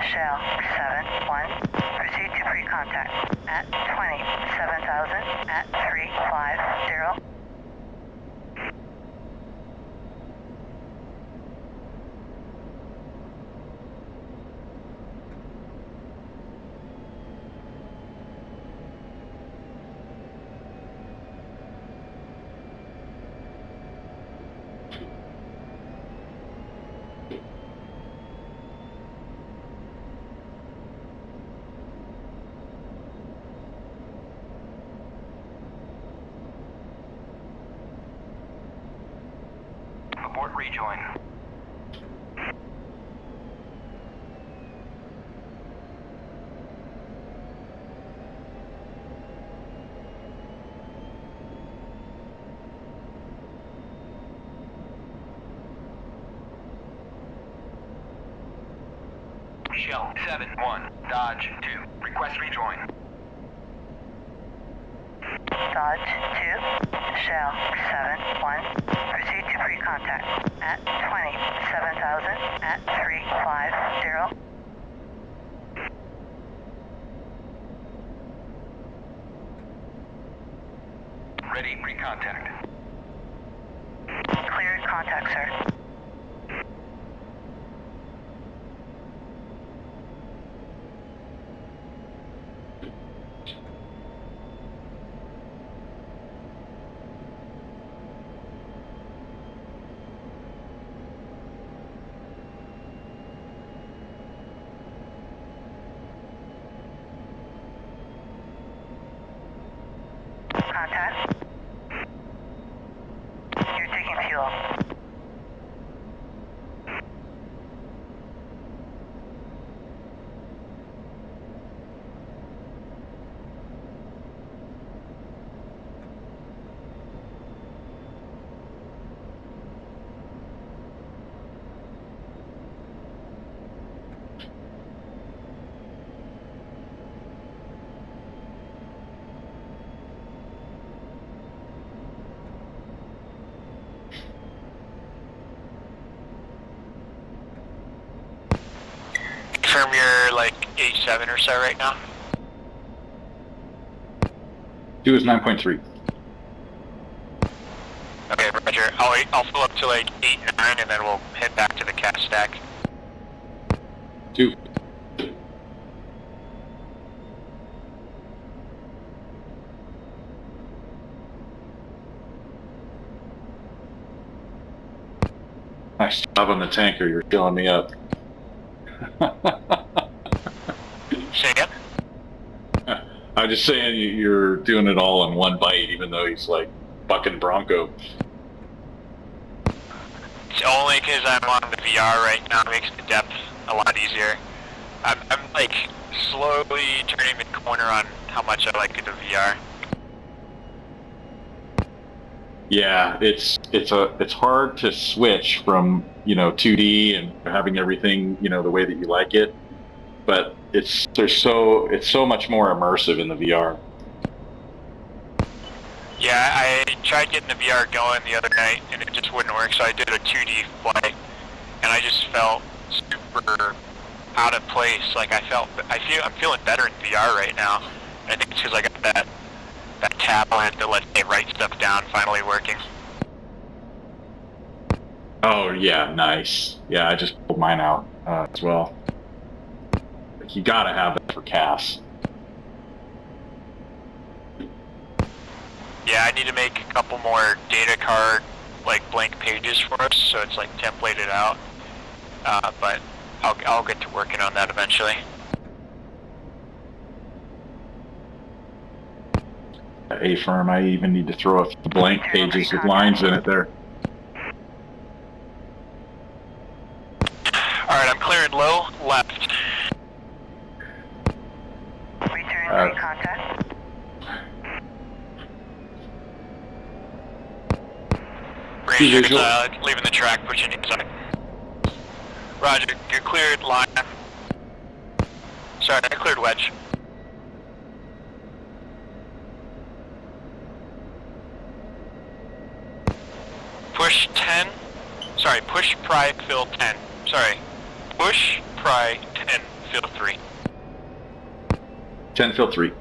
Shell 7-1. Proceed to free contact at 27,000 at 350. Abort rejoin. Shell 7-1, Dodge 2, request rejoin. Dodge 2, Shell 7-1. Proceed to free contact at 27,000 at 350. Ready, pre-contact. Cleared contact, sir. Contact. You're taking fuel. Confirm you're like 8.7 or so right now. 2 is 9.3. Okay, roger. I'll fill up to like 8.9 and then we'll head back to the cat stack. 2. Nice job on the tanker. You're filling me up. Say again? I'm just saying you're doing it all in one bite, even though he's like bucking Bronco. It's only because I'm on the VR right now. It makes the depth a lot easier. I'm like slowly turning the corner on how much I like the VR. Yeah, it's hard to switch from 2D and having everything the way that you like it, but it's so much more immersive in the VR. Yeah, I tried getting the VR going the other night and it just wouldn't work, so I did a 2D flight and I just felt super out of place. Like I'm feeling better in VR right now. I think it's because I got that tablet that lets me write stuff down finally working. Oh yeah, nice. Yeah, I just pulled mine out as well. Like, you gotta have it for CAS. Yeah, I need to make a couple more data card, like blank pages for us, so it's like templated out. But I'll get to working on that eventually. A-firm, I even need to throw a few blank pages with lines in it there. Alright, I'm clearing low, left. Return to contact. Razor, visual. leaving the track, pushing inside. Roger, you're cleared, line. Sorry, I cleared wedge. Push 10. Sorry, push pry fill 10. Sorry. Push pry 10 fill 3. 10 fill 3.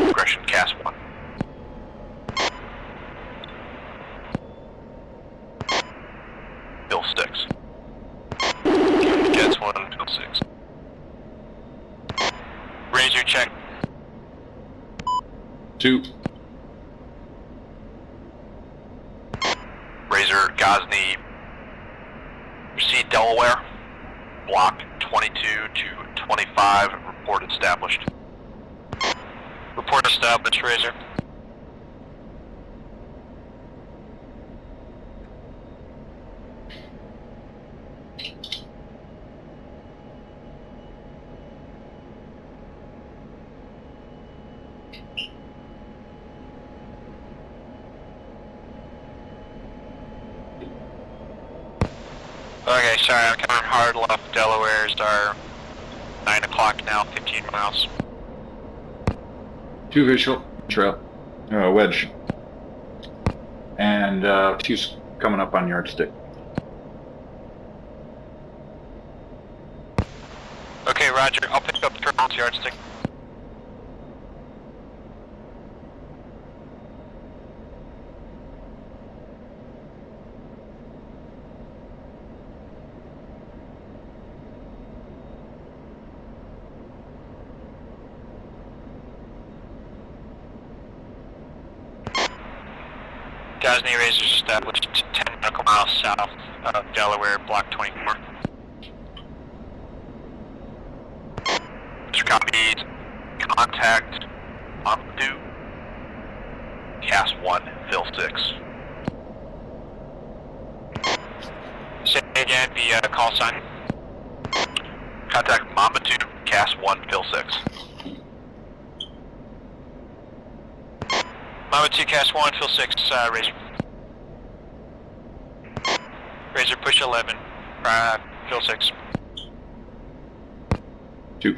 Aggression, CAS 1. Bill 6. Jets 1, Bill 6. Razor check. 2. Razor, Ghazni, proceed Delaware, block 22 to 25, report established. Report established, Razor. Okay, sorry, I'm coming hard left. Delaware's our 9 o'clock now, 15 miles. 2 visual. Trail. Wedge. And 2's coming up on yardstick. Okay, Roger, I'll pick up Turtle's yardstick. Ghazni Razor's established 10 nautical miles south of Delaware, block 24. Mr. Copies, contact Montdu, CAS 1, Phil 6. Say again the call sign. Contact Montdu, CAS 1, Phil 6. Mama 2, Cast 1, Phil 6, Razor. Razor, push 11, Phil 6. 2.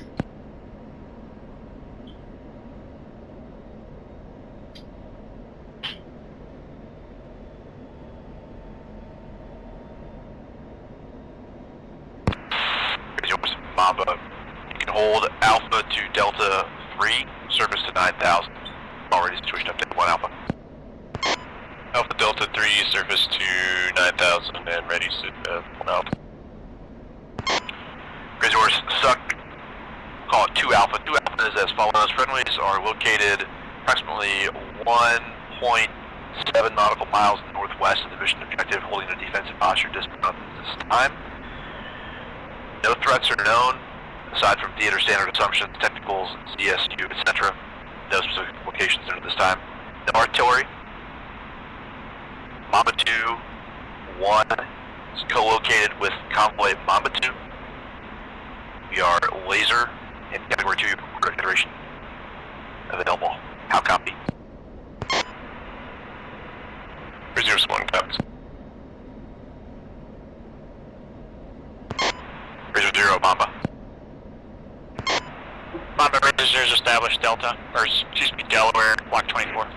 Yours, Mamba. You can hold Alpha to Delta 3, surface to 9,000. Already switched up to 1 Alpha. Alpha Delta 3, surface to 9,000 and ready to 1 Alpha. Razors, suck. Call it 2 Alpha. 2 Alpha is as follows. Friendlies are located approximately 1.7 nautical miles northwest of the mission objective, holding a defensive posture distant at this time. No threats are known, aside from theater standard assumptions, technicals, CSU, etc. No specific locations at this time. No artillery. Mamba 2, 1 is co-located with convoy Mamba 2. We are laser in category 2 configuration available. How copy? Razor 1 copies. Razor 0, Mamba. established Delta, or excuse me, Delaware, block 24.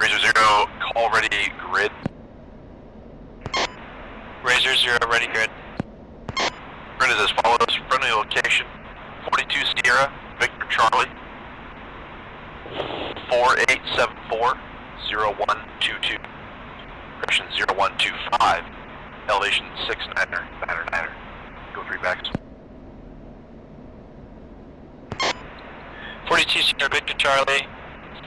Razor-0, call ready grid. Razor-0, ready grid. Grid is as follows. Friendly location, 42 Sierra, Victor Charlie, 4874-0122, correction 0125, elevation 69er. Go 3 backs. 42 Sierra, Victor Charlie,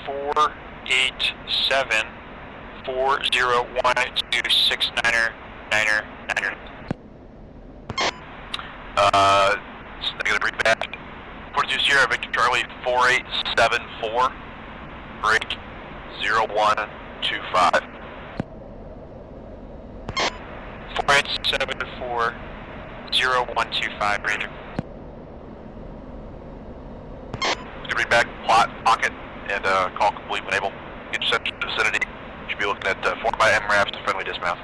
487-4012-69er. It's negative read back. 42 Sierra, Victor Charlie, 4874, break 0125. 4874-0125, Ranger. Good read back, plot, pocket, and call complete when able. Intercept vicinity. Should be looking at 4 by MRAPs to friendly dismounts.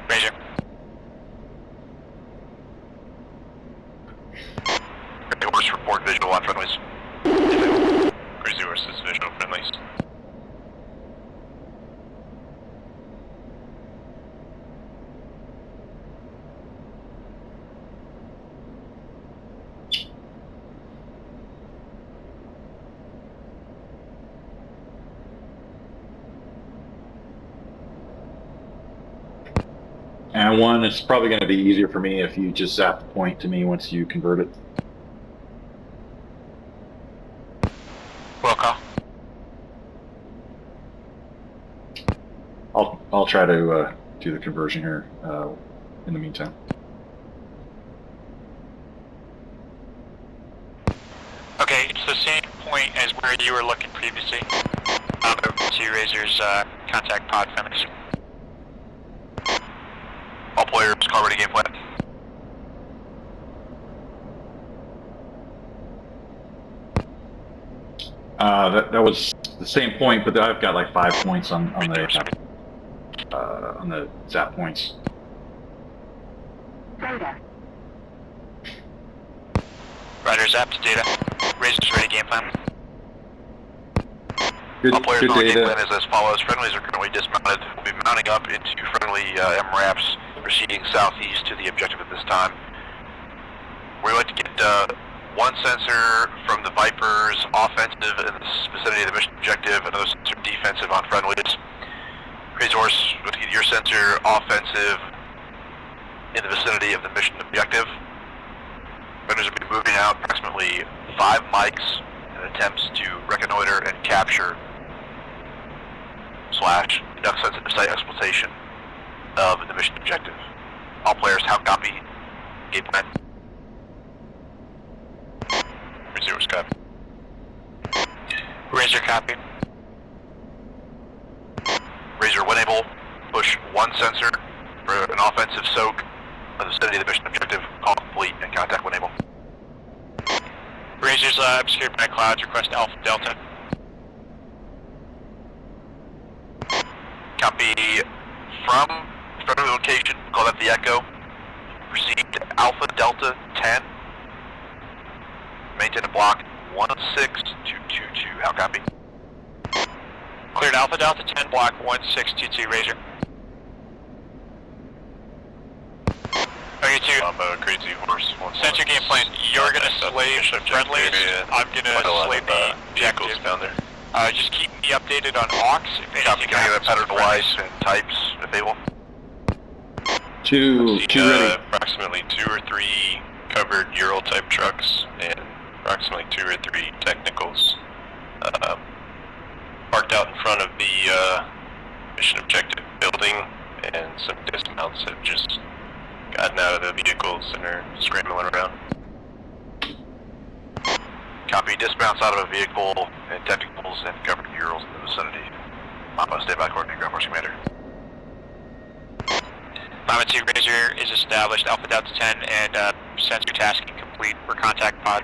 Ranger. Crazy Horse report visual on friendlies. Crazy Horse's visual friendlies. And one, it's probably going to be easier for me if you just zap the point to me once you convert it. Well call. I'll try to do the conversion here in the meantime. Okay, it's the same point as where you were looking previously. Over to Razor's contact pod friendlies. All players, call ready game plan. That was the same point, but I've got like 5 points on the zap points. Data. Rider zap to data. Razor's ready game plan. All players Good on the game data. plan is as follows. Friendlies are currently dismounted. We'll be mounting up into friendly MRAPs, proceeding southeast to the objective at this time. We'd like to get one sensor from the Vipers offensive in the vicinity of the mission objective, another sensor defensive on friendlies. Crazy Horse, we'll get your sensor offensive in the vicinity of the mission objective. Friendlies will be moving out approximately 5 mics in attempts to reconnoiter and capture / conduct sensitive site exploitation of the mission objective. All players, how copy? Game plan. Razor's copy. Razor copy. Razor, when able, push one sensor for an offensive soak of the vicinity of the mission objective. Call complete and contact when able. Razor's obscured by clouds. Request Alpha Delta. Copy from friendly location. Call that the Echo. Proceed to Alpha Delta 10. Maintain a block 16222. How copy? Cleared Alpha Delta 10, block 1622, Razor. Okay, 2. Crazy Horse. Sensor game plan. You're gonna slay friendlies. I'm gonna slay the vehicles objective. down there. Just keep me updated on Aux. If Copy. anything Can I get a happens pattern to device friendlies. and types if able? Two ready. Approximately 2 or 3 covered Ural type trucks and approximately 2 or 3 technicals parked out in front of the mission objective building, and some dismounts have just gotten out of the vehicles and are scrambling around. Copy. Dismounts out of a vehicle and technicals and covered murals in the vicinity. Mama, stay by coordinating Ground Force Commander. Mama 2, Razor is established. Alpha Delta 10 and sensor tasking complete for contact pod.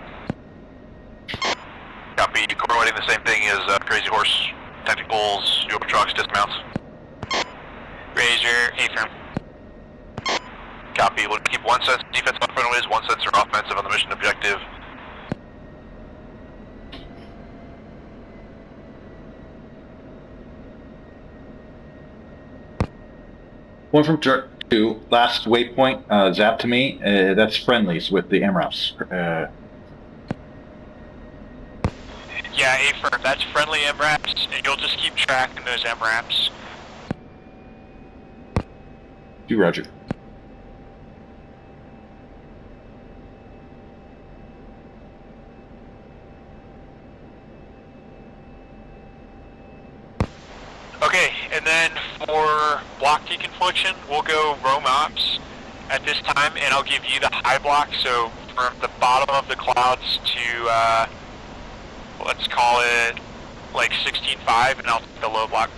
Copy. Correlating the same thing as Crazy Horse, technicals, Uber trucks, dismounts. Razor, A-firm. Copy. We'll keep one sensor defensive on friendlies, one sensor offensive on the mission objective. One from 2, last waypoint, zap to me. That's friendlies with the MRAPs. Yeah, A-firm, that's friendly MRAPs, and you'll just keep tracking those MRAPs. 2, Roger. Okay, and then for block deconfliction, we'll go roam ops at this time, and I'll give you the high block, so from the bottom of the clouds to, let's call it like 16.5, and I'll take the low block.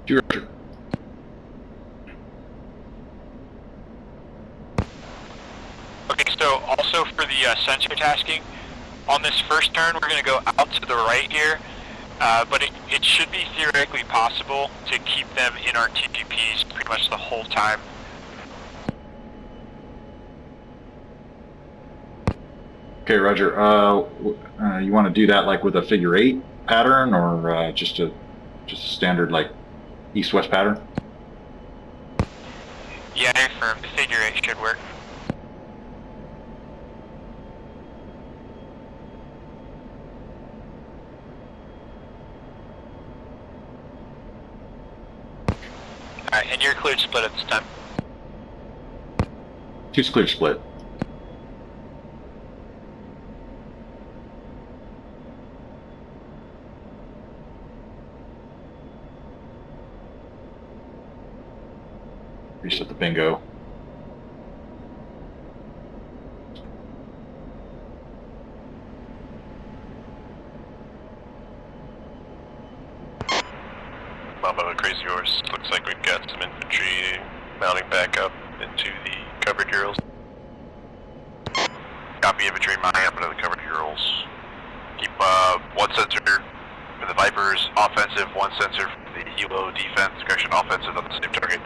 2, Roger. Okay, so also for the sensor tasking, on this first turn we're going to go out to the right here, but it should be theoretically possible to keep them in our TPPs pretty much the whole time. Okay, Roger. You want to do that like with a figure 8 pattern, or just a standard like east-west pattern? Yeah, firm. The figure 8 should work. Alright, and you're cleared split at this time. 2's clear split. Reset the bingo. Mama, Crazy Horse. Looks like we've got some infantry mounting back up into the covered Urals. Copy infantry mounting up into the covered Urals. Keep one sensor for the Vipers offensive, one sensor for the Hilo defense, correction offensive on the same target.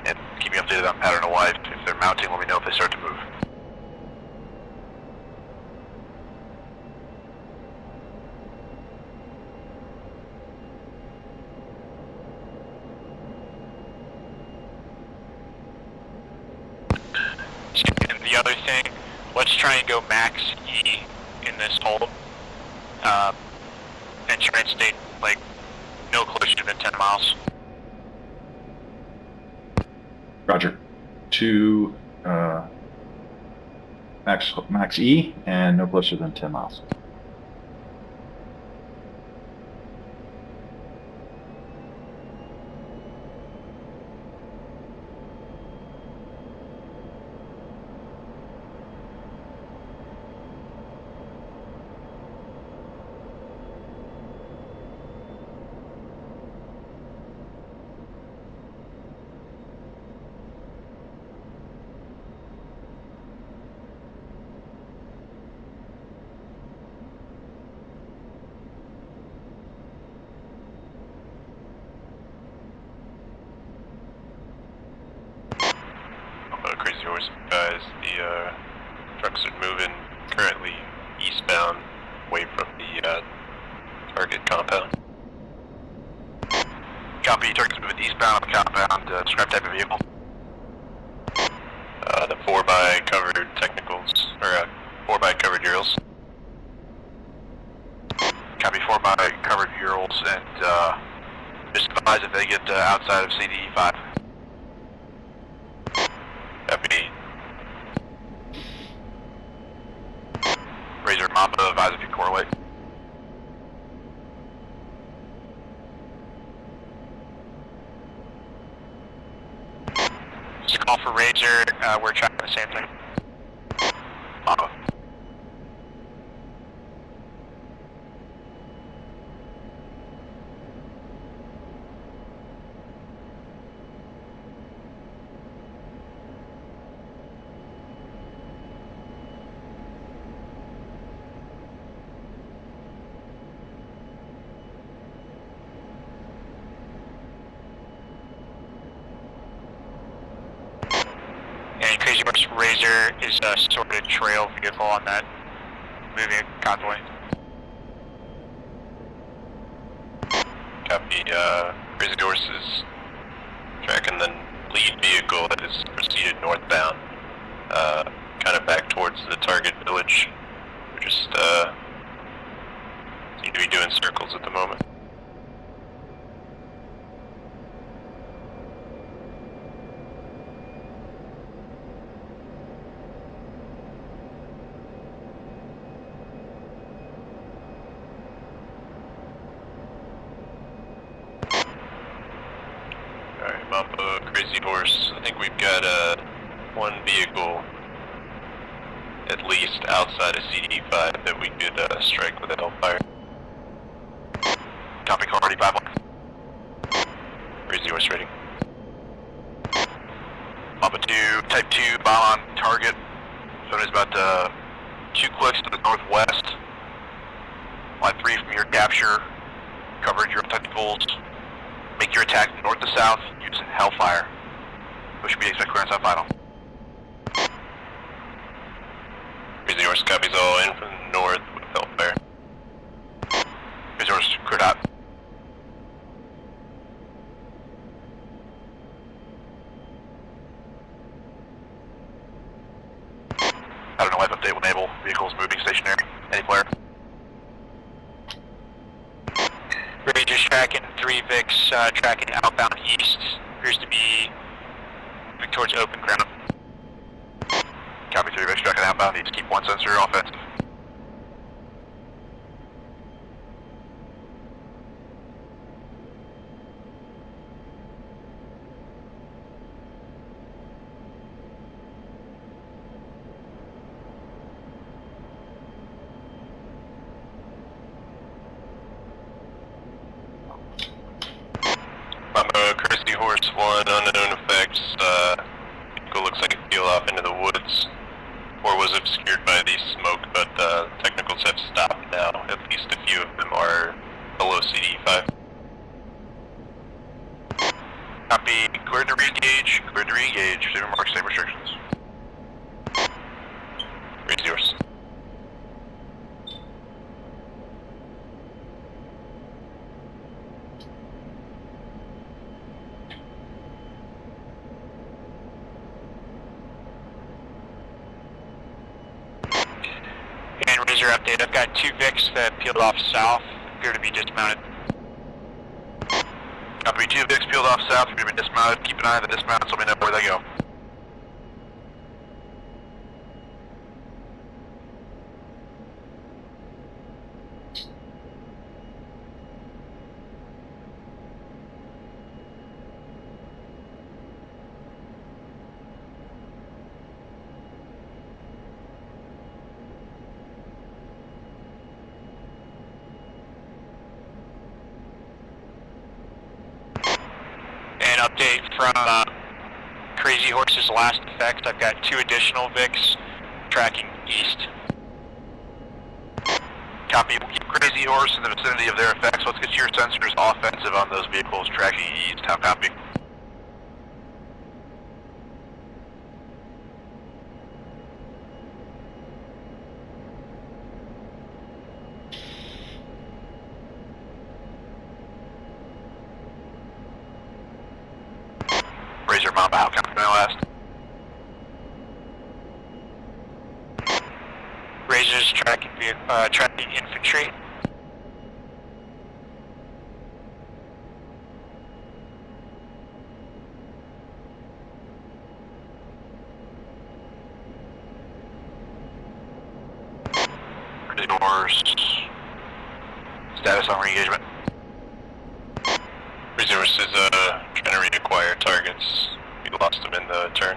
And keep me updated on pattern of life. If they're mounting, let me know if they start to move. And the other thing, let's try and go max E in this hold, and try and stay like no closer than 10 miles. Roger. 2, max E, and no closer than 10 miles. Crazy Horse guys, the trucks are moving currently eastbound away from the target compound. Copy, target's moving eastbound on the compound, describe type of vehicle. The 4x covered technicals, or 4x covered Urals. Copy 4x covered Urals, and just advise if they get outside of CDE 5. Copy. Razor Mamba, advise if you correlate. Just a call for Razor, we're tracking the same thing. Mamba. Crazy Horse Razor is a sort of trail vehicle on that moving convoy. Copy. Crazy Horse is tracking the lead vehicle that is proceeded northbound, kind of back towards the target village. We're just seem to be doing circles at the moment. Alright, Mamba, Crazy Horse, I think we've got one vehicle at least outside of CD5 that we could strike with a Hellfire. Copy, call ready, 5-1. Crazy Horse ready. Mamba 2, Type 2, bomb on target. Somebody's about 2 clicks to the northwest. Line 3 from your capture. Covered your technicals. Make your attack north to south using Hellfire. What should we expect clearance on final? Crazy Horse copies all in from the north with Hellfire. Crazy Horse, cleared out. I don't know, live update will enable vehicles moving stationary. Any player? Razor's tracking 3 VIX, tracking outbound east. Appears to be moving towards open ground. Copy 3, Victor, tracking outbound east. Keep 1 sensor offensive. Crazy Horse 1, unknown effects. Vehicle looks like it peel off into the woods, or was obscured by the smoke, but technicals have stopped now. At least a few of them are below CD5. Copy, cleared to re-engage, cleared to re-engage. Same remarks, same restrictions. Crazy Horse. And Razor update, I've got 2 VIX that peeled off south, appear to be dismounted. Copy, 2 VIX peeled off south, you're going to be dismounted. Keep an eye on the dismounts, let me know where they go. An update from Crazy Horse's last effect, I've got 2 additional VIX tracking east. Copy, we'll keep Crazy Horse in the vicinity of their effects. Let's get your sensors offensive on those vehicles tracking east. How copy? Razor Mamba, how copy? My last. Razor's tracking infantry. Crazy Horse. Status on re-engagement. Crazy Horse is trying to reacquire targets. We lost them in the turn.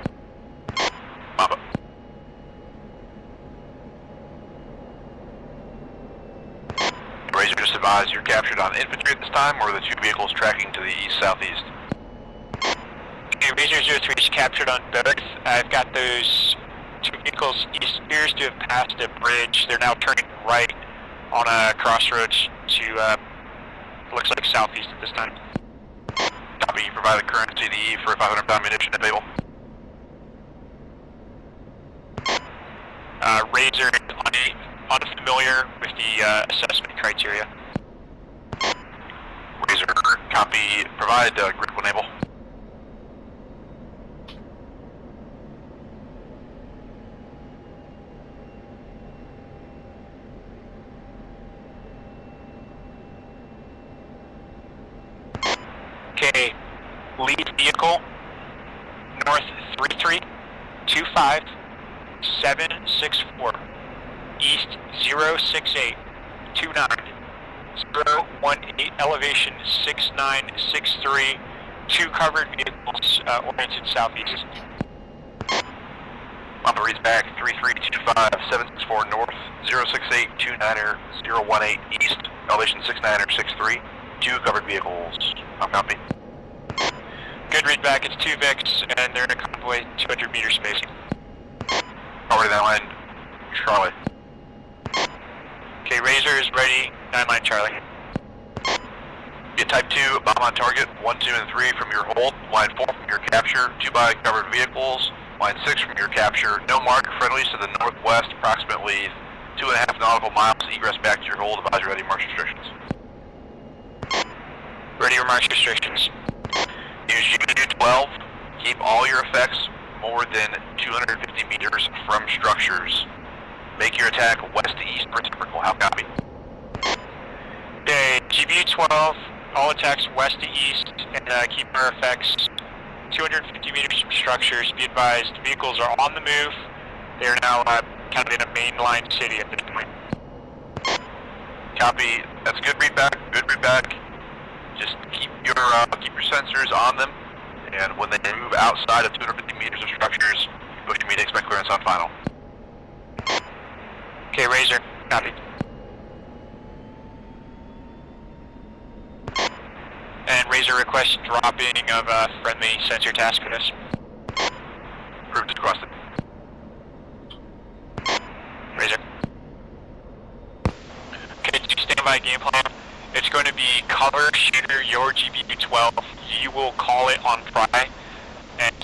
Mamba. Razor, just advise you're captured on infantry at this time, or the 2 vehicles tracking to the east-southeast? Okay, Razor 03 is captured on both. I've got those 2 vehicles east, appears to have passed a bridge. They're now turning right on a crossroads to, looks like southeast at this time. Copy, you provide the current CDE for 500 pound munition available. Razor is unfamiliar with the assessment criteria. Razor, copy. Provide grip when able. Okay, lead vehicle, north 3325764, east 06829, 018, elevation 6963, 2 covered vehicles oriented southeast. Mamba reads back 3325764 north, 06829er 018 east, elevation 6963, 2 covered vehicles. I'm copy. Good read back, it's 2 VICs, and they're in a convoy 200 meter spacing. Already that line, Charlie. Okay, Razor is ready, 9-line Charlie. Get type 2, bomb on target, 1, 2, and 3 from your hold, line 4 from your capture, 2 by covered vehicles, line 6 from your capture, no mark friendlies to the northwest, approximately 2.5 nautical miles, egress back to your hold, advisory ready march restrictions. Ready for march restrictions. Use U-12, keep all your effects more than 250 meters from structures. Make your attack west to east reciprocal, how copy? Okay, GBU-12, all attacks west to east, and keep our effects 250 meters from structures. Be advised, vehicles are on the move. They are now kind of in a mainline city at this point. Copy, that's good read back, Just keep your sensors on them, and when they move outside of 250 meters of structures, push me to expect clearance on final. Okay, Razor, copy. And Razor requests dropping of friendly sensor task for this. Approved as requested. Razor. Okay, standby game plan. It's going to be cover shooter your GBU-12. You will call it on pry, and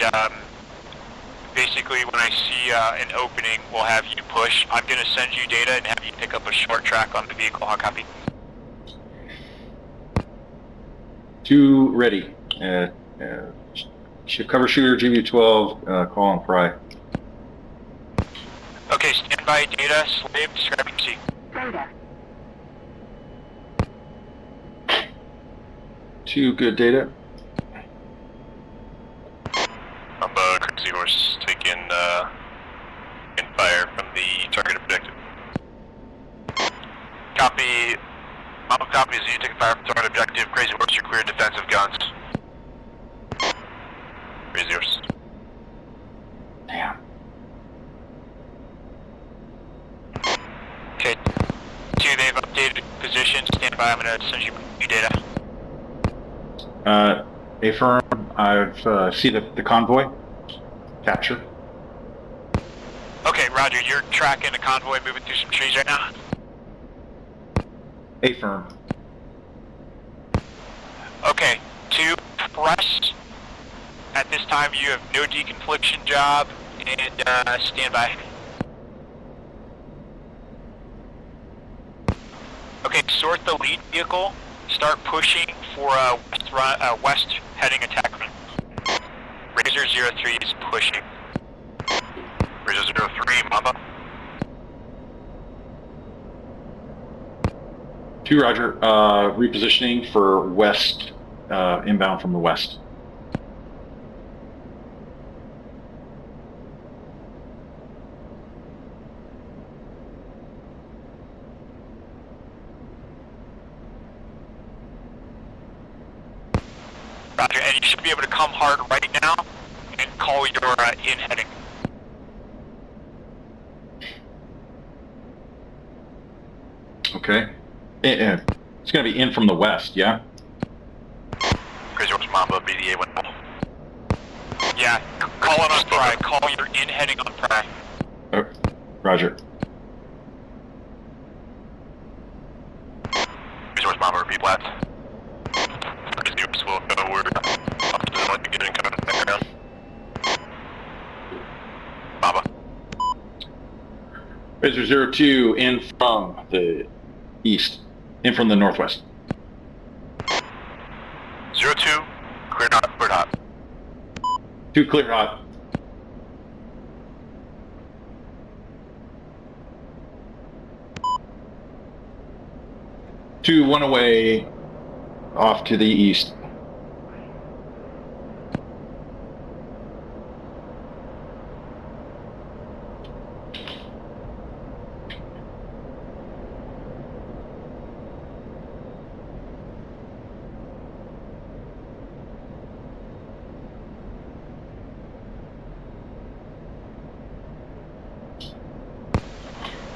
basically when I see an opening, we'll have you push. I'm going to send you data and have you pick up a short track on the vehicle. How copy? 2 ready. Cover shooter GBU-12, call on pry. Okay, standby data, slave, discrepancy. Data. 2 good data. Crazy Horse taking in fire from the target objective. Copy. Mama copies you taking fire from target objective. Crazy Horse, you're clear defensive guns. Crazy Horse. Damn. Okay, 2, they've updated position. Stand by, I'm going to send you new data. Affirm, I've see the convoy. Capture. Okay, Roger, you're tracking a convoy moving through some trees right now? Affirm. Okay, 2, press. At this time, you have no deconfliction job, and stand by. Okay, sort the lead vehicle. Start pushing for west heading attack run. Razor-0 is pushing. Razor-0, Mamba. 2 Roger, repositioning for west, inbound from the west. Roger, and you should be able to come hard right now and call your in heading. Okay. It's going to be in from the west, yeah? Crazy Horse, Mamba, BDA went off. Yeah, call it on pry. Call your in heading on pry. Oh, Roger. Crazy Horse, Mamba, repeat blast. Crazy Horse will go word up to the north again and come in the background. Mamba. Razor-0 in from the east, in from the northwest. 02, clear hot, clear hot. 2 clear hot. 2, 1 away, off to the east.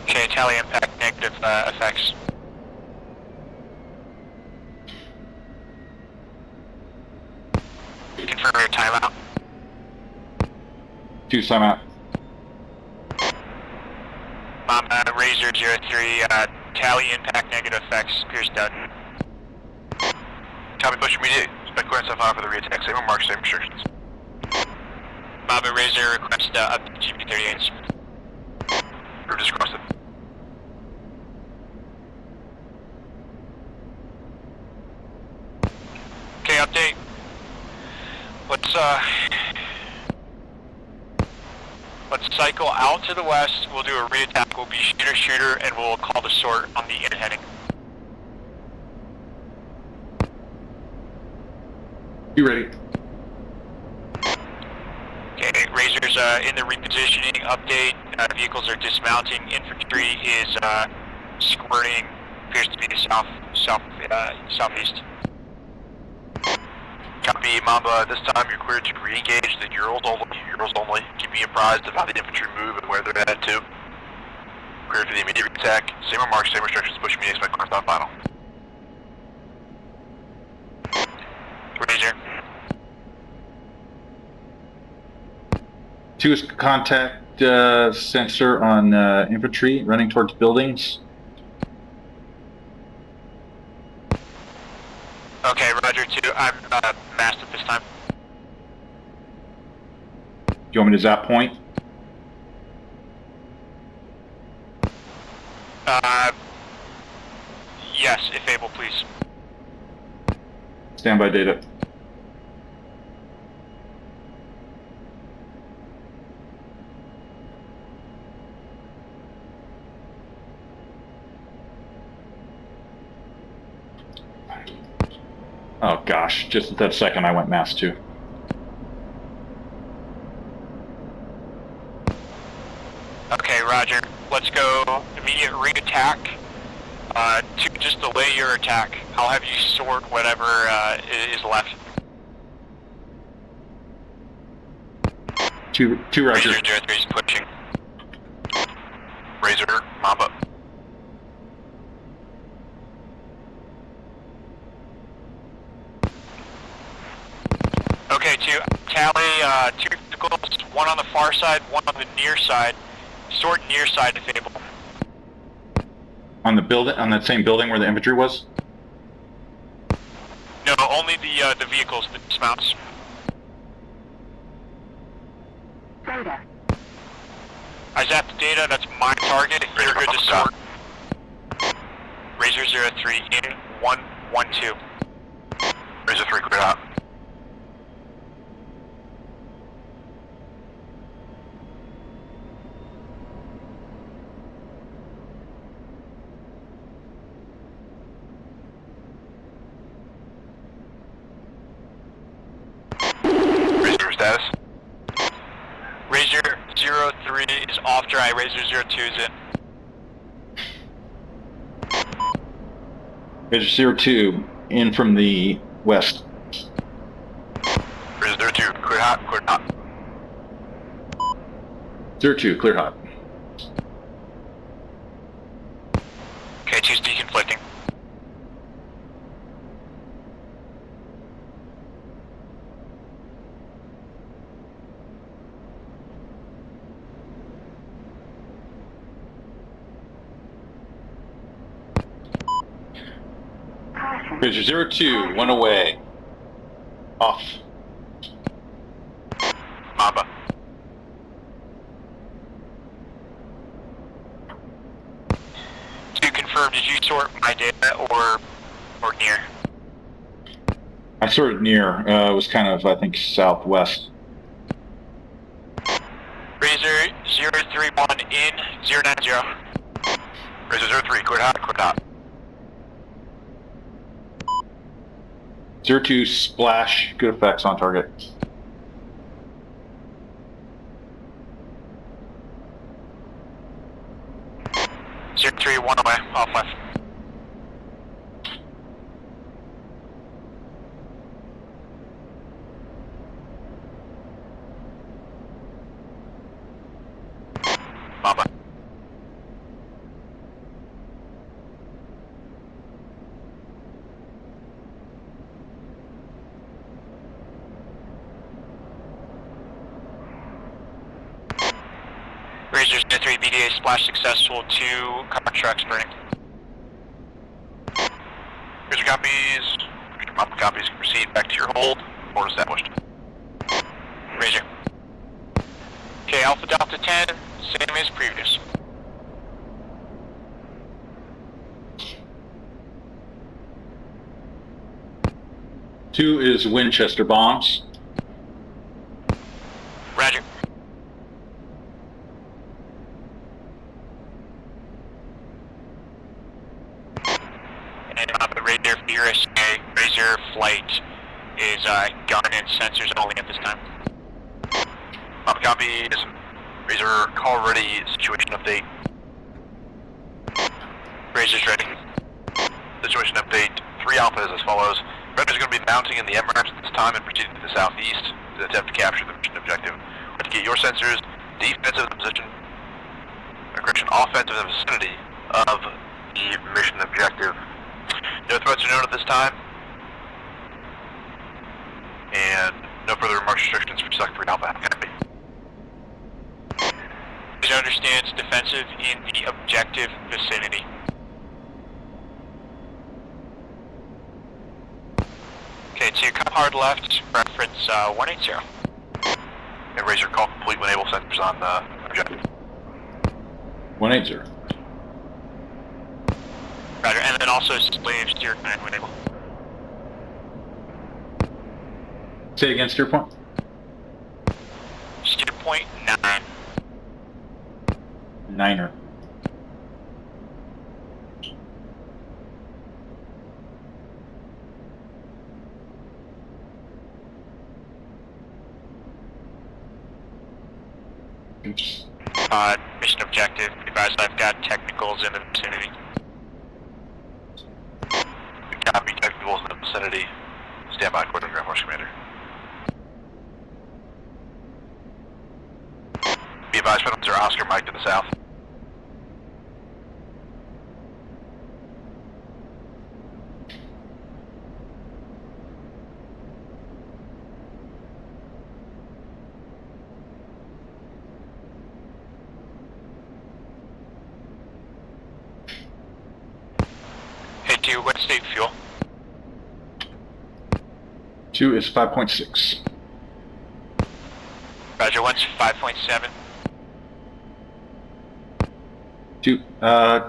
Okay, tally impact negative effects. Confirm your timeout. 2 timeout. Razor-0 tally impact negative effects, appears done. Copy, push immediate. Expect clearance on file for the re-attack. Same mark, same restrictions. Mamba Razor request up to GB38s. Route is crossed. Okay, update. Let's cycle out to the west. We'll do a re-attack. We'll be shooter, and we'll call the sort on the in heading. You ready? Okay, Razor's in the repositioning update. Vehicles are dismounting. Infantry is squirting. Appears to be the southeast. Copy, Mamba. This time you're cleared to re-engage the Urals only. Keep me apprised of how the infantry move and where they're headed to. Cleared for the immediate attack. Same remarks, same restrictions. Push me. Expect clearance on final. Razor. 2 is contact sensor on infantry running towards buildings. Okay, Roger 2. I'm masked at this time. Do you want me to zap point? Yes, if able, please. Standby data. Oh gosh, just at that second I went mass too. Okay, Roger. Let's go immediate re-attack. To just delay your attack, I'll have you sort whatever is left. 2 Roger. Razor-0 is pushing. Razor, Mamba. Okay, 2. Tally 2 vehicles, one on the far side, one on the near side. Sort near side if able. On the building, on that same building where the infantry was? No, only the vehicles, the dismounts. Data. I zapped the data, that's my target. You're good to sort. Razor-0 in 112. Razor 3, clear hot. Razor status. Razor-0 is off dry, Razor-0 is in. Razor-0 in from the west. Razor 2, clear hot, clear hot. 0-2, clear hot. Okay, 2's deconflicting. Razor-0 1 away. Off. Mamba. confirm, did you sort my data or near? I sorted near. It was kind of, I think, southwest. Razor 031 in 090. Razor 03, quit hot. 02 splash, good effects on target. Zero 03, 1 away, off left. Mama. Razor 03 BDA splash successful, 2 contracts burning. Razor copies. Mama copies. Proceed back to your hold. Hold established. Razor. Okay, Alpha Delta 10, same as previous. Two is Winchester bombs. Roger. And the radar for your Razor flight is gun and sensors only at this time. Mama copies. Razor call ready. Situation update. Razor's ready. Situation update. 3 Alpha is as follows. Red is going to be mounting in the Emirates at this time and proceeding to the southeast to attempt to capture the mission objective. To get your sensors defensive in the position, offensive in the vicinity of the mission objective. No threats are known at this time, and no further march restrictions for Sector 3 Alpha. Copy. Please understands defensive in the objective vicinity. Okay, 2 come hard left, reference 180. And Razor call complete when able, sensors on the objective. 180. Roger, and then also slave steer 9 when able. Say it again, steer point. Steer point 9. Niner. Oops. Mission objective, advised I've got technicals in the vicinity. Copy, technicals in the vicinity. Stand by, Quartermaster Force Commander. Be advised, Phantoms are Oscar Mike to the south. Hey, 2, what state fuel? 2 is 5.6. Roger, 1's 5.7.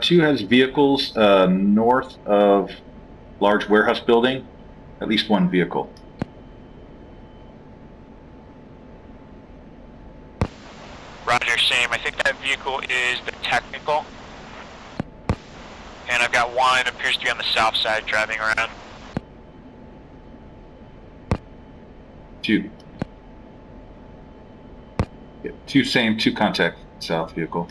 2 has vehicles north of large warehouse building. At least 1 vehicle. Roger, same. I think that vehicle is the technical. And I've got 1, appears to be on the south side, driving around. 2. Yeah, 2 same, 2 contact south vehicle.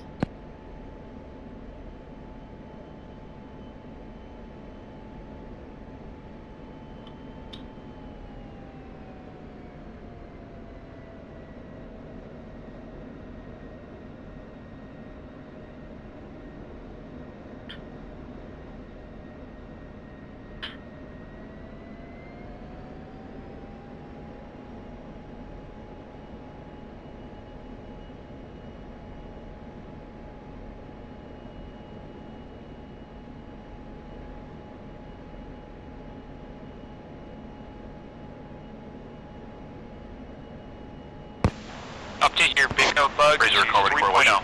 Update your big notebug Razor to call ready for 3.0.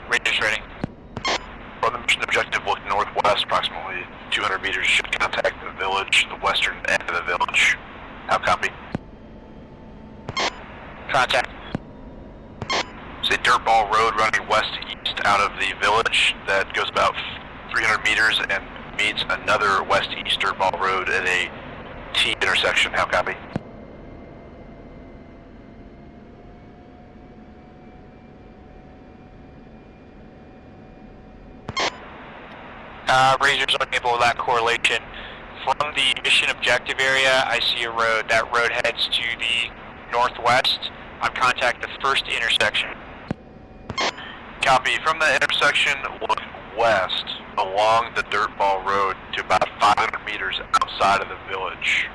Radar's ready. From the mission objective. objective, look northwest, approximately 200 meters, should contact the village, the western end of the village. How copy? Contact. It's a dirt ball road running west to east out of the village that goes about 300 meters and meets another west to east dirt ball road at a T intersection. How copy? Razor's unable with that correlation. From the mission objective area, I see a road. That road heads to the northwest. I'm contacting the first intersection. Copy. From the intersection, look west along the dirt ball road to about 500 meters outside of the village.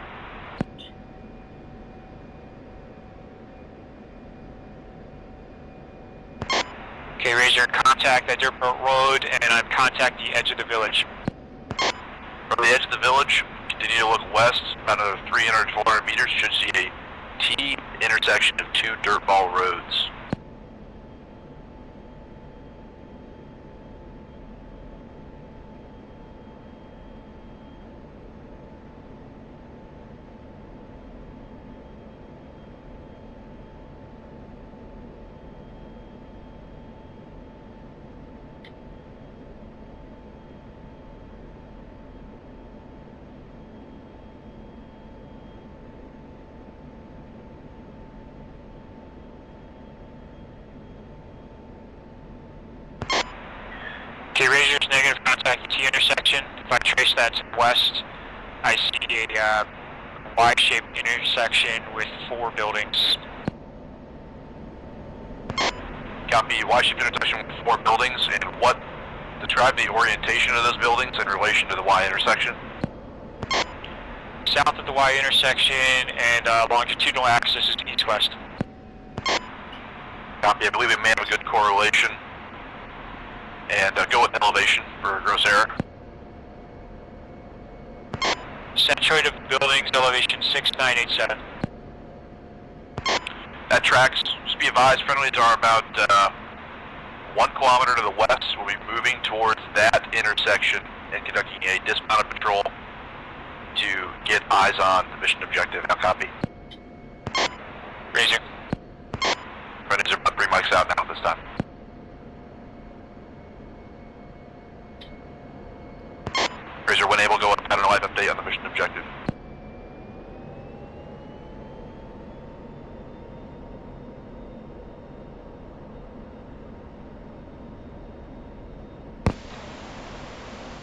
Okay, Razor, contact that dirt road, and I'm contacting the edge of the village. From the edge of the village, continue to look west, about another 300, 400 meters, you should see a T intersection of two dirt ball roads. Okay, Razor's negative, contact the T intersection. If I trace that to the west, I see a Y-shaped intersection with 4 buildings. Copy. Y-shaped intersection with 4 buildings, and what, describe the orientation of those buildings in relation to the Y intersection. South of the Y intersection, and longitudinal axis is east-west. Copy. I believe it may have a good correlation. And go with elevation for gross error. Centroid of buildings, elevation 6987. That tracks. Just be advised, friendlies are about 1 kilometer to the west. We'll be moving towards that intersection and conducting a dismounted patrol to get eyes on the mission objective. Now copy. Razor. Friendlies are about 3 mics out now this time. Razor, when able, go with a live update on the mission objective.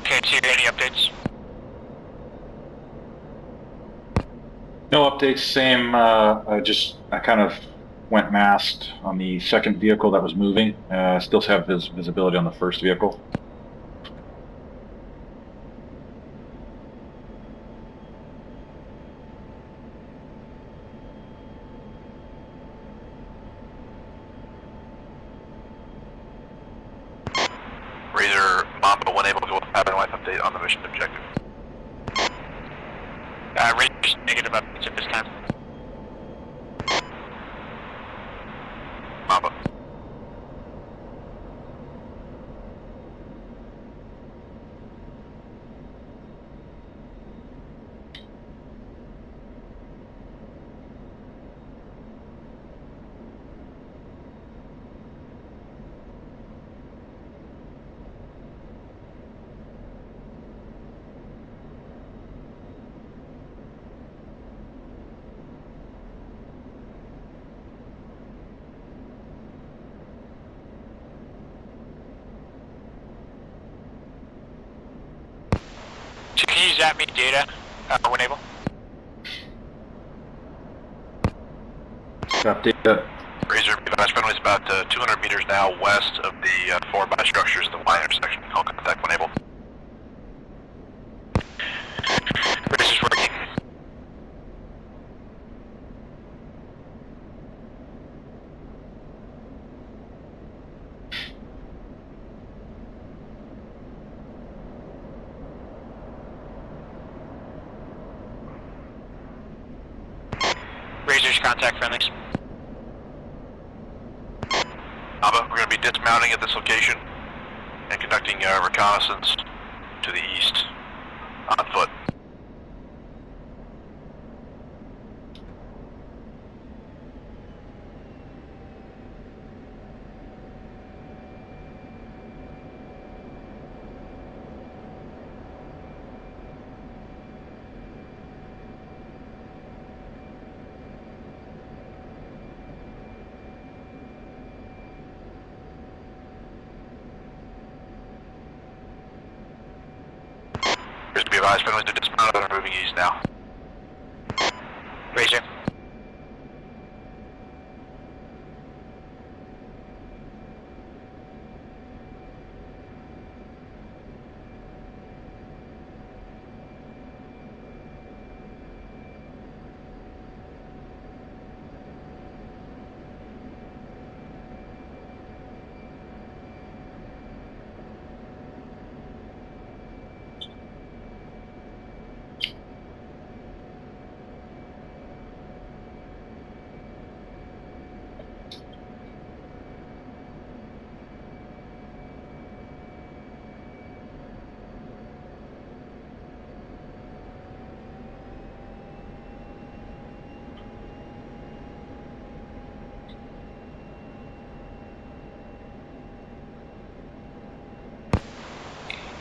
Okay, T, any updates? No updates, same, I kind of went masked on the second vehicle that was moving. Still have visibility on the first vehicle. Razor, Mamba, when able, go with a live update on the mission objective. Razor's negative updates at this time. Mamba. Can you use that me data when able? Update that. Razor, advise friendly is about 200 meters now west of the 4x structures of the Y intersection. Call contact when able. Razor's working. Razor's contact friendlies. Mamba, we're going to be dismounting at this location and conducting reconnaissance to the east on foot. Appears to be advised friendly to dismount and are moving east now. Razor.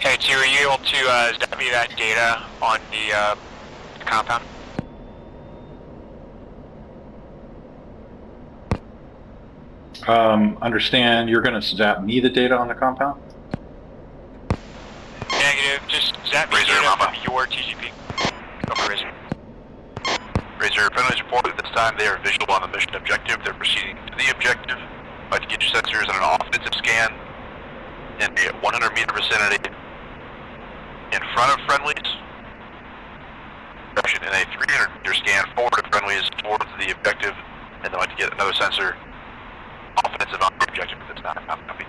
Hey, T, were you able to zap me that data on the compound? Understand you're going to zap me the data on the compound? Negative, just zap me Razor, data Mama. from your TGP. Over Razor. Razor, friendly's reported this time they are visual on the mission objective. They're proceeding to the objective. I'd like to get your sensors in an offensive scan in a 100 meter vicinity in front of friendlies. In a 300 meter scan forward of friendlies towards the objective, and they'd like to get another sensor offensive on the objective if it's not copy.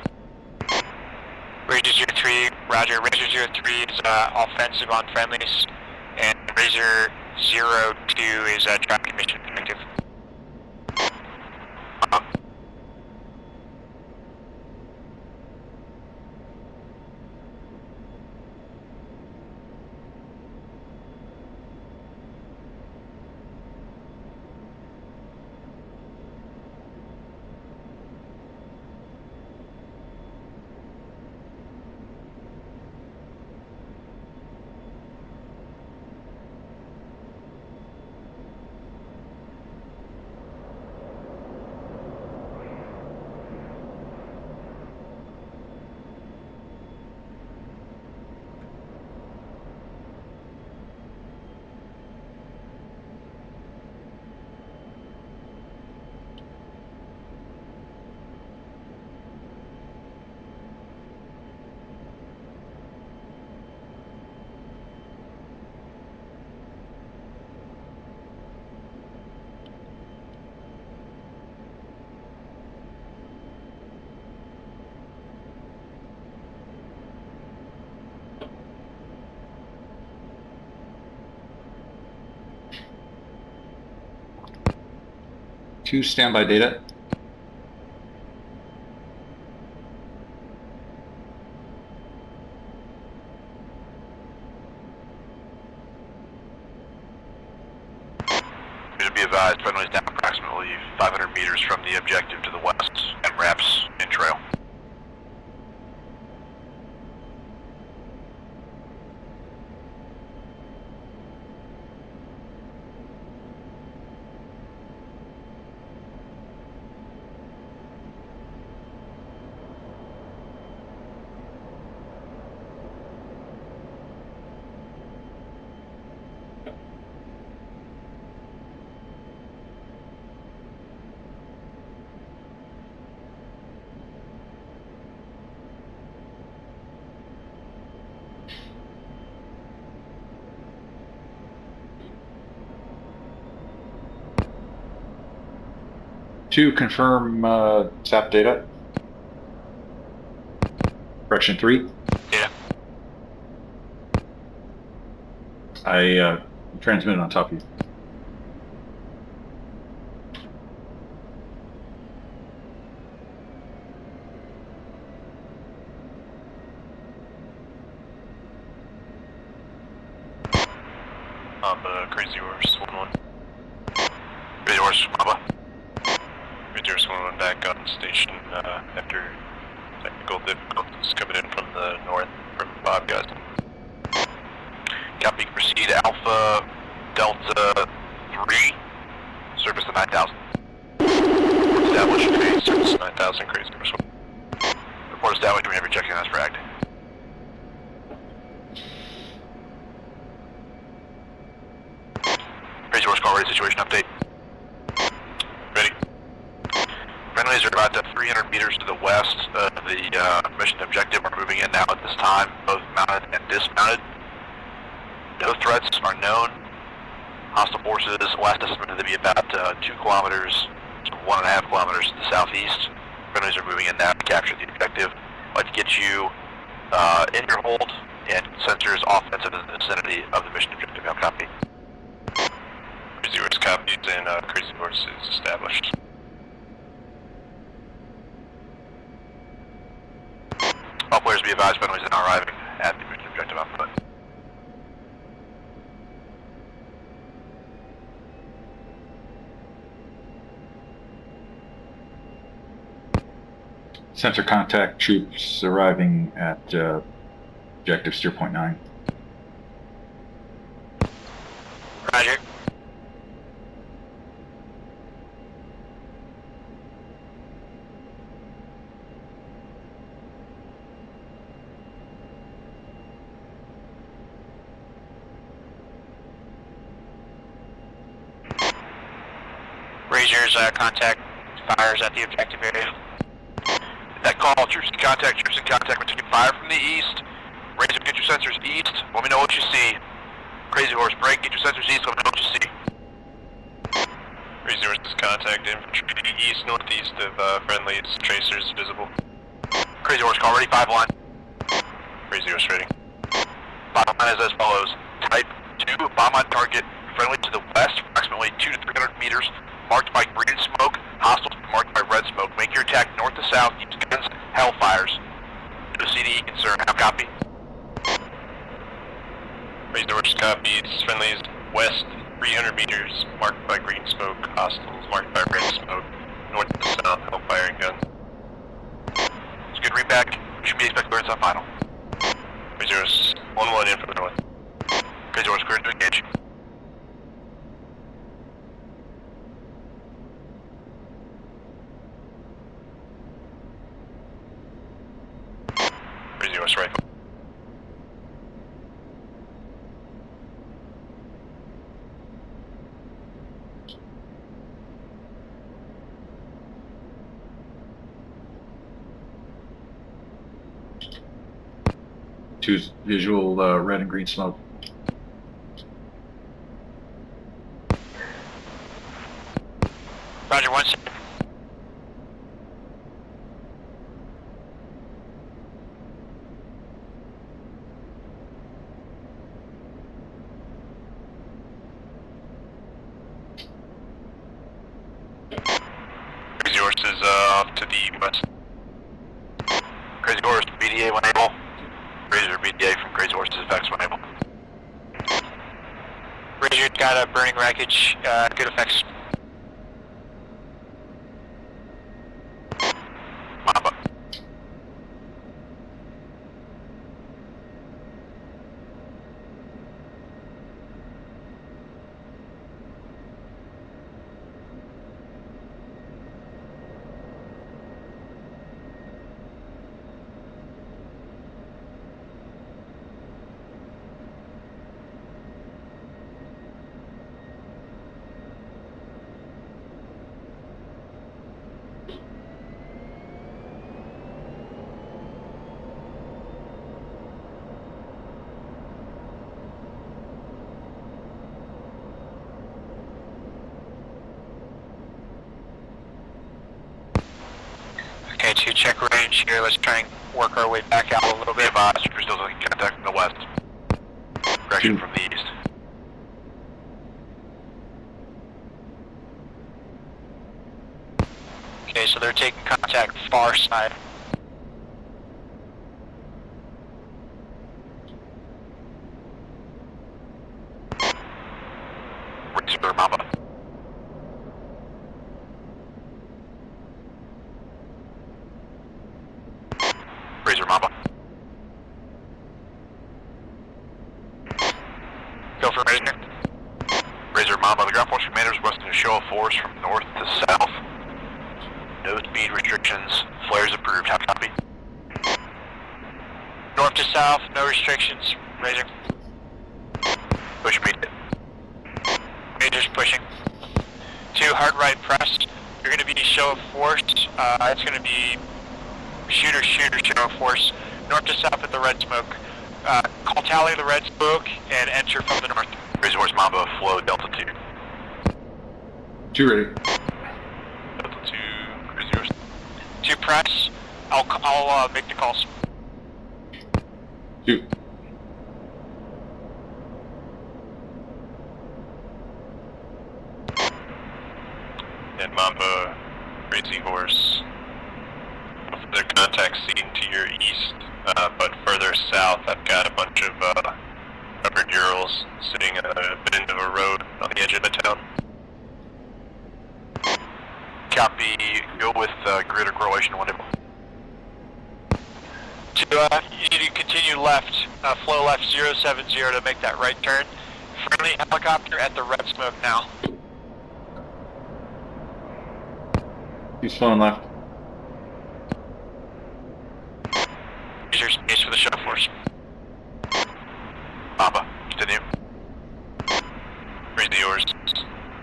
Razor 03, Roger. Razor 03 is offensive on friendlies, and Razor 02 is tracking mission objective. Two standby data. To be advised, friendly's down approximately 500 meters from the objective to the west and wraps in trail. To confirm SAP data. Correction 3. Yeah. I transmitted on top of you. Mamba, Crazy Horse 1-1. Crazy Horse, Mamba. Crazy Horse 1-1 back on station after technical difficulties coming in from the north from Bob guys. Copy, proceed Alpha Delta 3, service to 9,000. Established phase, service 9,000, Crazy Horse 1. Report established, we have rejecting as fragged. Crazy Horse call ready, situation update. Ready. Friendlies are about 300 meters to the west of the mission objective. We're moving in now at this time, both mounted and dismounted. No threats are known. Hostile forces, last estimated to be about 2 kilometers to 1.5 kilometers to the southeast. Friendlies are moving in now to capture the objective. I'd like to get you in your hold and sensors offensive in the vicinity of the mission objective. Now copy. Crazy Horse copies and Crazy Horse is established. All players be advised, friendlies are now arriving at the mission objective output. Sensor contact troops arriving at objective steer point 9. Roger. Razor's contact fires at the objective area. That call, troops in contact, we're taking fire from the east. Razor, get your sensors east, let me know what you see. Crazy Horse, break, get your sensors east, let me know what you see. Crazy Horse is contact infantry east northeast of friendlies, tracers visible. Crazy Horse, call ready, 5-line. Crazy Horse ready. 5-line is as follows. Type 2, bomb on target, friendly to the west, approximately 200 to 300 meters, marked by green smoke, hostiles marked by red smoke. Make your attack north to south, use guns, hellfires. No CDE concern, now copy. Crazy Horse copies, friendlies west 300 meters, marked by green smoke, hostiles marked by red smoke, north to south, hellfire and guns. It's a good readback, should be expect clearance on final. Crazy Horse 1-1 in from the north. Crazy Horse cleared to engage. Crazy Horse rifle. Two visual red and green smoke. Roger, 1 second. Crazy Horse is off to the west. Crazy Horse, BDA when able. Razor BDA from Crazy Horse's effects when able. Razor got a burning wreckage, good effects. Mamba. Okay, to check range here, let's try and work our way back out a little Be bit. advised, we're still in contact from the west. Direction from the east. Okay, so they're taking contact far side. Razor Mamba. Razor Mamba. Go for Razor. Razor Mamba, the ground force commander is requesting a show of force from north to south. No speed restrictions. Flares approved. How copy? North to south, no restrictions. Razor. Push me. Major's pushing. 2, hard right press. You're going to be show of force. It's going to be shooter show of force. North to south at the red smoke. Call tally the red smoke and enter from the north. Razor Horse Mamba, flow Delta 2. 2 ready. Delta 2, Razor Horse. 2 press. I'll make the calls. 2. And Mamba, Crazy Horse. Their contact seen to your east, but further south I've got a bunch of covered Urals sitting at a bend of a road on the edge of the town. Copy, go with grid or correlation 1. You need to continue left, flow left 070 to make that right turn. Friendly helicopter at the red smoke now. He's flowing left. Use your space for the show force. Mamba, continue. Raise yours.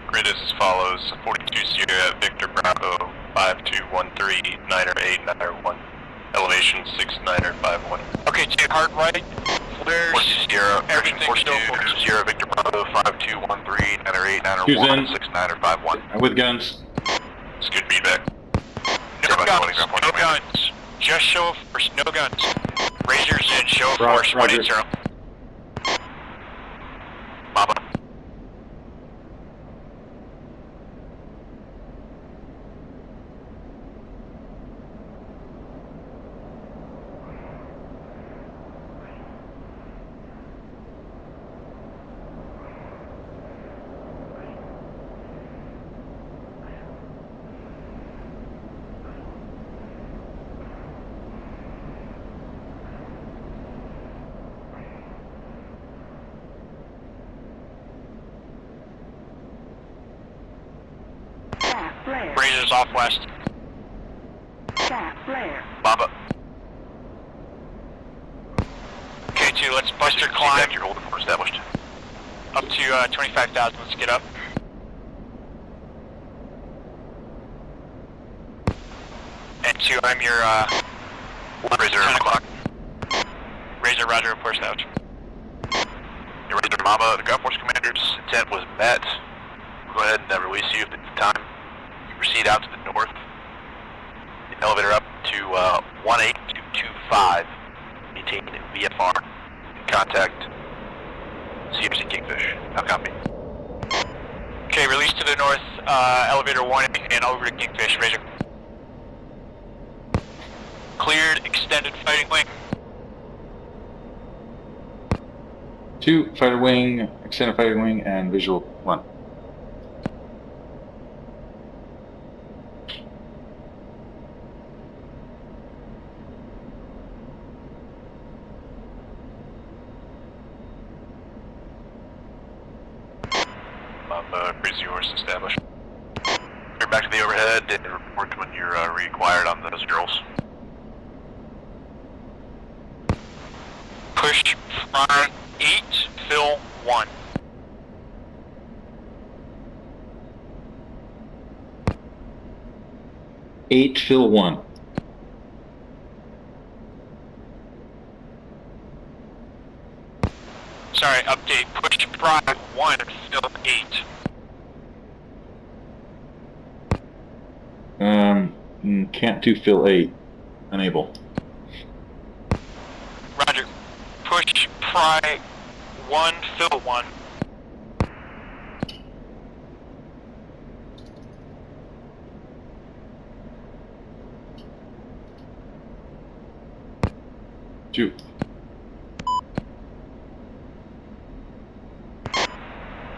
Grid is as follows: 42 Sierra Victor Bravo 5213 90891. Elevation 6951. Okay, take hard right. Flares. 42 Sierra, Everything 42 show force. Sierra Victor Bravo 5213 Who's in? 908 6951. With guns. It's good feedback. No guns. No guns. Just show of force. No guns. Razors in. Show of force. Roger. 180. Mamba. Staff flare. Razors off west. Staff flare. Mamba. K2, let's bust your climb Feedback, you're holding for established. up to 25,000. Let's get up. And 2, I'm your Razor 10 o'clock. Mamba. Razor, roger, report established. Your Razor Mamba, the ground force commander's intent was met. Go ahead and release you at the time. You proceed out to the north. The elevator up to 18225. Maintain VFR. Contact CFC Kingfish. How copy? Okay, release to the north, elevator 1 and over to Kingfish. Razor. Cleared, extended fighting wing. 2 fighter wing, extended fighter wing, and visual 1. Mamba, Crazy Horse established. You're back to the overhead and report when you're required on those drills. Push front 8, fill 1. Eight fill 1. Sorry, update. Push front 1, fill 8. Can't do fill 8. Unable. Roger. Push pry 1, fill 1. Two.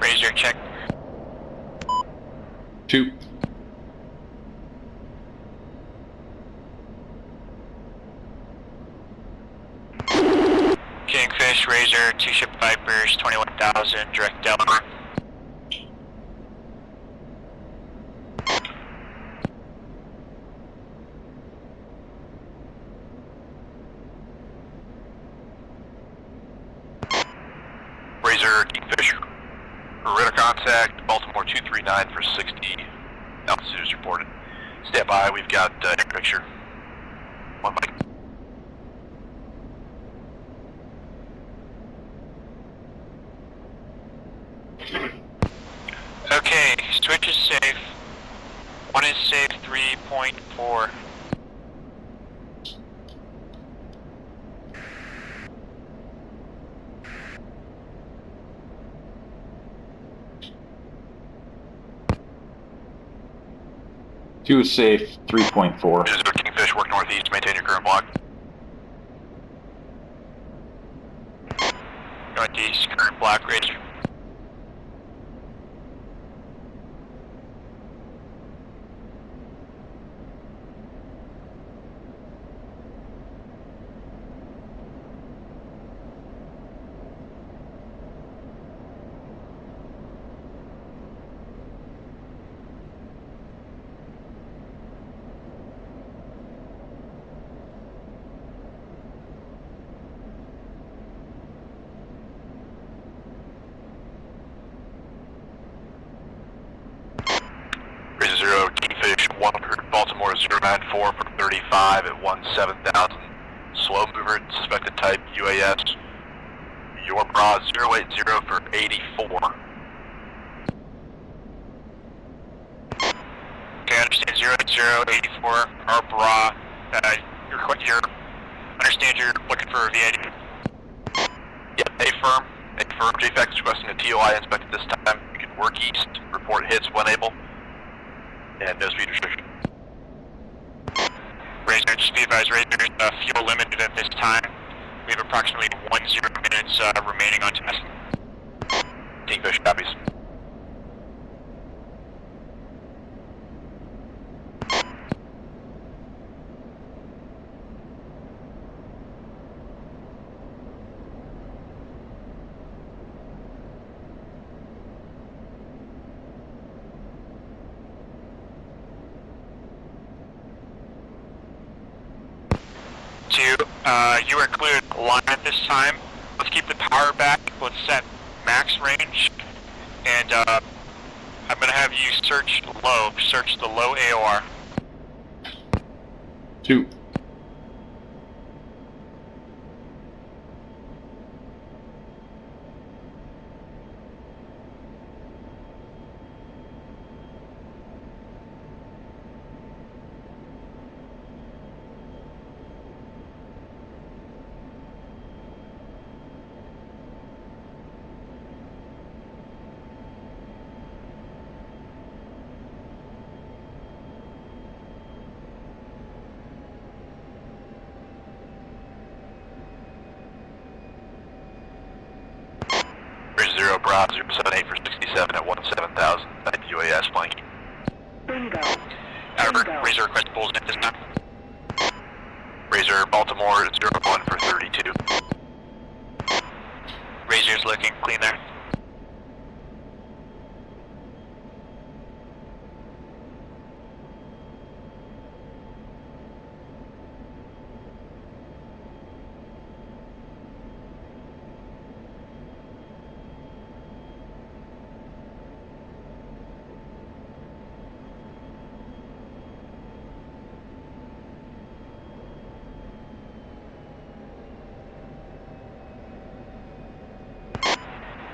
Razor check. 2. Kingfish, Razor, 2 ship Vipers, 21,000, direct Delaware. Razor, Kingfish, radar contact, Baltimore 239 for 60. Altitude is reported. Stand by, we've got air picture. 1 mic. Okay, switch is safe. 1 is safe, 3.4. Two is safe, 3.4. Razor, Kingfish, work northeast, maintain your current block. Northeast, current block, Razor. Razor 0, Kingfish, 100, Baltimore 094 for 35 at 17,000. Slow mover, suspected type UAS. Your bra 080 for 84. Okay, I understand 08084, our bra. You're understand you're looking for a VID. Yep, A-firm, JFAC is requesting a TOI inspected this time. You can work east, report hits when able, and no speed restriction. Razor, just be advised, Razor is fuel limited at this time. We have approximately 10 minutes remaining on test. Kingfish copies. You are cleared line at this time. Let's keep the power back. Let's set max range. And I'm going to have you search the low AOR. 2. Razor 0, Bra 078 for 67 at 17,000. UAS flanking. Bingo. However, Razor request pulls in at this time. Razor Baltimore 01 for 32. Razor's looking clean there.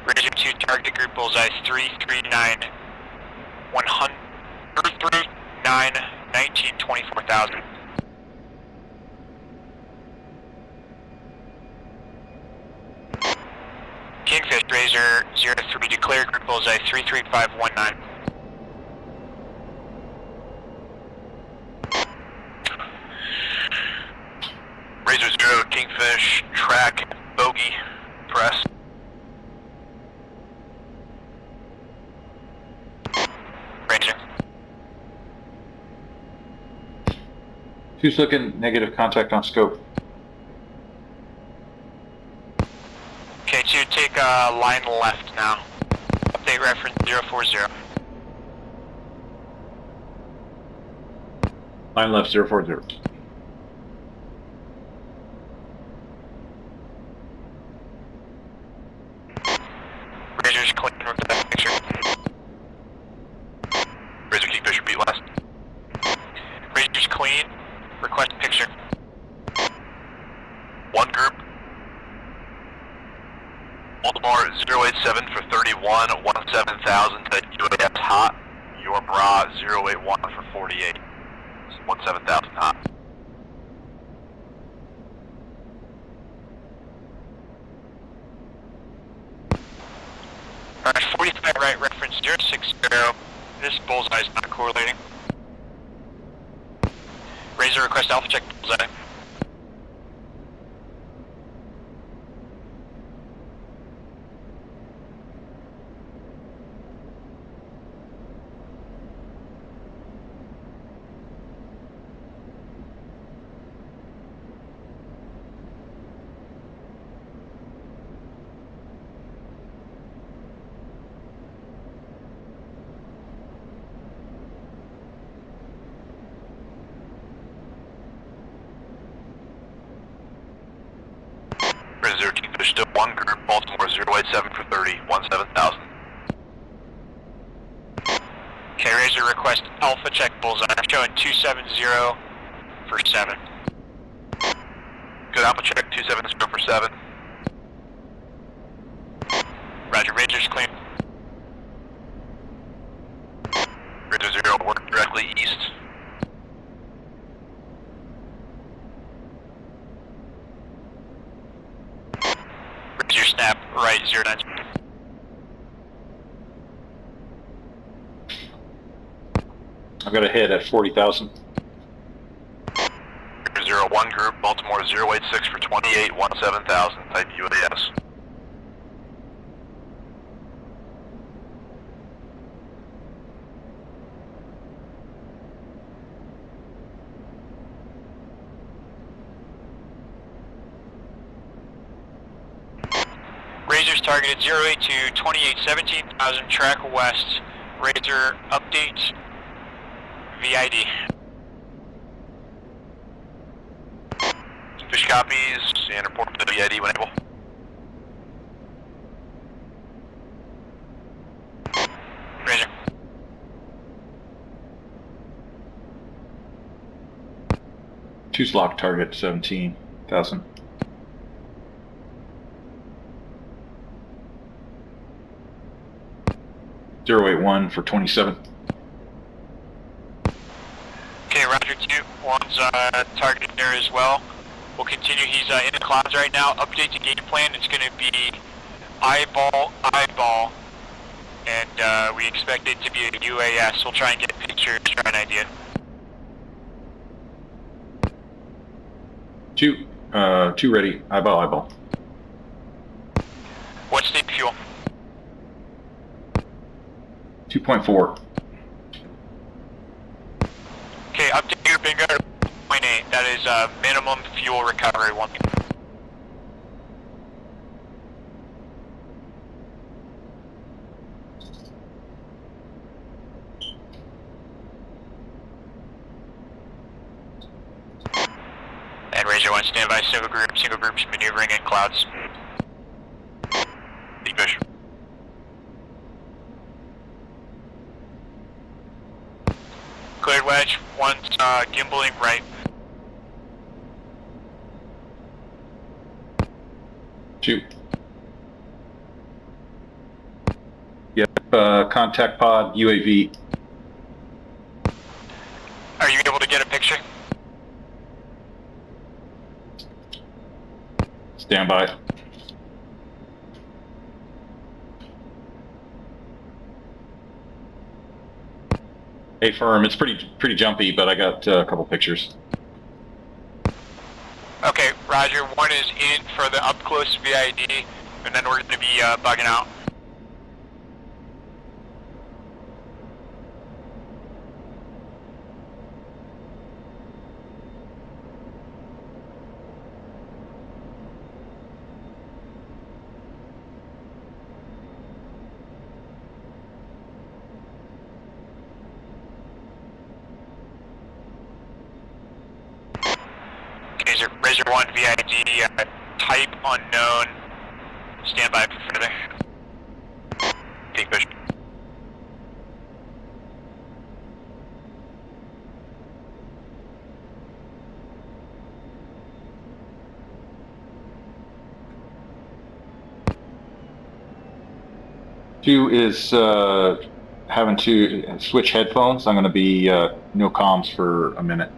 Razor 2 target group bullseye 339 100 39 19 24,000. Kingfish Razor 03 declare group bullseye 33519. Razor 0, Kingfish, track, bogey, press. Razor. Who's looking negative contact on scope? Okay, 2, take line left now. Update reference 040. Line left 040. Razor's clean with that picture. Razor Kingfisher, repeat last. Razor's clean, request picture. One group. Baltimore 087 for 31, 17,000 to UAS hot. Your bra 081 for 48. 17,000 hot. Alright, 45 right reference 060. This bullseye is not correlating. Razor request alpha check bullseye. Razor Kingfish, still one group. Baltimore 087 for 30, 17,000. Okay, Razor request alpha check bullseye. I'm showing 270 for 7. Good alpha check 270 for 7. Roger, Razor's clean. Razor 0, work directly east. Razor snap right 09. I've got a hit at 40,000. Razor 01 group. Baltimore 086 for 28, 17,000. Type UAS. Razor's targeted 082, 28, 17,000, track west. Razor update VID. Fish copies and report to the VID when able. Razor. Two's lock target 17,000. .081 for 27. Okay, Roger 2. One's targeted there as well. We'll continue. He's in the clouds right now. Update the game plan. It's going to be eyeball, and we expect it to be a UAS. We'll try and get pictures, try an idea. Two ready. Eyeball. What's the fuel? 2.4. Okay, update your bingo to 0.8. That is minimum fuel recovery 1. And Razor 1, standby, single groups maneuvering in clouds. Fish. Cleared wedge, one's gimbaling right. Shoot. Yep, contact pod, UAV. Are you able to get a picture? Stand by. Hey, firm. It's pretty jumpy, but I got a couple pictures. Okay, Roger. One is in for the up close VID, and then we're going to be bugging out. Razor 1 VID, type unknown. Stand by for further. Kingfish. Two is having to switch headphones. I'm going to be no comms for a minute.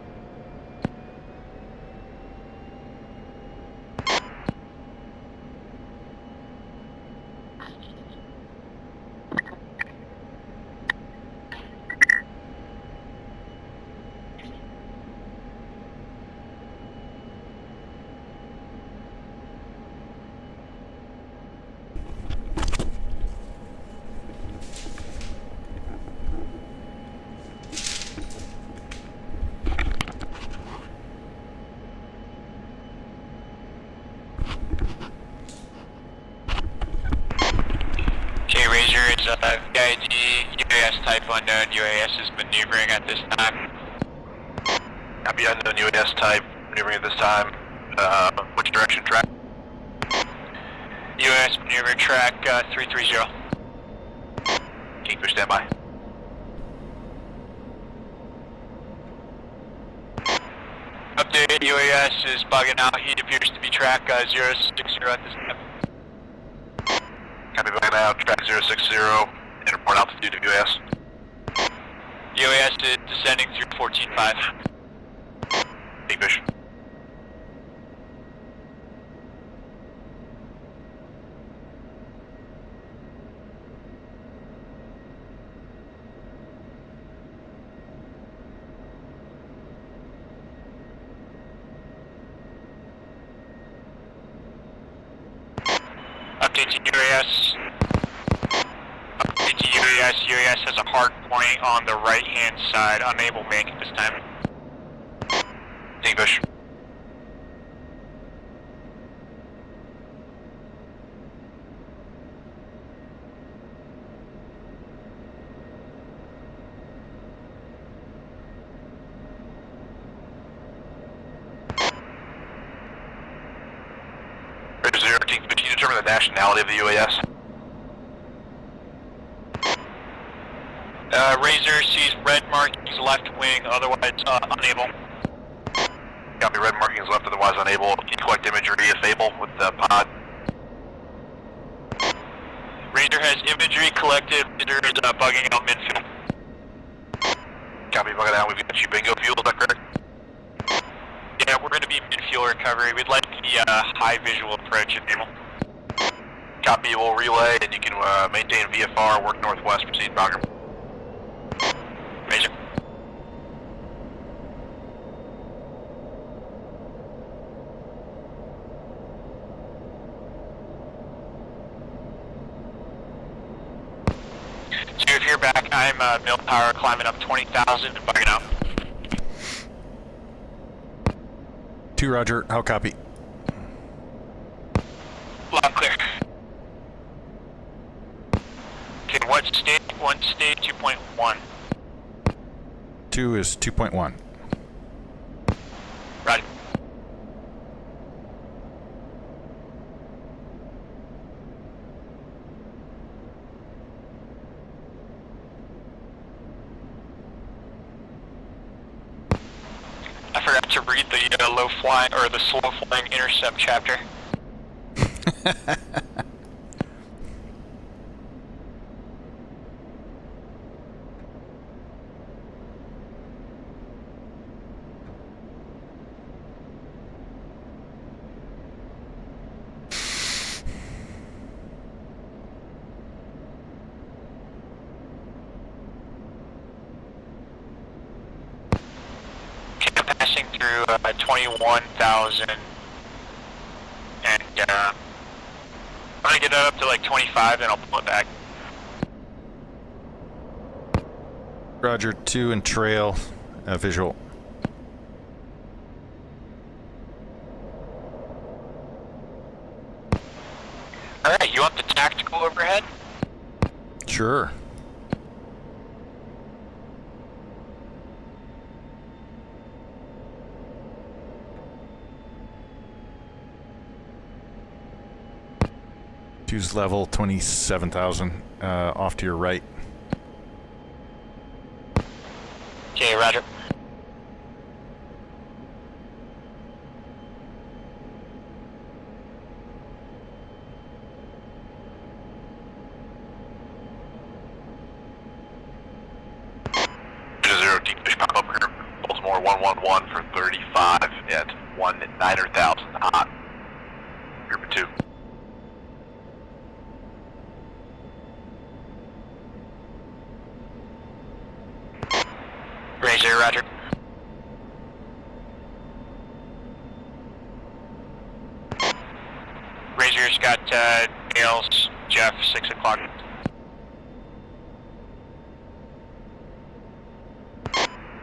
VID, UAS type unknown, UAS is maneuvering at this time. Copy unknown UAS type, maneuvering at this time. Which direction track? UAS maneuver track 330. Kingfish standby. Update, UAS is bugging out. He appears to be track 060 at this time. Copy bugging out, track 060, and report altitude to UAS. UAS is descending through 14.5. Kingfish. Update to UAS. Update to UAS. UAS has a hard point on the right-hand side. Unable to make it this time. Kingfish. Razor-0, Kingfish, can you determine the nationality of the UAS? Razor sees red markings left wing, otherwise unable. Copy, red markings left, otherwise unable. Can you collect imagery if able with the pod? Razor has imagery collected. Razor is bugging out midfield. Copy, bugging out. We've got you bingo fuel, is that correct? Yeah, we're going to be mid-fuel recovery. We'd like the high visual approach if able. Copy, we'll relay, and you can maintain VFR, work northwest, proceed program. Razor. So if you're back, I'm mill power climbing up 20,000 and bugging out. 2 Roger, how copy? Loud clear. Okay, what state? 1 state, 2.1. 2 is 2.1. Right. I forgot to read the low flying or the slow flying intercept chapter. Passing through 21,000, and I'm gonna get it up to like 25, then I'll pull it back. Roger, 2 and trail, visual. Alright, you want the tactical overhead? Sure. Two's level 27,000 off to your right. Okay, roger. Zero, deep fish pop up here. Baltimore 111 for 35 at 9,000 hot. Group 2. Razor, roger. Razor's got Nails, Jeff, 6 o'clock.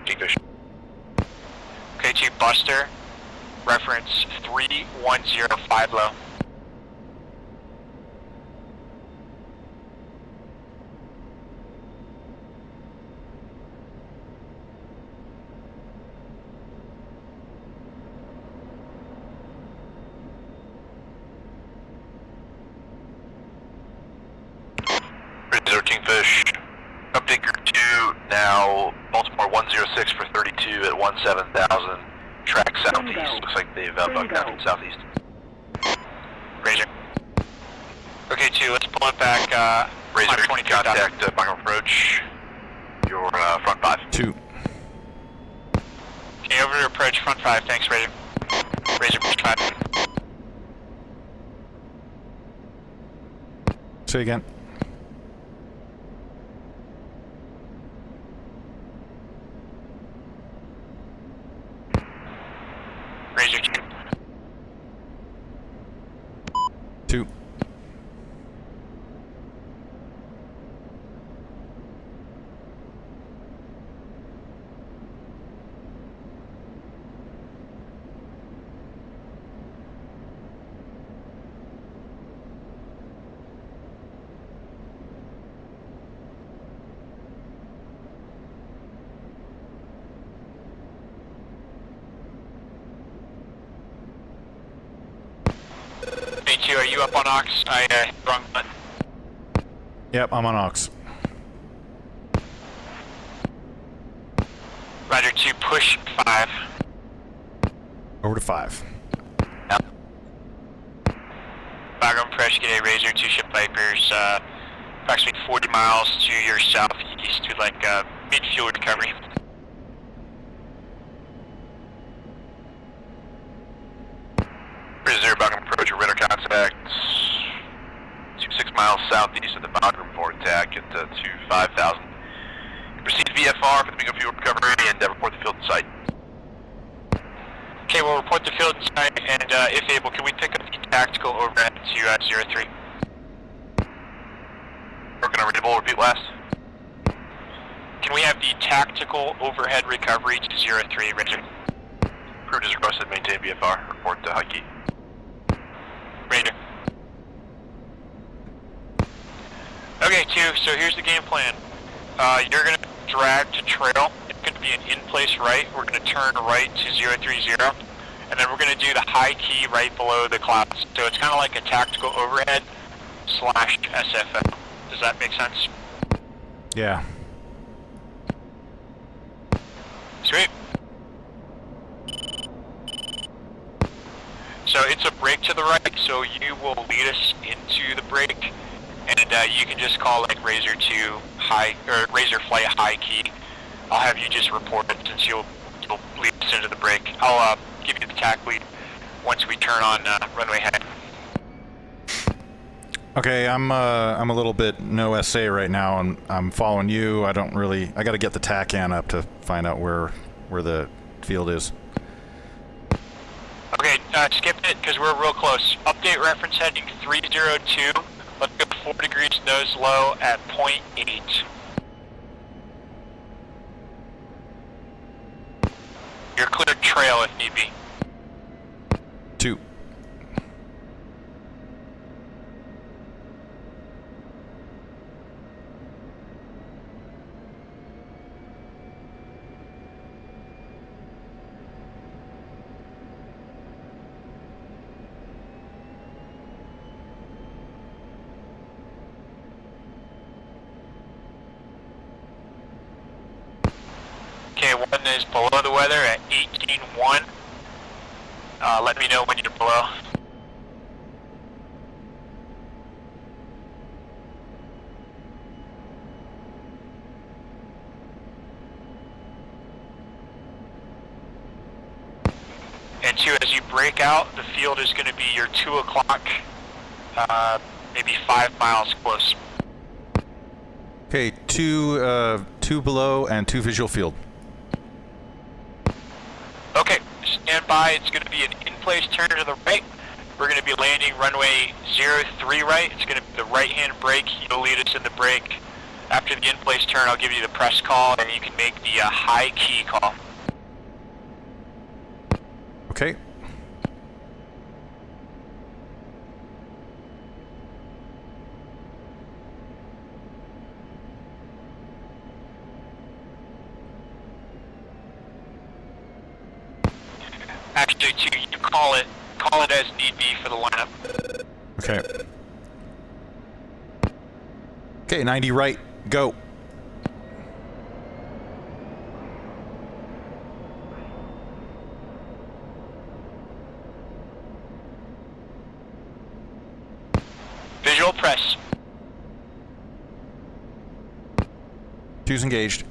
Kingfish. Okay, to Buster, reference 3105 low. Razor Kingfish. Update group 2, now Baltimore 106 for 32 at 17,000. Track southeast. Looks like they've bugged out from southeast. Razor. Okay, 2, let's pull it back. Razor, 20 contact bottom approach. Your front 5. 2. Okay, over to approach front 5, thanks, Razor. Razor, push 5. Say again. Razor, 2. A2, are you up on Ox? I hit the wrong button. Yep, I'm on Ox. Roger, 2, push 5. Over to 5. Bagram pressure, get a Razor, 2 ship Vipers, approximately 40 miles to your southeast to like mid-fuel recovery. Razor, Bagram approach, radar contact. 6 miles southeast of the Bagram for attack at 5,000. Proceed VFR for the bingo fuel recovery and report the field in sight. Okay, we'll report the field in sight, and if able, can we pick up the tactical overhead to 03? Working on readable, repeat last. Can we have the tactical overhead recovery to 03, Razor? Approved as requested, maintain VFR, report to high key. Razor. Okay, 2, so here's the game plan. You're going to drag to trail. It's going to be an in-place right. We're going to turn right to 030, and then we're going to do the high key right below the clouds. So it's kind of like a tactical overhead / SFO. Does that make sense? Yeah. Sweet. So it's a break to the right, so you will lead us into the break, and you can just call like Razor 2 high, or Razor flight high key. I'll have you just report it since you'll lead us into the break. I'll give you the TAC lead once we turn on runway head. Okay, I'm a little bit no SA right now, and I'm following you. I got to get the TACAN up to find out where the field is. Okay, skip it because we're real close. Update reference heading 302. Let's go 4 degrees nose low at 0.8. You're cleared trail if need be. 2. 1 is below the weather at 18.1. Let me know when you're below. And 2, as you break out, the field is going to be your 2 o'clock, maybe 5 miles close. Okay, 2 below and 2 visual field. Okay, stand by. It's going to be an in-place turn to the right. We're going to be landing runway 03 right. It's going to be the right-hand brake. You'll lead us in the brake. After the in-place turn, I'll give you the press call, and you can make the high key call. Okay. Actually, 2, you call it as need be for the lineup. Okay. Okay, 90 right, go. Visual press. 2's engaged.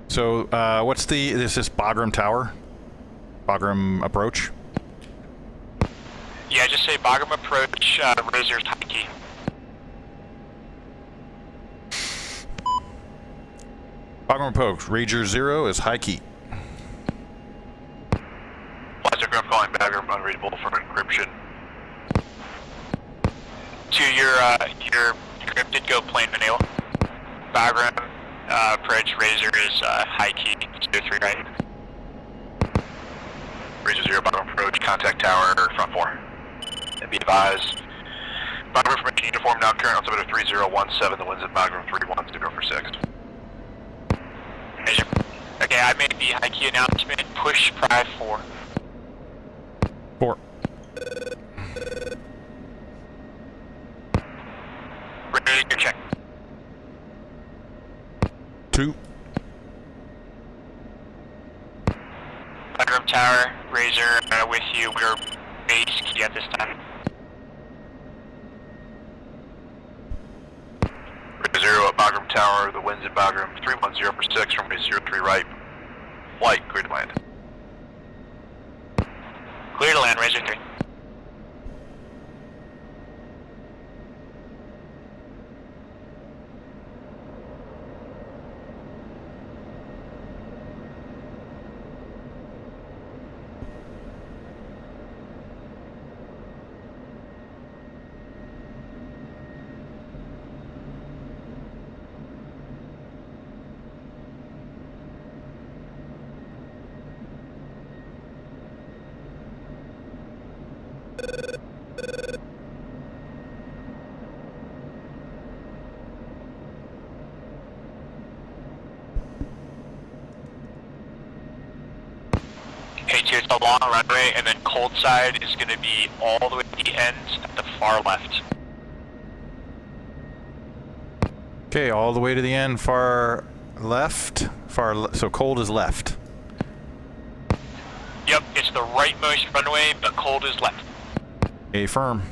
So, what's is this Bagram Tower? Bagram approach? Yeah, just say Bagram approach, Razor's high key. Bagram approach, Razor-0 is high key. Blaster Group calling Bagram unreadable for encryption. 2, your encrypted, go plane Manila. Bagram approach, Razor is high key, 03 right. Razor-0, Bagram approach, contact tower, front 4. And be advised, Bagram information uniform now current altimeter 3017, the winds at Bagram 3106. Measure. Okay, I made the high key announcement, push Pride 4. 4. Ready to check. 2. Bagram Tower, Razor with you. We're base key at this time. Razor-0 at Bagram Tower, the winds at Bagram 310 for 6, runway 03 right. Flight, clear to land. Clear to land, Razor 3. Okay, 2, it's a long runway, and then cold side is going to be all the way to the end at the far left. Okay, all the way to the end, far left. So cold is left. Yep, it's the rightmost runway, but cold is left. A firm.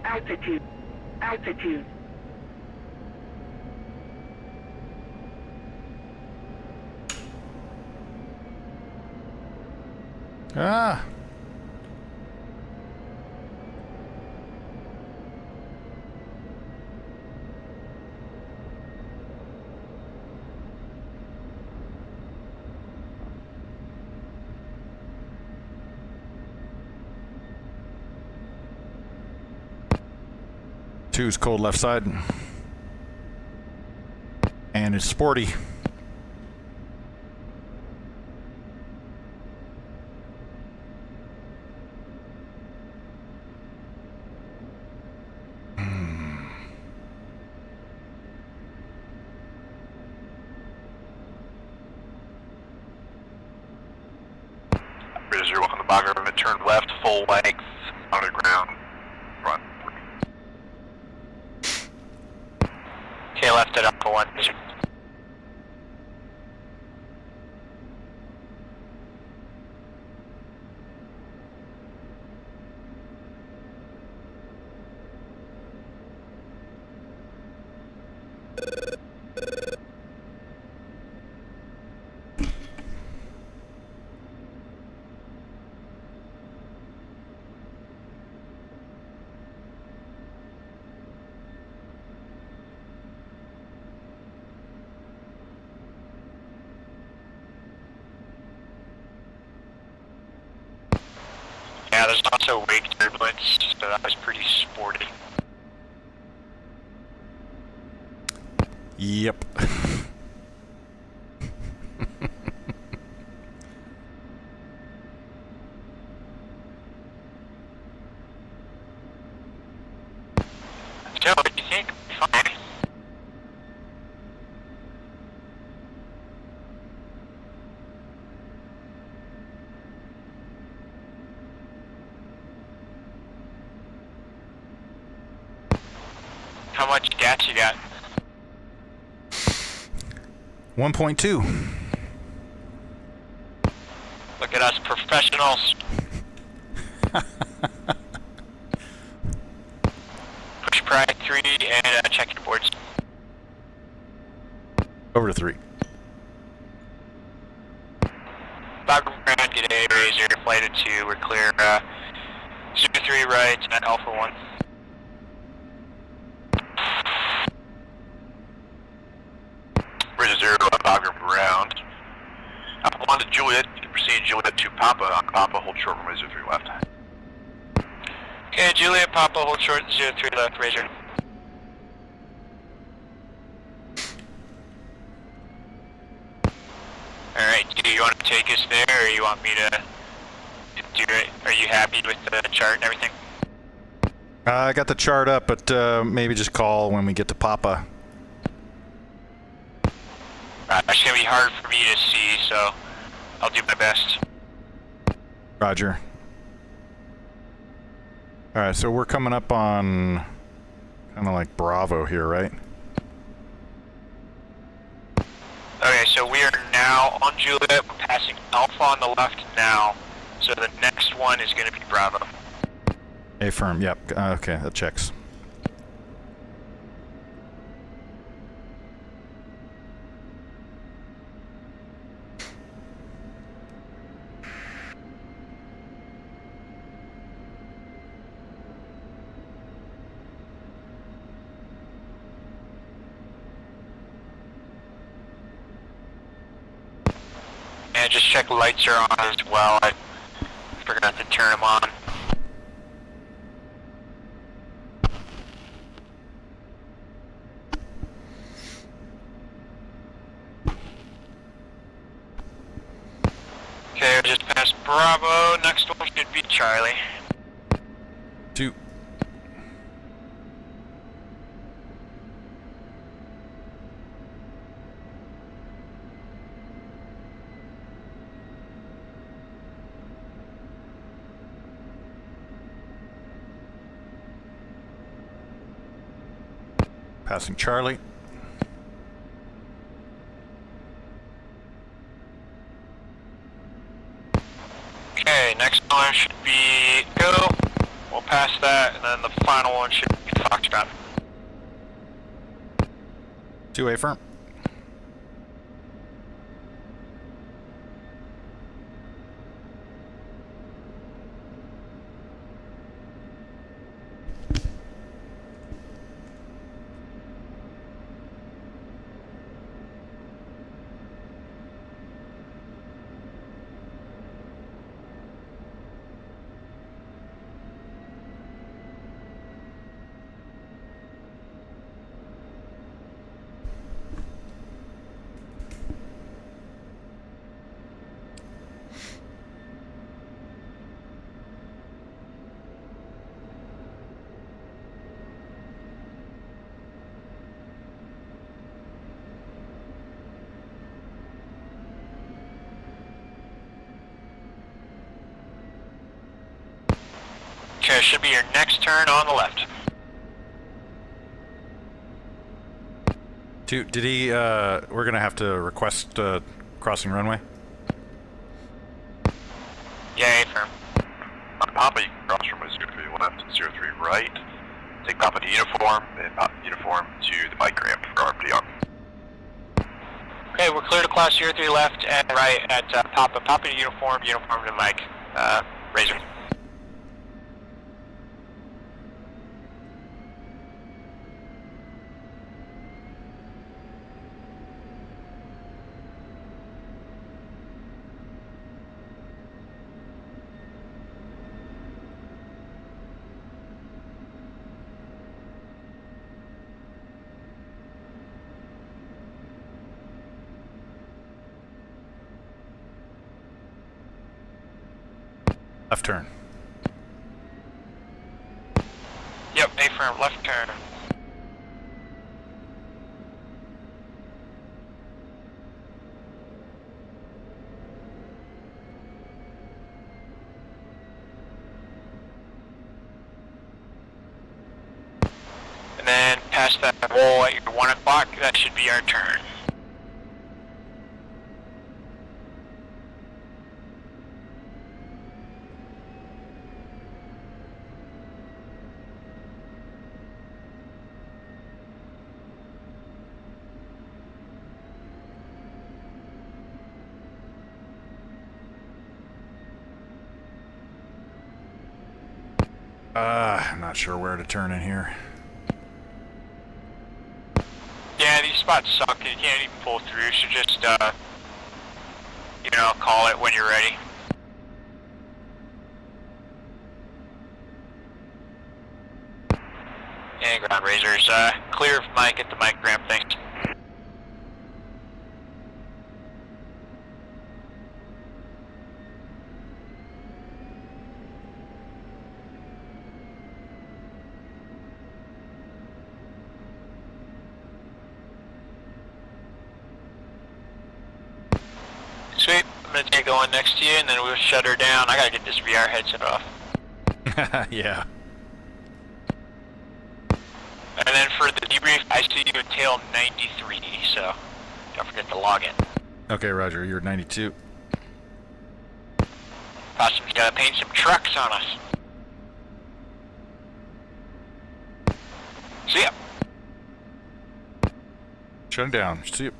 Altitude. Altitude. Ah. Two's cold left side. And it's sporty. Bagram, turn left, full length, on the ground, front. Okay, left at Alpha 1. Yeah, there's also wake turbulence, so that was pretty sporty. Yep. So, what do you think? Fine. How much gas you got? 1.2. Look at us professionals. Push pride 3 and check your boards. Over to 3. Bagram ground, g'day, Razor, flight at 2, we're clear, 03 right at Alpha 1. Razor-0, Bagram ground. Alpha 1 to Juliet, you can proceed Juliet to Papa, on Papa, hold short from Razor 3 left. Okay, Juliet, Papa, hold short, 03 left, Razor. Alright, do you want to take us there, or you want me to do it? Are you happy with the chart and everything? I got the chart up, but maybe just call when we get to Papa. It's gonna be hard for me to see, so I'll do my best. Roger. Alright, so we're coming up on kind of like Bravo here, right? Okay, so we are now on Juliet, we're passing Alpha on the left now, so the next one is gonna be Bravo. Affirm, yep. Okay, that checks. And just check lights are on as well. I forgot to turn them on. Okay, we just passed Bravo. Next one should be Charlie. 2. Passing Charlie. Okay, next one should be Go. We'll pass that, and then the final one should be Foxtrot. 2 affirm. Okay, should be your next turn on the left. Did he, we're gonna have to request, crossing runway? Yeah, affirm. On Papa, you can cross from 03 left, 03 right. Take Papa to uniform, and Papa uniform to the bike ramp for RPR. Okay, we're clear to class 03 left and right at Papa. Papa to uniform to Mike. Razor. Left turn. Yep, affirm, left turn. And then past that wall at your 1 o'clock, that should be our turn. I'm not sure where to turn in here. Yeah, these spots suck. You can't even pull through, so just, you know, call it when you're ready. And ground razors, clear of Mike at the mic ramp, thanks. Sweet, I'm gonna take one next to you and then we'll shut her down. I gotta get this VR headset off. Yeah. And then for the debrief, I see you at tail 93, so don't forget to log in. Okay, Roger, you're 92. Possum's gotta paint some trucks on us. See ya. Shut him down. See you.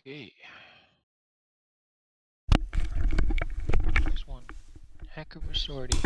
Okay. There's one heck of a sortie.